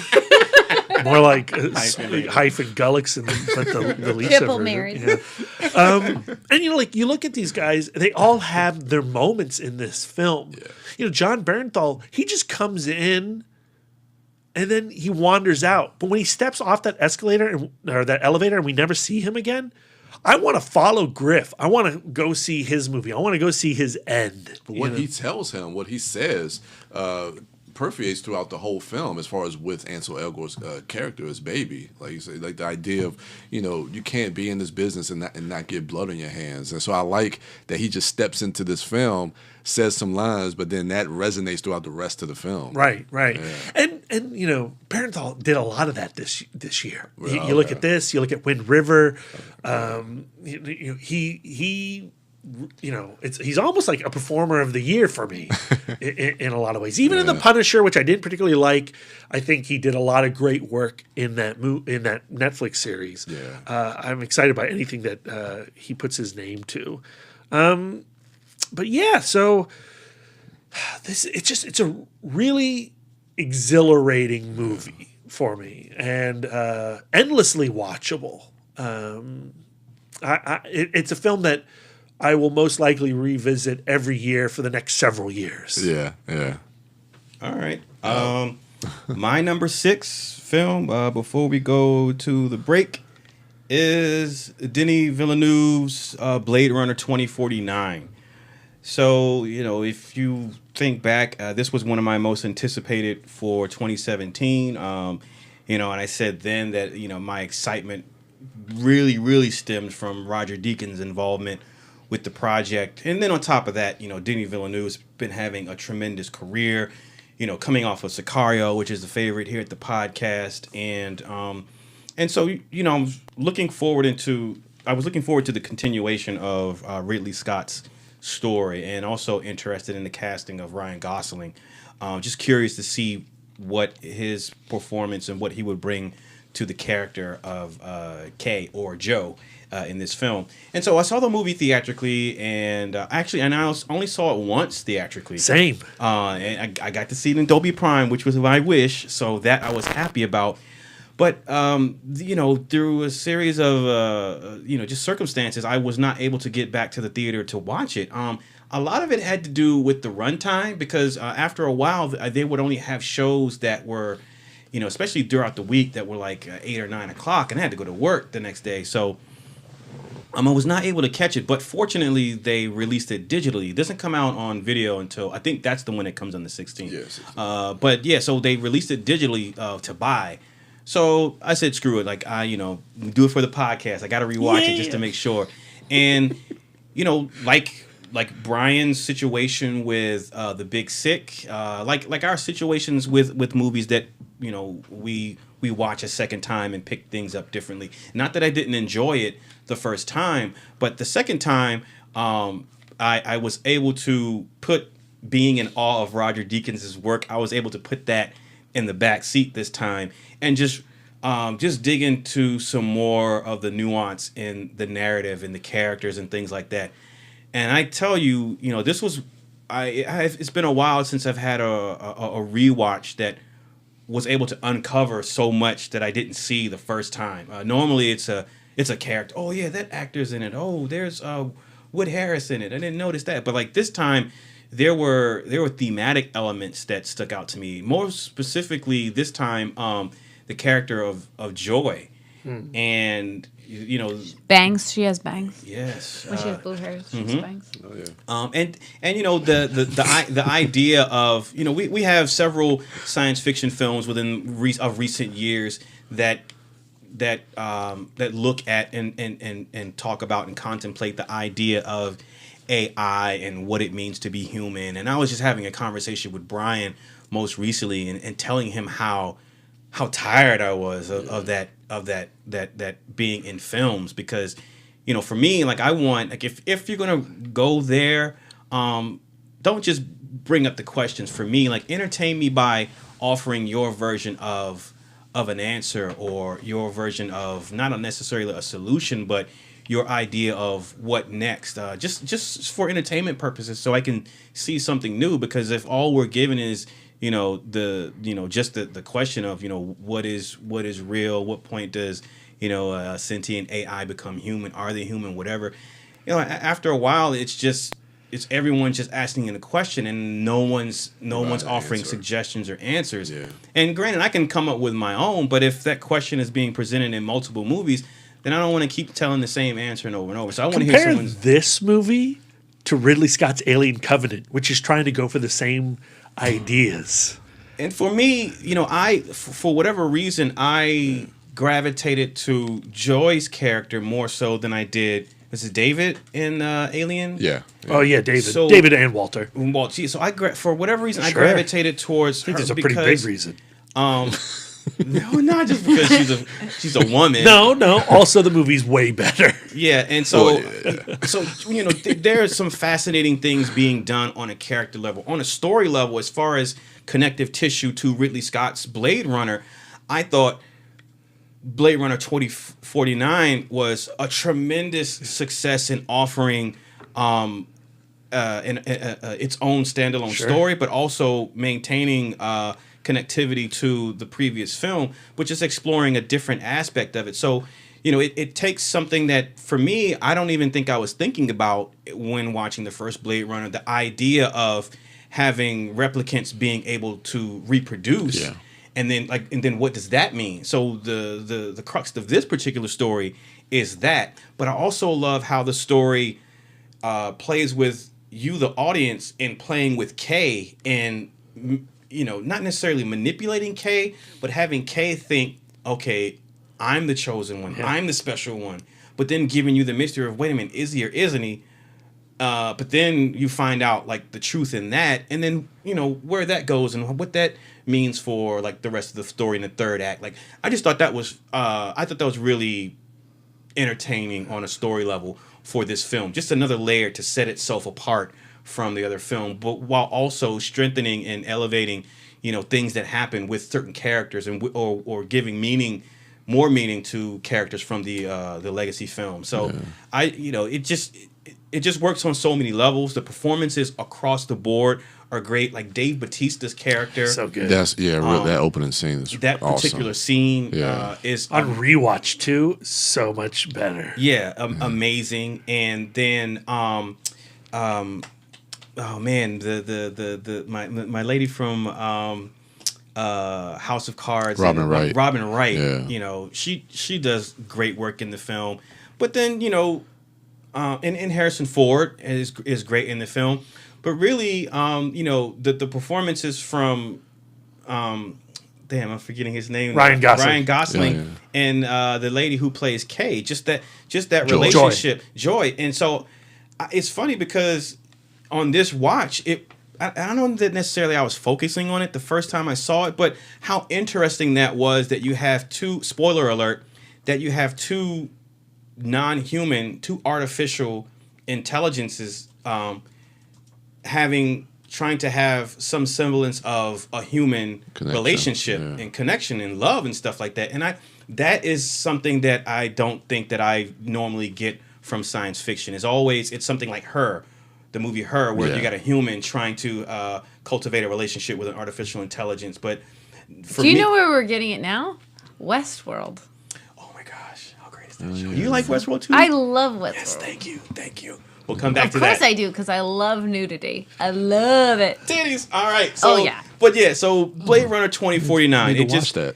More like hyphen Gullix and but the Lisa Triple version. married. Yeah. And you look at these guys, they all have their moments in this film. Yeah. John Bernthal, he just comes in and then he wanders out. But when he steps off that escalator or that elevator and we never see him again, I want to follow Griff. I want to go see his movie. I want to go see his end. But what he tells him, what he says, permeates throughout the whole film as far as with Ansel Elgort's character as Baby. Like you say, like the idea of, you can't be in this business and not get blood on your hands. And so I like that he just steps into this film, says some lines, but then that resonates throughout the rest of the film. Right. Yeah. And Bernthal did a lot of that this year. Well, you look at this, you look at Wind River. He's almost like a performer of the year for me in a lot of ways. Even in The Punisher, which I didn't particularly like, I think he did a lot of great work in that Netflix series. Yeah. I'm excited by anything that he puts his name to. But yeah, so it's a really exhilarating movie for me and endlessly watchable. It's a film that I will most likely revisit every year for the next several years. Yeah. All right. My number 6 film, before we go to the break, is Denis Villeneuve's Blade Runner 2049. So, if you think back, this was one of my most anticipated for 2017. And I said then that, my excitement really, really stemmed from Roger Deakins' involvement with the project. And then on top of that, Denis Villeneuve's been having a tremendous career, coming off of Sicario, which is the favorite here at the podcast. And so, I was looking forward to the continuation of Ridley Scott's story, and also interested in the casting of Ryan Gosling. Just curious to see what his performance and what he would bring to the character of Kay or Joe in this film. And so I saw the movie theatrically, and I only saw it once theatrically. Same. And I got to see it in Dolby Prime, which was my wish, so that I was happy about. But, through a series of, just circumstances, I was not able to get back to the theater to watch it. A lot of it had to do with the runtime, because after a while, they would only have shows that were, especially throughout the week, that were like 8 or 9 o'clock, and I had to go to work the next day. So I was not able to catch it, but fortunately, they released it digitally. It doesn't come out on video until, I think that's the one that comes on the 16th. Yes. So they released it digitally to buy. So I said, screw it. Like, do it for the podcast. I got to rewatch it just to make sure. And, like Brian's situation with The Big Sick, like our situations with movies that, we watch a second time and pick things up differently. Not that I didn't enjoy it the first time, but the second time, I was able to put being in awe of Roger Deakins' work. I was able to put that in the back seat this time and just dig into some more of the nuance in the narrative and the characters and things like that. And I tell you, this was it's been a while since I've had a rewatch that was able to uncover so much that I didn't see the first time. Normally it's a character. Oh yeah, that actor's in it. Oh, there's Wood Harris in it. I didn't notice that. But like this time, there were thematic elements that stuck out to me. More specifically, this time, the character of Joy, and bangs. She has bangs. Yes. When she has blue hair, she has bangs. Oh yeah. And the idea of we have several science fiction films within recent years that look at and talk about and contemplate the idea of AI and what it means to be human. And I was just having a conversation with Brian most recently and telling him how tired I was of that being in films, because for me, like, I want, like, if you're gonna go there, don't just bring up the questions. For me, like, entertain me by offering your version of an answer, or your version of not necessarily a solution, but your idea of what next, just for entertainment purposes, so I can see something new. Because if all we're given is just the question of what is real, what point does sentient AI become human, are they human, whatever, after a while it's everyone just asking a question, and no one's offering suggestions or answers. And granted, I can come up with my own, but if that question is being presented in multiple movies, then I don't want to keep telling the same answer and over and over. So I want to hear someone's... this movie to Ridley Scott's Alien Covenant, which is trying to go for the same ideas. And for me, for whatever reason, I gravitated to Joy's character more so than I did. Was it David in Alien? Yeah. Oh yeah, David. David and Walter. So for whatever reason, I gravitated towards. I think there's a pretty big reason. No, not just because she's a woman. No. Also, the movie's way better. Yeah, and so there are some fascinating things being done on a character level, on a story level, as far as connective tissue to Ridley Scott's Blade Runner. I thought Blade Runner 2049 was a tremendous success in offering its own standalone story, but also maintaining connectivity to the previous film, but just exploring a different aspect of it. So, it takes something that, for me, I don't even think I was thinking about when watching the first Blade Runner, the idea of having replicants being able to reproduce. Yeah. And then what does that mean? So the crux of this particular story is that. But I also love how the story plays with you, the audience, in playing with Kay, and not necessarily manipulating Kay, but having Kay think, okay, I'm the chosen one, I'm the special one. But then giving you the mystery of, wait a minute, is he or isn't he? But then you find out like the truth in that, and then where that goes and what that means for like the rest of the story in the third act. Like, I just thought that was really entertaining on a story level for this film. Just another layer to set itself apart from the other film, but while also strengthening and elevating things that happen with certain characters, and or giving meaning more meaning to characters from the legacy film. So it just works on so many levels. The performances across the board are great. Like Dave Bautista's character, So good. That opening scene is that awesome. particular scene Yeah. is On rewatch too, so much better. yeah, amazing. And then oh man, the my lady from House of Cards, Robin Wright. Robin Wright. Yeah. You know, she does great work in the film. But then and Harrison Ford is great in the film. But really, the performances from I'm forgetting his name. Ryan Gosling. Ryan Gosling Yeah. and the lady who plays Kay. Just that relationship, Joy. And so it's funny because on this watch, I don't know that necessarily I was focusing on it the first time I saw it, but how interesting that was that you have two, spoiler alert, that you have two non-human, two artificial intelligences trying to have some semblance of a human relationship and connection and love and stuff like that. And that is something that I don't think that I normally get from science fiction. It's something like Her, the movie Her, where you got a human trying to cultivate a relationship with an artificial intelligence. But for Do you know where we're getting it now? Westworld. Oh my gosh, how great is that show? You like Westworld too? I love Westworld. Yes, thank you. We'll come back to that. Of course I do, because I love nudity. I love it. Titties. All right. So, yeah. But yeah, so Blade Runner 2049. Need to watch that.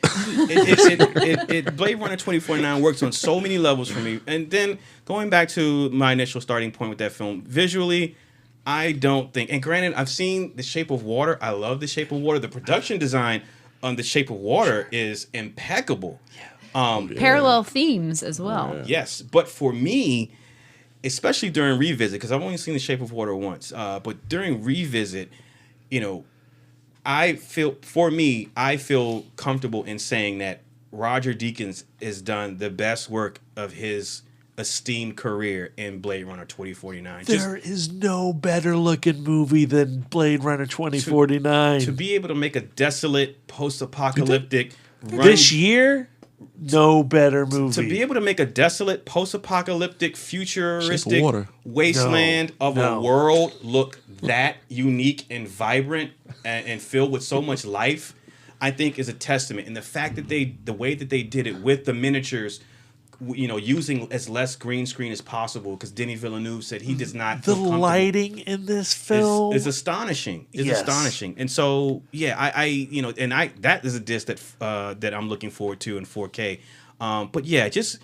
Blade Runner 2049 works on so many levels for me. And then going back to my initial starting point with that film, visually, I don't think, and granted, I've seen The Shape of Water. I love The Shape of Water. The production design on The Shape of Water is impeccable. Parallel themes as well. Yes, but for me, especially during revisit, because I've only seen The Shape of Water once, but during revisit, I feel comfortable in saying that Roger Deakins has done the best work of his esteemed career in Blade Runner 2049. There is no better looking movie than Blade Runner 2049. To be able to make a desolate, post-apocalyptic this year, no better movie. To be able to make a desolate, post-apocalyptic, futuristic wasteland of a world look that unique and vibrant and filled with so much life, I think is a testament. And the fact that the way that they did it with the miniatures, using as less green screen as possible, because Denis Villeneuve said he does not. The lighting in this film is astonishing. Astonishing. And so, that is a disc that I'm looking forward to in 4K. But yeah, just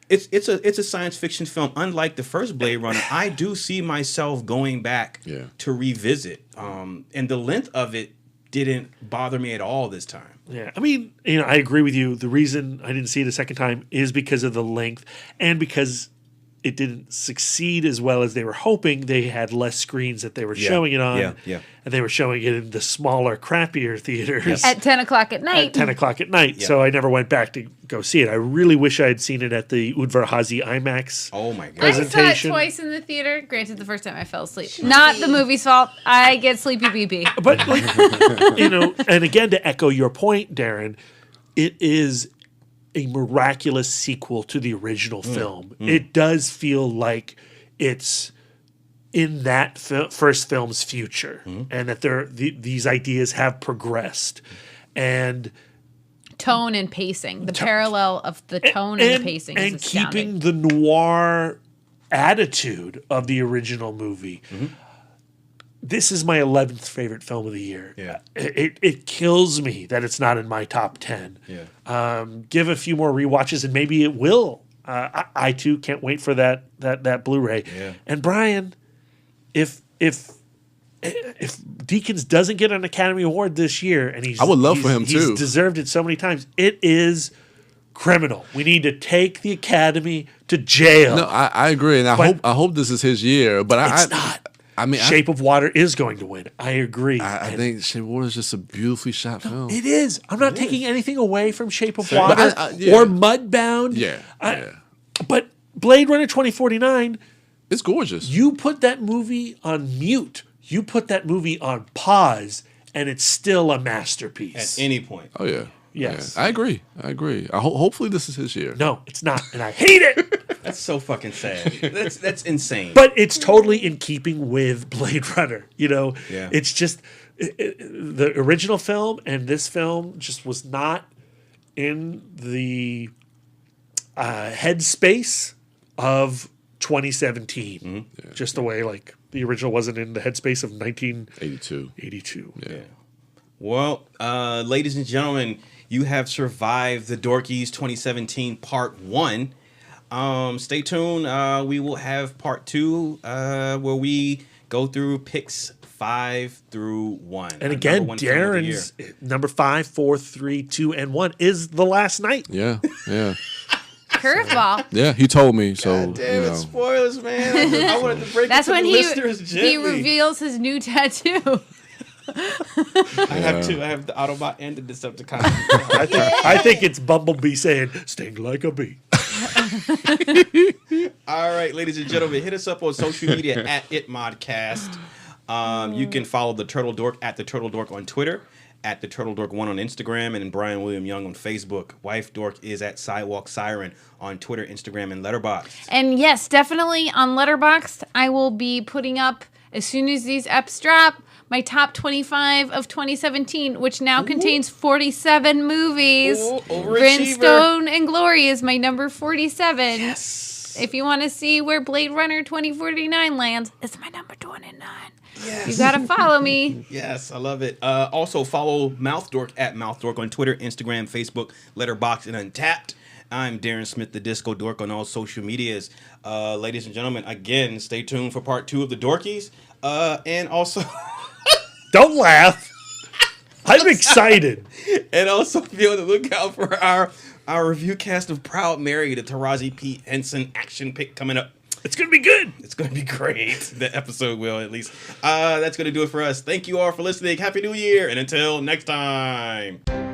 it's a science fiction film. Unlike the first Blade Runner, I do see myself going back to revisit. And the length of it didn't bother me at all this time. Yeah, I mean, I agree with you. The reason I didn't see it a second time is because of the length and because it didn't succeed as well as they were hoping. They had less screens that they were showing it on. Yeah. And they were showing it in the smaller, crappier theaters. At 10 o'clock at night. At 10 o'clock at night. So I never went back to go see it. I really wish I had seen it at the Udvar Hazy IMAX presentation. I saw it twice in the theater. Granted, the first time I fell asleep. Not the movie's fault. I get sleepy BB. But, and again, to echo your point, Darren, it is a miraculous sequel to the original film. It does feel like it's in that first film's future, and that these ideas have progressed, and tone and pacing, the parallel of the tone and the pacing, is keeping the noir attitude of the original movie. This is my 11th favorite film of the year. Yeah. It kills me that it's not in my top 10. Yeah. Give a few more rewatches and maybe it will. I too can't wait for that Blu-ray. Yeah. And Brian, if Deakins doesn't get an Academy Award this year, and I would love for him he's too. Deserved it so many times. It is criminal. We need to take the Academy to jail. No, I agree, and I hope this is his year. But it's not. I mean, Shape of Water is going to win. I agree. I think Shape of Water is just a beautifully shot film. It is. I'm not taking anything away from Shape of Water or Mudbound. Yeah. But Blade Runner 2049, it's gorgeous. You put that movie on mute. You put that movie on pause, and it's still a masterpiece. At any point. Oh, yeah. Yes. Yeah, I agree. Hopefully this is his year. No, it's not, and I hate it. That's so fucking sad. That's insane. But it's totally in keeping with Blade Runner. Yeah. It's just the original film and this film just was not in the headspace of 2017. Mm-hmm. Just the way like the original wasn't in the headspace of 1982. Yeah. Well, ladies and gentlemen, you have survived the Dorkies 2017 Part 1. Stay tuned. We will have Part 2 where we go through picks 5 through 1. And again, Darren's number 5, 4, 3, 2, and 1 is The Last Night. Yeah. Curveball. Yeah, he told me. So, God damn it, spoilers, man. I wanted to break That's it to when the listeners gently. he reveals his new tattoo. I have two. I have the Autobot and the Decepticon. I think it's Bumblebee saying, "Sting like a bee." All right, ladies and gentlemen, hit us up on social media at ITMODcast. You can follow the Turtle Dork at the Turtle Dork on Twitter, at the Turtle Dork 1 on Instagram, and Brian William Young on Facebook. Wife Dork is at Sidewalk Siren on Twitter, Instagram, and Letterboxd. And yes, definitely on Letterboxd, I will be putting up, as soon as these eps drop, my top 25 of 2017, which now contains 47 movies. Brimstone and Glory is my number 47. Yes. If you want to see where Blade Runner 2049 lands, it's my number 29. Yes. You gotta follow me. Yes, I love it. Also, follow Mouth Dork at Mouth Dork on Twitter, Instagram, Facebook, Letterboxd, and Untapped. I'm Darren Smith, the Disco Dork, on all social medias. Ladies and gentlemen, again, stay tuned for Part 2 of the Dorkies. And also... Don't laugh. I'm excited. And also be on the lookout for our review cast of Proud Mary, the Taraji P. Henson action pick coming up. It's going to be good. It's going to be great. The episode will, at least. That's going to do it for us. Thank you all for listening. Happy New Year. And until next time.